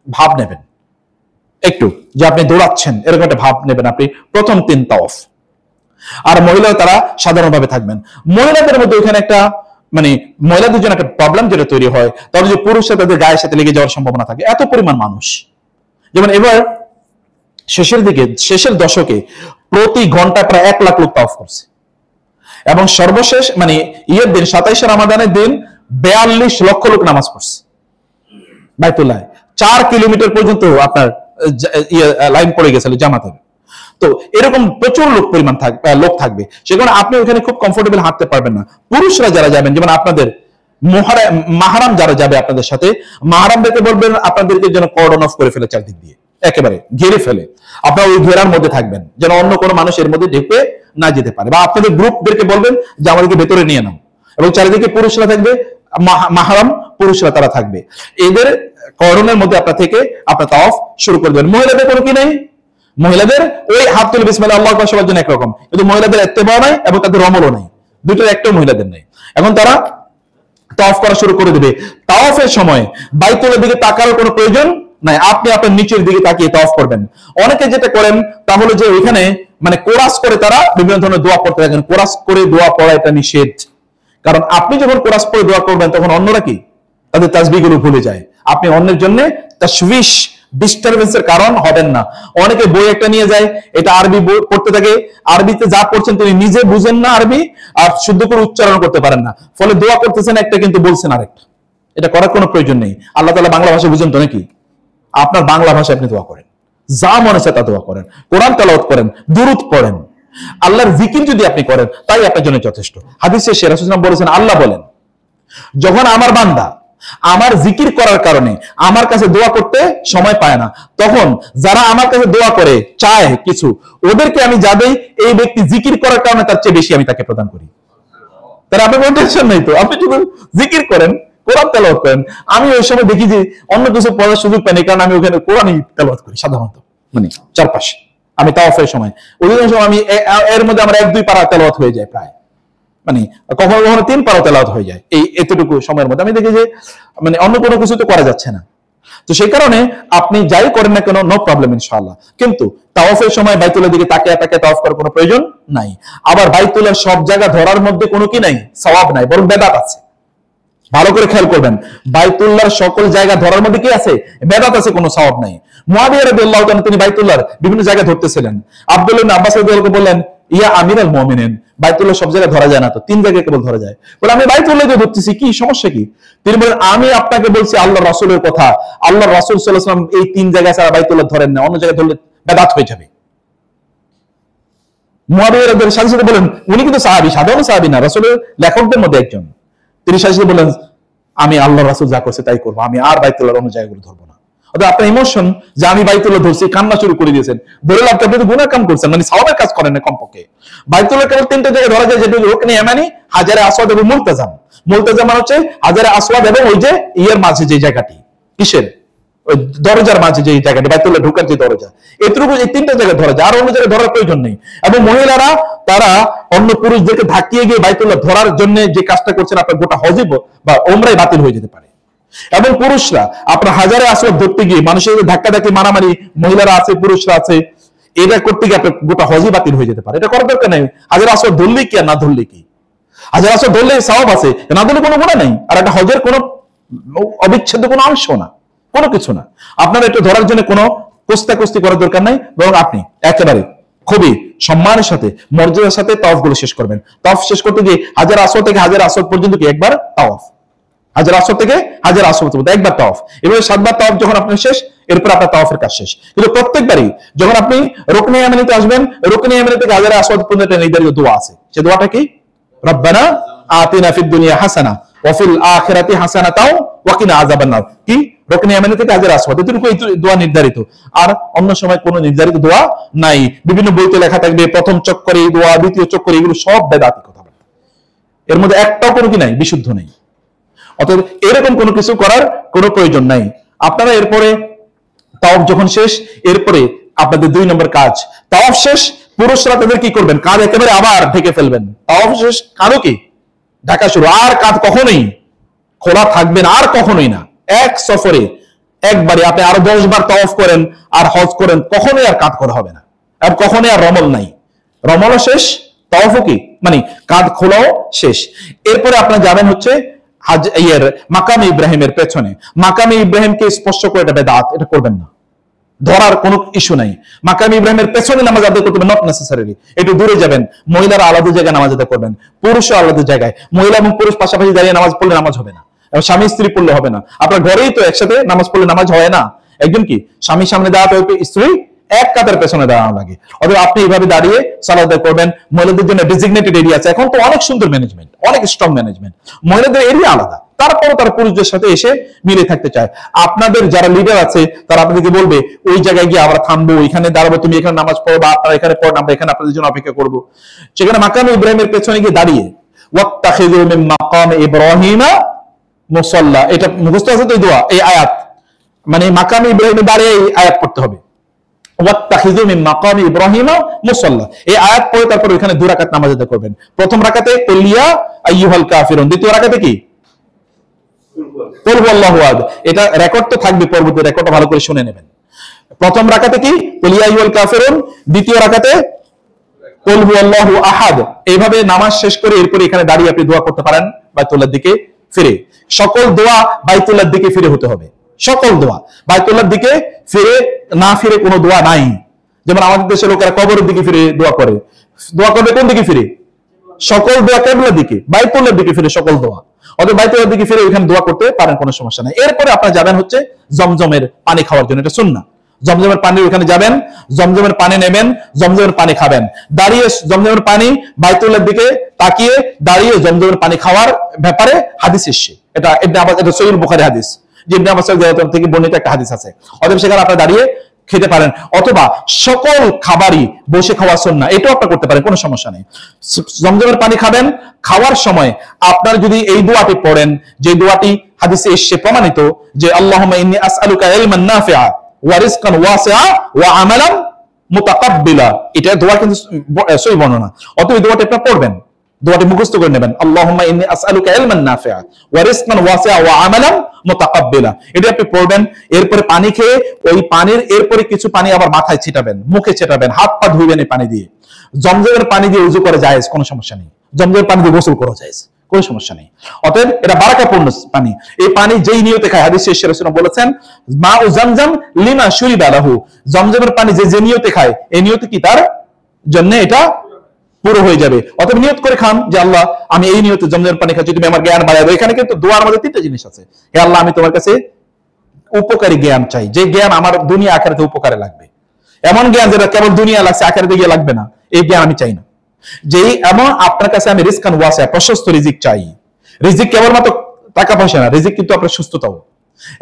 ভাব নেবেন, একটু যে আপনি দৌড়াচ্ছেন, এরকম একটা ভাব নেবেন আপনি প্রথম 3 তাওয়াফ। আর মহিলা তারা সাধারণভাবে থাকবেন। মহিলাদের মধ্যে ওখানে একটা মানে মহিলাদের জন্য একটা প্রবলেম যেটা তৈরি হয়, তাহলে যে পুরুষরা তাদের গায়ের সাথে লেগে যাওয়ার সম্ভাবনা থাকে, এত পরিমাণ মানুষ। যেমন এবার শেষের দশকে প্রতি ঘন্টায় প্রায় 1 লাখ লোক তাওয়াফ করছে, এবং সর্বশেষ মানে ঈদের দিন 27 রমাদানের দিন 42 লক্ষ লোক নামাজ পড়ছে বাইতুল্লাহ। 4 কিলোমিটার পর্যন্ত আপনার লাইন পড়ে গেছিল জামাতের। তো এরকম প্রচুর লোক থাকবে, সেখানে আপনি ওখানে খুব কমফোর্টেবল হাঁটতে পারবেন না। পুরুষরা যারা যাবেন, যেমন আপনাদের মাহরাম যারা যাবে আপনাদের সাথে, মাহরামদেরকে বলবেন আপনাদেরকে যেন কর্ডন অফ করে ফেলে, চারদিক দিয়ে একেবারে ঘিরে ফেলে, আপনারা ওই ঘেরার মধ্যে থাকবেন, যেন অন্য কোনো মানুষ এর মধ্যে ঢুকে না যেতে পারে। বা আপনাদের গ্রুপদেরকে বলবেন যে আমাদেরকে ভেতরে নিয়ে নাও, এবং চারিদিকে পুরুষরা থাকবে, মাহরাম পুরুষরা তারা থাকবে, এদের কর্ডনের মধ্যে আপনার থেকে আপনার তাওয়াফ শুরু করে দেবেন। মহিলাদের কোনো কি নেই, মহিলাদের ওই হাত তুলে বিসমিল্লাহ আল্লাহু আকবার সবার জন্য একরকম, কিন্তু মহিলাদের ইত্তেবা নাই এবং তাদের রমলও নাই, দুটোর একটাও মহিলাদের নেই। এখন তারা তাওয়াফ করা শুরু করে দেবে। তাওয়াফের সময় বাইতুল্লাহর দিকে তাকানোর কোনো প্রয়োজন নাই, আপনি আপনার নিচের দিকে তাকিয়ে তাওয়াফ করবেন। অনেকে যেটা করেন তা হলো যে ওইখানে মানে কোরাস করে তারা বিভিন্ন ধরনের দোয়া পড়তে থাকেন। কোরাস করে দোয়া পড়া এটা নিষেধ, কারণ আপনি যখন কোরাস করে দোয়া করবেন তখন অন্যরা কি তাদের তাসবিহগুলো ভুলে যায়, আপনি অন্যের জন্য তাশবিশ ডিস্টারবেন্সের কারণ হবেন না। অনেকে বই একটা নিয়ে যায়, এটা আরবি বই পড়তে থাকে, আরবিতে যা পড়ছেন তিনি নিজে বুঝেন না আরবি, আর শুদ্ধ করে উচ্চারণ করতে পারেন না, ফলে দোয়া করতেছেন একটা কিন্তু বলছেন আরেকটা। এটা করার কোনো প্রয়োজন নেই। আল্লাহ তাআলা বাংলা ভাষা বুঝেন তো নাকি? আপনার বাংলা ভাষায় আপনি দোয়া করেন, যা মনে চায় তা দোয়া করেন, কোরআন তেলাওয়াত করেন, দুরূদ পড়েন, আল্লাহর জিকির যদি আপনি করেন তাই আপনার জন্য যথেষ্ট। হাদিসে রাসূল সাল্লাল্লাহু আলাইহি ওয়াসাল্লাম বলেছেন, আল্লাহ বলেন যখন আমার বান্দা আমার জিকির করার কারণে আমার কাছে দোয়া করতে সময় পায় না, তখন যারা আমার কাছে দোয়া করে চায় কিছু, ওদেরকে আমি যা দেই এই ব্যক্তি জিকির করার কারণে তার চেয়ে বেশি আমি তাকে প্রদান করি। তাহলে আপনি কোনো টেনশন নেই তো, আপনি শুধু জিকির করেন, কোরআন তেলাওয়াত করেন। আমি ওই সময় দেখি যে অন্য কিছু পড়ার সুযোগ পাইনি, কারণ আমি ওখানে কোরআনই তেলাওয়াত করি সাধারণত, মানে চারপাশে আমি তাওয়াফের সময় অধিকাংশ আমি এর মধ্যে আমার 1-2 পারা তেলাওয়াত হয়ে যায় প্রায়, মানে কখনো কখনো 3 পারা তেলাওয়াত হয়ে যায় এই এতটুকু সময়ের মধ্যে। আমি দেখি যে মানে অন্য কোনো কিছু তো করা যাচ্ছে না, তো সেই কারণে আপনি যাই করেন না কেন নো প্রবলেম ইনশাআল্লাহ। কিন্তু তাওয়াফের সময় বাইতুল্লাহর দিকে তাকিয়ে তাকিয়ে তাওয়াফ করার কোনো প্রয়োজন নাই। আবার বাইতুল্লাহর সব জায়গা ধরার মধ্যে কোনো কি নাই, সওয়াব নাই, বরং বেদাত আছে। ভালো করে খেয়াল করবেন, বাইতুল্লাহর সকল জায়গা ধরার মধ্যে কি আছে, বেদাত আছে, কোনো সওয়াব নাই। মুআবিয়া রাদিয়াল্লাহু তাআলা তিনি বাইতুল্লাহর বিভিন্ন জায়গা ধরতেছিলেন। আব্দুল্লাহ ইবনে আব্বাস রাদিয়াল্লাহু আনহু বললেন, ইয়া আমিরাল মুমিনিন, বাইতুল্লাহ সব জায়গায় ধরা যায় না, তো 3 জায়গায় কেবল ধরা যায়। বলে আমি বাইতুল্লাহ দিয়ে ধরতেছি, কি সমস্যা কি? তিনি বলেন, আমি আপনাকে বলছি আল্লাহর রাসূলের কথা, আল্লাহর রাসূল সাল্লাল্লাহু আলাইহি ওয়াসাল্লাম এই 3 জায়গায় ছাড়া বাইতুল্লাহ ধরেন না, অন্য জায়গায় ধরলে বেদাত হয়ে যাবে। মুআবিয়া রাদিয়াল্লাহু সাথে সাথে বলেন, উনি কিন্তু সাহাবী, সাধারণ সাহাবী না, রাসূলের লেখকদের মধ্যে একজন। তিনি সাথে সাথে বলেন, আমি আল্লাহর রাসূল যা করছে তাই করবো, আমি আর বাইতুল্লাহর অন্য জায়গাগুলো ধরবো না। অর্থাৎ আপনার ইমোশন যে আমি বাইতুল্লাহ ধরছি, কান্না শুরু করে দিয়েছেন, ধরে লাভ আপনি তো গুনাহ কাম করছেন, মানে সওয়াবের কাজ করেন না কমপক্ষে। বাইতুল্লাহ কেবল 3টা জায়গায় ধরা যায়, যেটা রুকনে ইয়ামানি, হাজারে আসওয়াদ এবং মুলতাজাম। মুলতাজাম মানে হচ্ছে হাজারে আসওয়াদ এবং ওই যে ইয়ের মাঝে যে জায়গাটি, কিসের, ওই দরজার মাঝে যে জায়গাটি, বাইতুল্লাহ ঢোকার যে দরজা, এতটুকু এই 3টা জায়গায় ধরা যায়, আর অন্য জায়গায় ধরার প্রয়োজন নেই। এবং মহিলারা তারা অন্য পুরুষদেরকে ধাক্কিয়ে গিয়ে বাইতুল্লাহ ধরার জন্য যে কাজটা করছেন, আপনার গোটা হজ বা ওমরাই বাতিল হয়ে যেতে পারে। এবং পুরুষরা আপনার হাজারে আসওয়াদ ধরতে গিয়ে মানুষের ধাক্কা ধাক্কি মারামারি, মহিলারা আছে পুরুষরা আছে, এটা করতে গিয়ে আপনার গোটা হজই বাতিল হয়ে যেতে পারে। এটা করার দরকার নেই। হাজারে আসওয়াদ ধরলে কি আর না ধরলে কি, হাজারে আসওয়াদ ধরলে সওয়াব আছে, না ধরলে কোনো গুনাহ নাই। আর একটা হজের কোনো অবিচ্ছেদ্য কোনো অংশ না, কোনো কিছু না। আপনার এটা ধরার জন্য কোনো কুস্তাকুস্তি করার দরকার নাই, বরং আপনি একেবারে খুবই সম্মানের সাথে মর্যাদার সাথে তাওয়াফ গুলো শেষ করবেন। তাওয়াফ শেষ করতে গিয়ে হাজার আসওয়াদ থেকে হাজার আসওয়াদ পর্যন্ত কি একবার তাওয়াফ, হাজার আসওয়াদ থেকে হাজার আসওয়াদ পর্যন্ত একবার তাওয়াফ, এভাবে 7 বার তাওয়াফ যখন আপনার শেষ, এরপর আপনার তাওয়াফের কাজ শেষ। কিন্তু প্রত্যেকবারই যখন আপনি রুকনে ইয়ামানিতে আসবেন, রুকনে ইয়ামানি থেকে হাজার আসওয়াদ পর্যন্ত একটা নির্ধারিত দোয়া আছে। সে দোয়াটা কি? রব্বানা আতিনা ফিদ দুনিয়া হাসানা ওয়া ফিল আখিরাতি হাসানাতাও ওয়া কিনা আযাবান নার। কি? রুকনে ইয়ামানি থেকে হাজার আসওয়াদ, এতটুকু এই দোয়া নির্ধারিত, আর অন্য সময় কোনো নির্ধারিত দোয়া নাই। বিভিন্ন বইতে লেখা থাকবে প্রথম চক্করে এই দোয়া, দ্বিতীয় চক্করে, এগুলো সব বেদাতি কথাবার্তা, এর মধ্যে একটাও কোনো কি নাই, বিশুদ্ধ নেই। অতএব এরকম কোনো কিছু করার কোনো প্রয়োজন নাই। আপনারা এরপরে তাওয়াফ যখন শেষ, এরপরে আপনাদের 2 নম্বর কাজ, তাওয়াফ শেষ পুরুষরা তাদের কি করবেন, কাঁধ একেবারে আবার ঢেকে ফেলবেন। তাওয়াফ শেষ কাঁধও কি ঢাকা শুরু, আর কাঁধ কখনোই খোলা থাকবেন, আর কখনোই না। এক সফরে একবারে আপনি আরো 10 বার তাওয়াফ করেন আর হজ করেন, কখনোই আর কাঁধ খোলা হবে না, আর কখনোই আর রমল নাই। রমলও শেষ, তাওয়াফও কি মানে কাঁধ খোলাও শেষ। এরপরে আপনারা যাবেন হচ্ছে মাকামে ইব্রাহিমের পেছনে। মাকামে ইব্রাহিমকে স্পর্শ করে এটা বেদাত, এটা করবেন না, ধরার কোনো ইস্যু নাই। মাকামে ইব্রাহিমের পেছনে নামাজ আদায় করতে হবে, নট নেসেসারি, একটু দূরে যাবেন। মহিলারা আলাদা জায়গায় নামাজ আদায় করবেন, পুরুষও আলাদা জায়গায়। মহিলা এবং পুরুষ পাশাপাশি দাঁড়িয়ে নামাজ পড়লে নামাজ হবে না, এবং স্বামী স্ত্রী পড়লে হবে না। আপনার ঘরেই তো একসাথে নামাজ পড়লে নামাজ হয় না। একজন কি স্বামীর সামনে দাঁড়াতে হবে, স্ত্রী এক কাতার পেছনে দাঁড়ানো লাগে। অথবা আপনি এইভাবে দাঁড়িয়ে সালাত আদায় করবেন। মহিলাদের জন্য ডেজিগনেটেড এরিয়া আছে, এখন তো অনেক সুন্দর ম্যানেজমেন্ট, অনেক স্ট্রং ম্যানেজমেন্ট। মহিলাদের এরিয়া আলাদা, তারপরও তারা পুরুষদের সাথে এসে মিলে থাকতে চায়। আপনাদের যারা লিডার আছে তারা আপনাদেরকে বলবে ওই জায়গায় গিয়ে আমরা থামবো, এখানে দাঁড়াবো, তুমি এখানে নামাজ পড়ো, বা আপনারা এখানে পড়েন, আমরা এখানে আপনাদের জন্য অপেক্ষা করবো। সেখানে মাকামে ইব্রাহিমের পেছনে গিয়ে দাঁড়িয়ে ওয়াত্তাখিযু মিন মাকামে ইব্রাহিমা মুসাল্লা, এটা মুখস্থ আছে তো এই দোয়া, এই আয়াত, মানে মাকামে ইব্রাহিমে দাঁড়িয়ে এই আয়াত পড়তে হবে, ওয়াত্তাখিযু মিন মাকামে ইব্রাহিমা মুসাল্লা। এই আয়াত পড়ে তারপর ওখানে 2 রাকাত নামাজ আদায় করবেন। প্রথম রাকাতে কুল ইয়া আইয়ুহাল কাফিরুন, দ্বিতীয় রাকাতে কি কুল হুয়াল্লাহু আহাদ। এটা রেকর্ড তো থাকবে, পরবর্তী রেকর্ডটা ভালো করে শুনে নেবেন। প্রথম রাকাতে কি কুল ইয়া আইয়ুহাল কাফিরুন, দ্বিতীয় রাকাতে কুল হুয়াল্লাহু আহাদ। এইভাবে নামাজ শেষ করে এরপর এখানে দাঁড়িয়ে আপনি দোয়া করতে পারেন বাইতুল্লাহর দিকে ফিরে। সকল দোয়া বাইতুল্লাহর দিকে ফিরে হতে হবে, সকল দোয়া বাইতুল্লাহর দিকে ফিরে, না ফিরে কোনো দোয়া নাই। যেমন আমাদের দেশের লোকেরা কবরের দিকে ফিরে দোয়া করে, দোয়া করবে কোন দিকে ফিরে? সকল দোয়া কিবলার দিকে, বাইতুল্লাহর দিকে ফিরে সকল দোয়া। অথবা বাইতুল্লাহর দিকে ফিরে ওইখানে দোয়া করতে পারেন, কোনো সমস্যা নাই। এরপরে আপনারা যাবেন হচ্ছে জমজমের পানি খাওয়ার জন্য, এটা সুন্নাহ। জমজমের পানির ওখানে যাবেন, জমজমের পানি নেবেন, জমজমের পানি খাবেন, দাঁড়িয়ে জমজমের পানি বাইতুল্লাহর দিকে তাকিয়ে দাঁড়িয়ে জমজমের পানি খাওয়ার ব্যাপারে হাদিস এসেছে। এটা ইবনে আব্বাস, এটা সহিহ বুখারী হাদিস, যে ইবনে আব্বাস রাদিয়াল্লাহু থেকে বর্ণিত একটা হাদিস আছে। অতএব সেখানে আপনারা দাঁড়িয়ে খেতে পারেন, অথবা সকল খাবারই বসে খাওয়া সুন্নাহ, এটাও আপনারা করতে পারেন, কোনো সমস্যা নেই। জমজমের পানি খাবেন, খাওয়ার সময় আপনার যদি এই দোয়াটি পড়েন, যে দোয়াটি হাদিসে এসেছে প্রমাণিত, যে আল্লাহুম্মা ইন্নী আসআলুকা ইলমান নাফিআ ওয়া রিজকান ওয়াসিআ ওয়া আমালান মুতাকাব্বিলা, এটা দোয়া কিন্তু সহিহ বর্ণনা। অতএব দোয়াটি আপনারা পড়বেন, দোয়াটি মুখস্থ করে নেবেন, আল্লাহুম্মা ইন্নী আসআলুকা ইলমান নাফিআ ওয়া রিজকান ওয়াসিআ ওয়া আমালান মুতাকাব্বিলা, এটা আপনি পড়বেন। এরপরে পানি খেয়ে ওই পানির এরপরে কিছু পানি আবার মাথায় ছিটাবেন, মুখে ছিটাবেন, হাত পা ধুইবেন এই পানি দিয়ে। জমজমের পানি দিয়ে ওযু করা জায়েজ, কোনো সমস্যা নেই। জমজমের পানি দিয়ে গোসল করা জায়েজ, কোনো সমস্যা নেই। অতএব এটা বারাকাপূর্ণ পানি। এই পানি যেই নিয়তে খায়, হাদিসে এসেছে রাসূল বলেছেন মাউ জামজাম লিমা শুরিবা লাহু, জমজমের পানি যে নিয়তে খায়, এই নিয়তে কি তার জন্য এটা পুরো হয়ে যাবে। অতএব নিয়ত করে খান যে আল্লাহ আমি এই নিয়তে জমজমের পানি খাচ্ছি, তুমি আমার জ্ঞান বাড়াবে। এখানে কিন্তু দোয়ার মধ্যে তিনটা জিনিস আছে। হে আল্লাহ, আমি তোমার কাছে উপকারী জ্ঞান চাই, যে জ্ঞান আমার দুনিয়া আখিরাতে উপকারে লাগবে। এমন জ্ঞান যেটা কেবল দুনিয়া লাগছে, আখিরাতে গিয়ে লাগবে না, এই জ্ঞান আমি চাই না। যেই এমন আপনার কাছে আমি রিজকান ওয়াসিআ, প্রশস্ত রিজিক চাই। রিজিক কেবলমাত্র টাকা পয়সা না, রিজিক কিন্তু আপনার সুস্থতাও,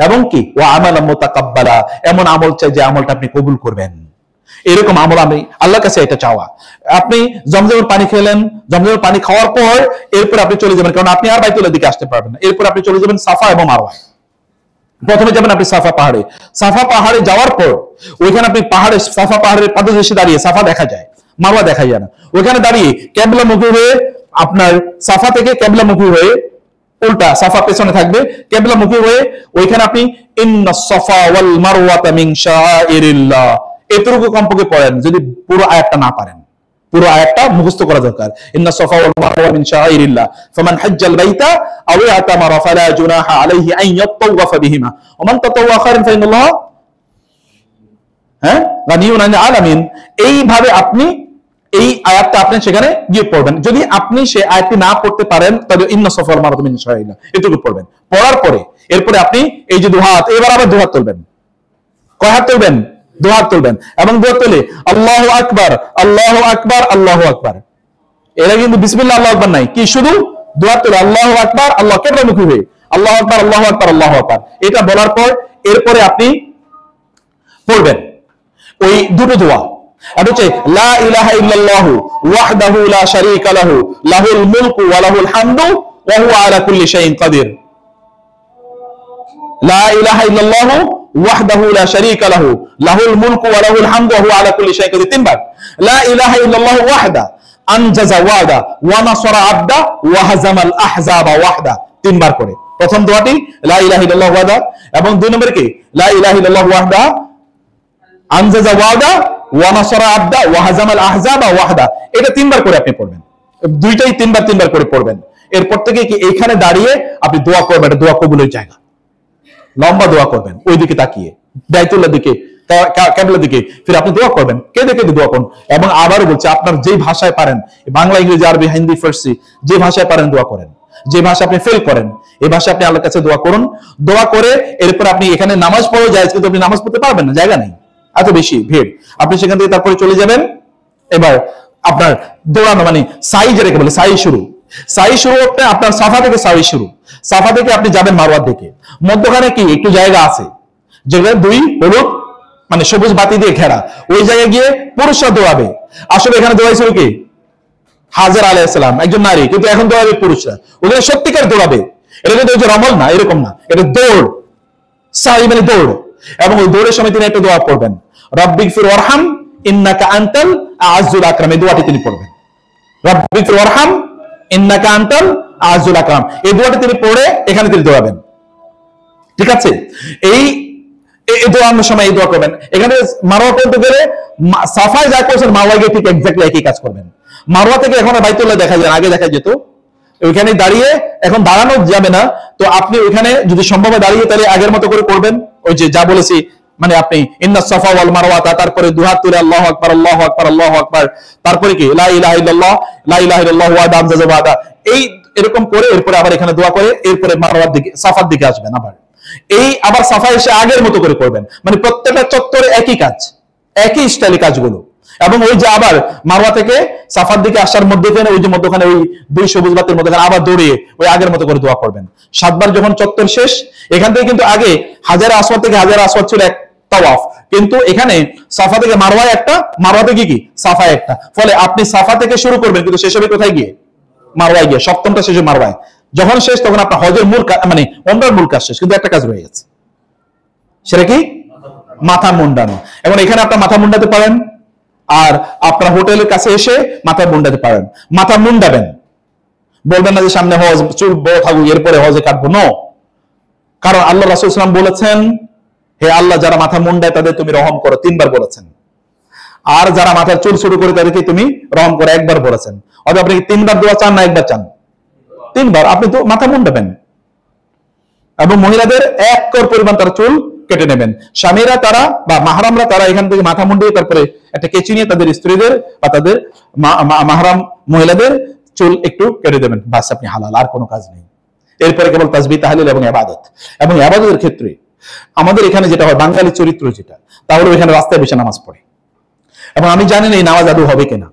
এবং কি ওয়া আমালান মুতাকাব্বালা, এমন আমল চাই যে আমলটা আপনি কবুল করবেন। এরকম আমল আমি আল্লাহর কাছে এটা চাওয়া। আপনি জমজমের পানি খেলেন, জমজমের পানি খাওয়ার পর এরপর আপনি চলে যাবেন, কারণ আপনি আর বাইতুল্লাহর দিকে আসতে পারবেন না। এরপর আপনি চলে যাবেন সাফা এবং মারওয়া। প্রথমে যাবেন আপনি সাফা পাহাড়ে। সাফা পাহাড়ে যাওয়ার পর ওইখানে আপনি পাহাড়ে, সাফা পাহাড়ের পাদদেশে দাঁড়িয়ে সাফা দেখা যায়, মারওয়া দেখা যায় না। ওইখানে দাঁড়িয়ে কিবলামুখী হয়ে, আপনার সাফা থেকে কিবলামুখী হয়ে, উল্টা সাফা পেছনে থাকবে, কিবলামুখী হয়ে ওইখানে আপনি ইন্নাস সাফা ওয়াল মারওয়াতা মিন শাআইরিল্লাহ, এতটুকু কমপক্ষে পড়েন। যদি পুরো আয়াতটা না পারেন, পুরো আয়াতটা মুখস্থ করা দরকার। ইন্নাস সাফা ওয়াল মারওয়া মিন শাআইরিল্লাহ ফামান হাজ্জাল বাইতা আও ইয়াতামারা ফালা জুনাহা আলাইহি আন ইয়াতাওয়াফা বিহিমা ওয়া মান তাতাওয়া খায়রান ফাইনাল্লাহ গানিয়ুন আনিল আলামিন। এইভাবে আপনি এই আয়াতটা আপনি সেখানে গিয়ে পড়বেন। যদি আপনি সেই আয়াতটি না পড়তে পারেন, তাহলে ইন্নাস সাফা ওয়াল মারওয়া মিন শাআইরিল্লাহ এটুকু পড়বেন। পড়ার পরে এরপরে আপনি এই যে দুহাত, এবার আবার দুহাত তুলবেন। কয় হাত তুলবেন? দুহাত তুলবেন, এবং দুহাত তুলে আল্লাহু আকবার, আল্লাহু আকবার, আল্লাহু আকবার। এরা কিন্তু বিসমিল্লাহ আল্লাহু আকবার নাই, কি শুধু দুহাত তুলে আল্লাহু আকবার, আল্লাহ কিবলামুখী হয়ে আল্লাহু আকবার, আল্লাহু আকবার, আল্লাহু আকবার। এটা বলার পর এরপরে আপনি পড়বেন ওই দুটো দোয়া। এটা হচ্ছে লা ইলাহা ইল্লাল্লাহু ওয়াহদাহু লা শারীকা লাহু লাহুল মুলকু ওয়া লাহুল হামদু ওয়া হুয়া আলা কুল্লি শাইইন কাদির। লা ইলাহা ইল্লাল্লাহু ওয়াহদাহু লা শারীকা লাহু লাহুল মুলকু ওয়া লাহুল হামদু ওয়া হুয়া আলা কুল্লি শাইইন কাদির। তিনবার লা ইলাহা ইল্লাল্লাহু ওয়াহদা আনজাজা ওয়াদা ওয়া নাসারা আবদা ওয়া হাজামাল আহজাবা ওয়াহদা, তিনবার করে। প্রথম দোয়াটি লা ইলাহা ইল্লাল্লাহু ওয়াহদা, এবং দুই নম্বরে কি লা ইলাহা ইল্লাল্লাহু ওয়াহদা আনজাজা ওয়াদা ওয়া নাসারা আবদা ওয়া হাজামাল আহজাবা ওয়াহদা। এটা তিনবার করে আপনি পড়বেন, দুইটাই তিনবার তিনবার করে পড়বেন। এরপর থেকে কি এইখানে দাঁড়িয়ে আপনি দোয়া করবেন, এটা দোয়া কবুলের জায়গা। লম্বা দোয়া করবেন, ওই দিকে তাকিয়ে বাইতুল্লাহর দিকে, কিবলার দিকে ফিরে আপনি দোয়া করবেন, কেঁদে কেঁদে দোয়া করুন। এবং আবারও বলছি, আপনার যেই ভাষায় পারেন, বাংলা, ইংরেজি, আরবি, হিন্দি, ফার্সি, যে ভাষায় পারেন দোয়া করেন। যে ভাষা আপনি ফেল করেন, এই ভাষা আপনি আল্লাহর কাছে দোয়া করুন। দোয়া করে এরপর আপনি এখানে নামাজ পড়া যায়, কিন্তু আপনি নামাজ পড়তে পারবেন না, জায়গা নেই, এত বেশি ভিড়। আপনি সেখান থেকে তারপরে চলে যাবেন। এবার আপনার দৌড়ানো মানে সাই, যেটাকে বলে সাই শুরু। সাই শুরু হচ্ছে আপনার সাফা থেকে, সাই শুরু। সাফা থেকে আপনি যাবেন মারওয়ার দিকে। মধ্যখানে কি একটু জায়গা আছে, যেগুলো দুই হলুদ মানে সবুজ বাতি দিয়ে ঘেরা। ওই জায়গায় গিয়ে পুরুষরা দৌড়াবে। আসলে এখানে দৌড়াইছিল কি হাজরা আলাইহিস সালাম, একজন নারী, কিন্তু এখন দৌড়াবে পুরুষরা। ওখানে সত্যিকার দৌড়াবে, এটা কিন্তু ওই যে রমল না, এরকম না, এটা দৌড়, সাই মানে দৌড়। এবং ওই দৌড়ের সময় তিনি একটা দোয়া পড়বেন, রাব্বিগফির ওয়ারহাম ইন্নাকা আনতাল আ'আজ্জুল আকরাম। এই দোয়াটি তিনি পড়বেন, রাব্বিগফির ওয়ারহাম ইন্নাকা আনতাল আ'আজ্জুল আকরাম। এই দোয়াটি তিনি পড়ে এখানে তিনি দৌড়াবেন। ঠিক আছে? এই দোয়ার সময় এই দোয়া করবেন। এখানে মারওয়া পর্যন্ত গেলে সাফায় যা করছেন মারওয়া গিয়ে ঠিক এক্স্যাক্টলি একই কাজ করবেন। মারওয়া থেকে এখন বাইতুল্লাহ দেখা যায়, আগে দেখা যেত। ওইখানে দাঁড়িয়ে এখন দাঁড়ানো যাবে না, তো আপনি ওইখানে যদি সম্ভব হয় দাঁড়িয়ে, তাহলে আগের মতো করে করবেন, ওই যে যা বলেছি, মানে আপনি ইন্নাস সাফা ওয়াল মারওয়া, তারপরে দুহাত তুলে আল্লাহু আকবার, আল্লাহু আকবার, আল্লাহু আকবার, তারপরে কি লা ইলাহা ইল্লাল্লাহ, লা ইলাহা ইল্লাল্লাহু ওয়াহদাহু আনজাজা ওয়াদা, এই এরকম করে এরপরে আবার এখানে দোয়া করে এরপরে মারওয়ার দিকে, সাফার দিকে আসবেন। আবার এই আবার সাফা এসে আগের মতো করে করবেন, মানে প্রত্যেকটা চত্বরে একই কাজ, একই স্টাইলে কাজগুলো। এবং ওই যে আবার মারওয়া থেকে সাফার দিকে আসার মধ্যখানে ওই যে মধ্যখানে ওই দুই সবুজ বাতির মধ্যখানে আবার দৌড়িয়ে ওই আগের মতো করে দোয়া করবেন। 7 বার যখন চত্বর শেষ, এখান থেকে কিন্তু আগে হাজারে আসওয়াদ থেকে হাজারে আসওয়াদ ছিল এক তাওয়াফ, কিন্তু এখানে সাফা থেকে মারওয়ায় একটা, মারওয়া থেকে কি সাফায় একটা, ফলে আপনি সাফা থেকে শুরু করবেন কিন্তু শেষ হবে কোথায় গিয়ে? মারওয়ায় গিয়ে। সপ্তমটা শেষ হবে মারওয়ায়। যখন শেষ তখন আপনার হজের মূল মানে ওমরার মূল কাজ শেষ, কিন্তু একটা কাজ রয়ে গেছে, সেটা কি? মাথা মুন্ডানো। এবং এখানে আপনার মাথা মুন্ডাতে পারেন, আর আপনার হোটেলের কাছে এসে মাথা মুন্ডাতে পারেন। মাথা মুন্ডাবেন, বলবেন না যে সামনে হজ, চুল বড় থাকুক এরপরে হজে কাটবো, নো। কারণ আল্লাহ রাসূল সাল্লাল্লাহু আলাইহি ওয়াসাল্লাম বলেছেন, হে আল্লাহ, যারা মাথা মুন্ডায় তাদের তুমি রহম করো, 3 বার বলেছেন। আর যারা মাথার চুল শুরু করে তাদেরকে তুমি রহম করো, 1 বার বলেছেন। অথবা আপনি 3 বার দোয়া চান না 1 বার চান? 3 বার। আপনি তো মাথা মুন্ডাবেন। এবং মহিলাদের 1 কর পরিমাণ তার চুল কেটে নেবেন। স্বামীরা তারা বা মাহরামরা তারা এখান থেকে মাথা মুন্ডিয়ে তারপরে একটা কেচি নিয়ে তাদের স্ত্রীদের বা তাদের মাহরাম মহিলাদের চুল একটু কেটে দেবেন, বাস আপনি হালাল, আর কোনো কাজ নেই। এরপরে কেবল তাসবিহ তাহলিল এবং ইবাদত। এবং ইবাদতের ক্ষেত্রে আমাদের এখানে যেটা হয়, বাঙালি চরিত্র যেটা, তাহলে এখানে রাস্তায় বসে নামাজ পড়ে। এবং আমি জানি না এই নামাজ আদৌ হবে কিনা।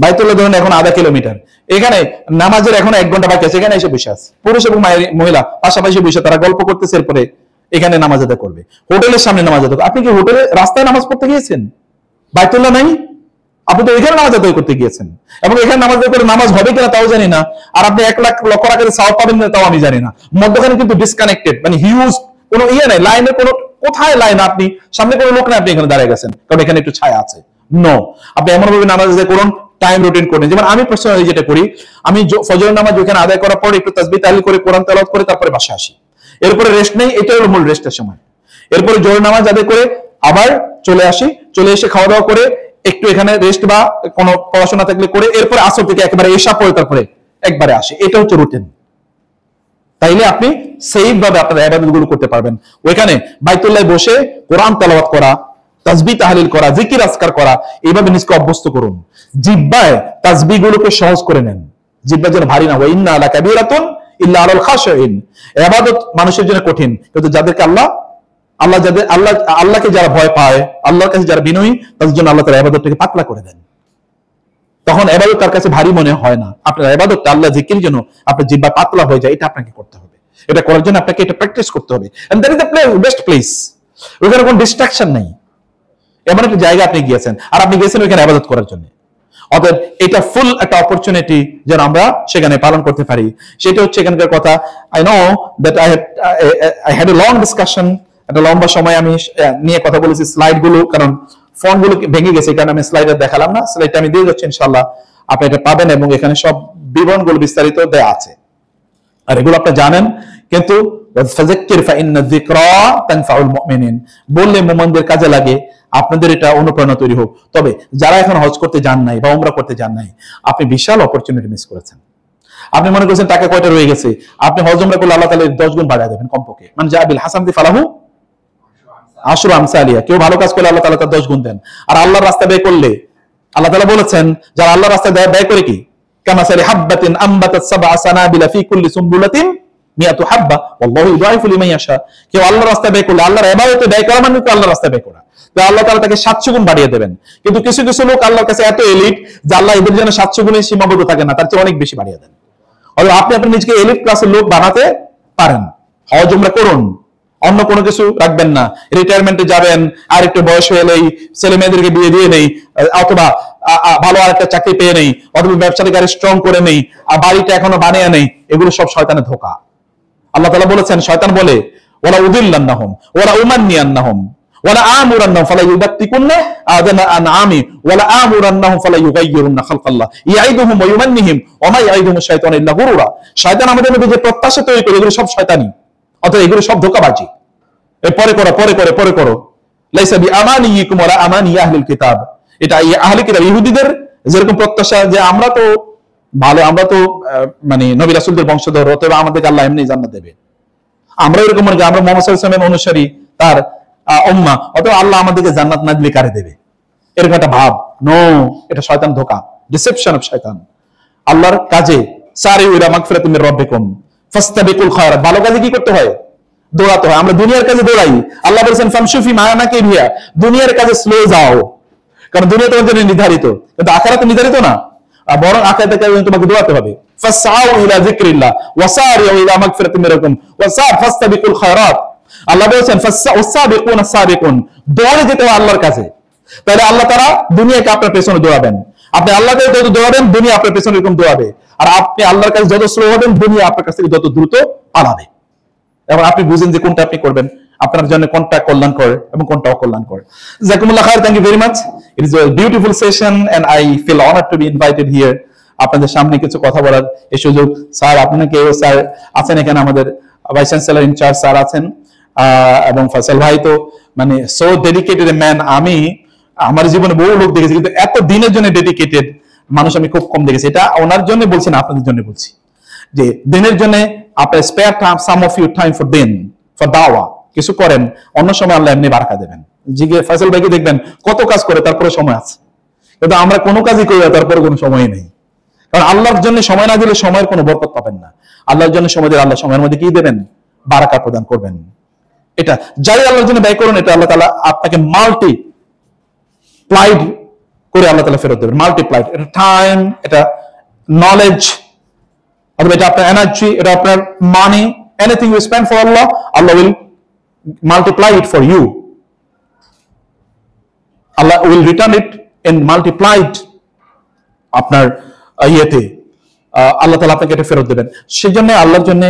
বাইতুল্লাহ ধরুন এখন 0.5 কিলোমিটার, এখানে নামাজের এখন 1 ঘন্টা বাকি আছে, এখানে এসে বসে আছে পুরুষ এবং মহিলা পাশাপাশি বসে, তারা গল্প করতেছে, এরপরে এখানে নামাজ আদায় করবে। হোটেলের সামনে নামাজ আদায়। আপনি কি হোটেলে রাস্তায় নামাজ পড়তে গিয়েছেন? বাইতুল্লাহ নাই, আপনি তো এখানে নামাজ আদায় করতে গিয়েছেন। এবং এখানে নামাজ আদায় করে নামাজ হবে কিনা তাও জানি না, আর আপনি 1 লাখ লক্ষ টাকার সওয়াব পাবেন না তাও আমি জানি না। মধ্যখানে কিন্তু ডিসকানেক্টেড, মানে হিউজ কোনো ইয়ে নাই, লাইনের কোনো, কোথায় লাইন? আপনি সামনে কোনো লোক নাই, আপনি এখানে দাঁড়িয়ে গেছেন কারণ এখানে একটু ছায়া আছে। নো, আপনি এমন ভাবে নামাজ আদায় করুন, টাইম রুটিন করে। যেমন আমি পার্সোনালি যেটা করি, আমি ফজরের নামাজ ওখানে আদায় করার পর একটু তাসবিহ তাহলিল করে কোরআন তেলাওয়াত করে তারপরে বাসায় আসি। এরপরে রেস্ট নেই, এটা হলো মূল রেস্টের সময়। এরপরে জোহর নামাজ আদায় করে আবার চলে আসি, চলে এসে খাওয়া দাওয়া করে একটু এখানে রেস্ট বা কোনো পড়াশোনা থাকলে করে, এরপরে আসর থেকে একেবারে এশা পড়ে তারপরে একবারে আসে। এটা হচ্ছে রুটিন। তাইলে আপনি সেফ ভাবে আপনার ইবাদতগুলো করতে পারবেন। ওইখানে বাইতুল্লাহ বসে কোরআন তেলাওয়াত করা, তাসবিহ তাহলিল করা, জিকির আজকার করা, এইভাবে নিজকে অভ্যস্ত করুন। জিহ্বায় তাসবিহগুলোকে সহজ করে নেন, জিহ্বা যেন ভারী না হয়। ইন্না লা কাবীরাতুন ইল্লা আলাল খাশিঈন। ইবাদত মানুষের জন্য কঠিন, কিন্তু যাদেরকে আল্লাহকে যারা ভয় পায়, আল্লাহর কাছে যারা বিনয়ী, তাদের জন্য আল্লাহ তাআলা ইবাদতটাকে পাতলা করে দেন। তখন ইবাদত তার কাছে ভারী মনে হয় না। আপনার ইবাদতটা আল্লাহ জিকিরের জন্য আপনার জিহ্বা পাতলা হয়ে যায়, এটা আপনাকে করতে হবে। এটা করার জন্য আপনাকে এটা প্র্যাকটিস করতে হবে। And that is the best place. ওখানে কোনো ডিস্ট্রাকশন নাই, এমন একটা জায়গা আপনি গিয়েছেন, আর আপনি গিয়েছেন ওখানে ইবাদত করার জন্য। অতএব এটা ফুল একটা অপরচুনিটি যেন আমরা সেখানে পালন করতে পারি। সেটা হচ্ছে এখানকার কথা। I know that I had a long discussion, একটা লম্বা সময় আমি নিয়ে কথা বলেছি। স্লাইড গুলো, কারণ ফোন গুলো ভেঙে গেছে, কারণ আমি স্লাইডে দেখালাম না। স্লাইডটা আমি দিয়ে যাচ্ছি, ইনশাআল্লাহ আপনি এটা পাবেন, এবং এখানে সব বিবরণগুলো বিস্তারিত দেয়া আছে, আর এগুলো আপনি জানেন। কিন্তু ফাযাক্কির ফাইন্না যিকরা তানফাউল মুমিনিন, বললে মুমিনদের কাজে লাগে, আপনাদের এটা অনুপ্রেরণা তৈরি হোক। তবে যারা এখন হজ করতে যান নাই বা উমরা করতে যান নাই, আপনি বিশাল অপরচুনিটি মিস করেছেন। আপনি মনে করছেন টাকা কয়টা রয়ে গেছে, আপনি হজ উমরা করলে আল্লাহ তাআলা 10 গুণ বাড়ায় দেবেন কমপক্ষে। মানে যা বিল হাসানাতি ফালাহু আশরু আমসালিহা, কেউ ভালো কাজ করলে আল্লাহ তাআলা তার 10 গুণ দেন। আর আল্লাহর রাস্তায় ব্যয় করলে আল্লাহ তাআলা বলেছেন, যারা আল্লাহর রাস্তায় ব্যয় করে কি, কামাসালি হাববাতিন আম্বাতাত সাবআ সানাবিলা ফি কুল্লি সুমবুলাতিন মিয়াতু হাব্বা ওয়াল্লাহু ইউদাইফু লিমান ইয়াশা। কেউ আল্লাহর রাস্তায় ব্যয় করলে, আল্লাহর ইবাদতে ব্যয় করা মানে আল্লাহর রাস্তায় ব্যয় করা, তো আল্লাহ তাআলা তাকে 700 গুণ বাড়িয়ে দেবেন। কিন্তু কিছু কিছু লোক আল্লাহর কাছে এত এলিট যে আল্লাহ এদের জন্য 700 গুণে সীমাবদ্ধ থাকে না, তার চেয়ে অনেক বেশি বাড়িয়ে দেন। অথবা আপনি আপনার নিজেকে এলিট ক্লাসের লোক বানাতে পারেন। হজ উমরা করুন, অন্য কোনো কিছু রাখবেন না। রিটায়ারমেন্টে যাবেন, আর একটু বয়স হয়ে এলেই ছেলে মেয়েদেরকে বিয়ে দিয়ে নেই, অথবা ভালো আর একটা চাকরি পেয়ে নেই, অথবা ব্যবসাটাকে আরো স্ট্রং করে নেই, আর বাড়িটা এখনো বানিয়ে নেই। এগুলো সব শয়তানের ধোঁকা। আল্লাহ তাআলা বলেছেন, শয়তান বলে ওয়ালা উদিল্লান্নাহুম ওয়ালা উমান্নিয়ান্নাহুম ওয়ালা আমুরান্নাহুম ফালা ইউবাত্তিকুন্না আযানা আনআমি ওয়ালা আমুরান্নাহুম ফালা ইউগাইয়িরুন্না খালকাল্লাহ ইয়াইদুহুম ওয়া ইউমান্নিহিম ওয়া মা ইয়াইদুহুমুশ শাইতানু ইল্লা গুরুরা। শয়তান আমাদের মধ্যে যে প্রত্যাশা তৈরি করে, এগুলো সব শয়তানি, অথবা এগুলো সব ধোঁকাবাজি। পরে করো লাইসা বিআমানিয়িকুম ওয়ালা আমানি আহলিল কিতাব। এটা আহলে কিতাব ইহুদিদের যেরকম প্রত্যাশা যে আমরা তো ভালো, আমরা তো মানে নবী রাসূলদের বংশধর, অতএব আমাদেরকে আল্লাহ এমনি জান্নাত দেবে। আমরা এরকম মনে করি আমরা মুহাম্মদ সাল্লাল্লাহু আলাইহি ওয়াসাল্লামের অনুসারী, তার উম্মাহ, অতএব আল্লাহ আমাদেরকে জান্নাত না দিলে কারে দেবে, এরকম একটা ভাব। নো, এটা শয়তান ধোঁকা, ডিসেপশন অফ শয়তান। আল্লাহর কাজে সারিউ ইলা মাগফিরাতিন মির রাব্বিকুম ফাস্তাবিকুল খায়রাত, ভালো কাজে কি করতে হয়? দৌড়াতে হয়। আমরা দুনিয়ার কাজে দৌড়াই, আল্লাহ বলেছেন ফামশু ফি মানাকিবিহা, দুনিয়ার কাজে স্লো যাও, কারণ দুনিয়া তোমার জন্য নির্ধারিত, কিন্তু আখিরাতে নির্ধারিত না, বরং আখিরাতে কাজে তোমাকে দৌড়াতে হবে। ফাসআউ ইলা যিকরিল্লাহ ওয়াসারিউ ইলা মাগফিরাতিন মির রাব্বিকুম ফাস্তাবিকুল খায়রাত। আল্লাহ বলেছেন ফাসসাবিকুনাস সাবিকুন, দৌড়ে যেতে হয় আল্লাহর কাছে। তাহলে আল্লাহ তাআলা দুনিয়াকে আপনার পেছনে দৌড়াবেন, আপনি আল্লাহর কাছে যত দৌড়াবেন দুনিয়া আপনার পেছনে এরকম দৌড়াবে, আর আপনি আল্লাহর কাছে যত স্লো হবেন দুনিয়া আপনার কাছ থেকে যত দ্রুত পালাবে। এবং আপনি বুঝেন যে কোনটা আপনি করবেন, আপনার জন্য কোনটা কল্যাণ করে এবং কোনটা অকল্যাণ করে। জাযাকুমুল্লাহ খায়র, thank you very much. It is a beautiful session and I feel honoured to be invited here. আপনাদের সামনে কিছু কথা বলার এই সুযোগ। স্যার আপনাকে, স্যার আছেন এখানে, আমাদের ভাইস চ্যান্সেলর ইনচার্জ স্যার আছেন, এবং ফয়সাল ভাই তো মানে সো ডেডিকেটেড এ ম্যান। আমি আমার জীবনে বহু লোক দেখেছি, কিন্তু এত দিনের জন্য ডেডিকেটেড মানুষ আমি খুব কম দেখেছি। এটা ওনার জন্য বলছি না, আপনাদের জন্য বলছি, যে দিনের জন্য আপনার spare time, some of your time for দিন, ফর দাওয়া কিছু করেন, অন্য সময় আল্লাহ এমনি বারাকা দেবেন। জিগে ফয়সাল ভাইকে দেখবেন কত কাজ করে, তারপরে সময় আছে, কিন্তু আমরা কোনো কাজই করি না, তারপরে কোনো সময় নেই। কারণ আল্লাহর জন্য সময় না দিলে সময়ের কোনো বরকত পাবেন না। আল্লাহর জন্য সময় দিলে আল্লাহ সময়ের মধ্যে কি দেবেন? বারাকা প্রদান করবেন। এটা যাই আল্লাহর জন্য ব্যয় করুন, এটা আল্লাহ তাআলা আপনাকে মাল্টিপ্লাইড করে আল্লাহ তাআলা ফেরত দেবেন। মাল্টিপ্লাইড, এটা টাইম, এটা নলেজ, অথবা এটা আপনার এনার্জি, এটা আপনার money, anything you spend for Allah, Allah will multiply it for you. Allah will return it in multiplied আপনার ইয়েতে, আল্লাহ তাআলা আপনাকে এটা ফেরত দেবেন। সেই জন্য আল্লাহর জন্য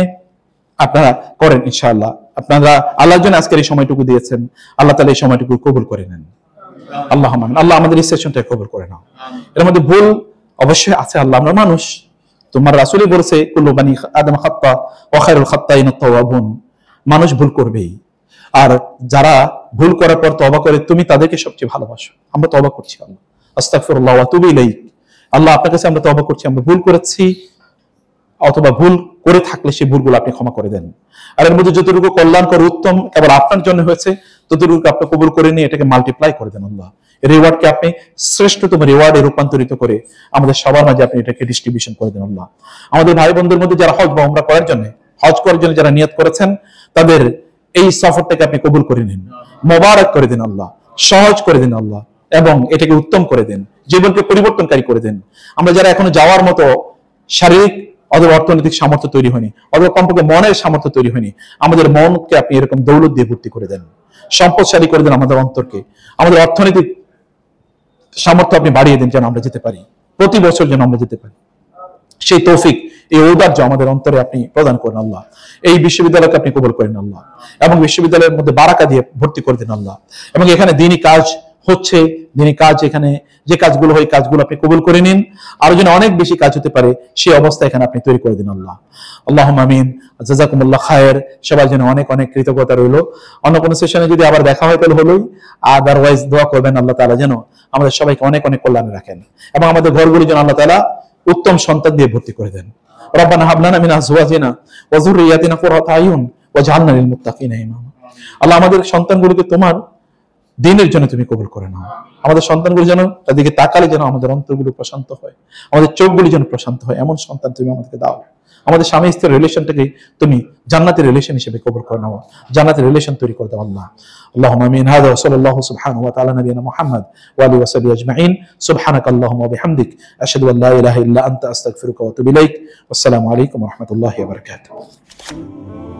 আপনারা করেন ইনশাআল্লাহ। আপনারা আল্লাহর জন্য আজকের এই সময়টুকু দিয়েছেন, আল্লাহ তাআলা এই সময়টুকু কবুল করে নেন। আল্লাহুম্মা আমিন। আল্লাহ আমাদের এই সেশনটা কবুল করে নাও। এর মধ্যে ভুল অবশ্যই আছে, আল্লাহ আমরা মানুষ, তোমার রাসূলই বলেছে কুল্লু বানি আদম খাত্তা ওয়া খায়রুল খাত্তাইনাত তাওয়াবুন, মানুষ ভুল করবেই, আর যারা ভুল করার পর তওবা করে তুমি তাদেরকে সবচেয়ে ভালোবাসো। আমরা তওবা করছি আল্লাহ, আস্তাগফিরুল্লাহ ওয়া আতুবু ইলাইক। আল্লাহ আপনার কাছে আমরা তওবা করছি, আমরা ভুল করেছি, অথবা ভুল করে থাকলে সেই ভুলগুলো আপনি ক্ষমা করে দেন। আর এর মধ্যে যতটুকু কল্যাণকর উত্তম কেবল আপনার জন্য হয়েছে, ততটুকু আপনি কবুল করে নিয়ে এটাকে মাল্টিপ্লাই করে দেন আল্লাহ। এই রিওয়ার্ডকে আপনি শ্রেষ্ঠতম রিওয়ার্ডে রূপান্তরিত করে আমাদের সবার মাঝে আপনি এটাকে ডিস্ট্রিবিউশন করে দেন আল্লাহ। আমাদের ভাই বন্ধুদের মধ্যে যারা হজ বা উমরা করার জন্য, হজ করার জন্য যারা নিয়ত করেছেন, তাদের এই সফরটাকে আপনি কবুল করে নিন, মোবারক করে দিন আল্লাহ, সহজ করে দিন আল্লাহ, এবং এটাকে উত্তম করে দেন, জীবনকে পরিবর্তনকারী করে দেন। আমরা যারা এখনো যাওয়ার মতো শারীরিক অথবা অর্থনৈতিক সামর্থ্য তৈরি হয়নি, অথবা কমপক্ষে মনের সামর্থ্য তৈরি হয়নি, আমাদের মনকে আপনি এরকম দৌলত দিয়ে ভর্তি করে দেন, সম্পদশালী করে দেন আমাদের অন্তরকে, আমাদের অর্থনৈতিক সামর্থ্য আপনি বাড়িয়ে দিন, যেন আমরা যেতে পারি, প্রতি বছর যেন আমরা যেতে পারি। সেই তৌফিক, এই ঔদার্য আমাদের অন্তরে আপনি প্রদান করেন আল্লাহ। এই বিশ্ববিদ্যালয়কে আপনি কবুল করেন আল্লাহ, এবং বিশ্ববিদ্যালয়ের মধ্যে বারাকা দিয়ে ভর্তি করে দিন আল্লাহ। এবং এখানে দ্বীনি কাজ হচ্ছে, দ্বীনি কাজ, এখানে যে কাজগুলো হয় কাজগুলো আপনি কবুল করে নিন, আরো যেন অনেক বেশি কাজ হতে পারে সেই অবস্থা এখানে আপনি তৈরি করে দিন আল্লাহ। আল্লাহুম্মা আমিন। জাযাকুমুল্লাহ খায়ের। সবার জন্য অনেক অনেক কৃতজ্ঞতা রইল। অন্য কোনো সেশনে যদি আবার দেখা হয় তাহলে হলোই, আদারওয়াইজ দোয়া করবেন আল্লাহ তাআলা যেন আমাদের সবাইকে অনেক অনেক কল্যাণে রাখেন, এবং আমাদের ঘরগুলি যেন আল্লাহ তাআলা উত্তম সন্তান দিয়ে ভর্তি করে দেন। রব্বানা হাব লানা মিন আজওয়াজিনা ওয়া যুররিয়াতিনা কুররাতা আয়ুন ওয়াজআলনা লিল মুত্তাকিনা ইমামা। আল্লাহ আমাদের সন্তানগুলোকে তোমার দ্বীনের জন্য তুমি কবুল করে নাও। আমাদের সন্তানগুলো যেন তাদেরকে তাকালে যেন আমাদের অন্তরগুলো প্রশান্ত হয়, আমাদের চোখগুলি যেন প্রশান্ত হয়, এমন সন্তান তুমি আমাদেরকে দাও। আমাদের স্বামী স্ত্রীর রিলেশনটাকে তুমি জান্নাতের রিলেশন হিসেবে কবুল করে নাও, জান্নাতের রিলেশন তৈরি করে দাও আল্লাহ। আল্লাহুম্মা আমিন। হাযা ওয়া সাল্লাল্লাহু সুবহানাহু ওয়া তাআলা নবিয়ানা মুহাম্মদ ওয়া আলিহি ওয়া সাহবিহি আজমাইন। সুবহানাকা আল্লাহুম্মা ওয়া বিহামদিক আশহাদু আল্লা ইলাহা ইল্লা আনতা আস্তাগফিরুকা ওয়া আতুবু ইলাইক। আসসালামু আলাইকুম ওয়া রাহমাতুল্লাহি ওয়া বারাকাতুহু।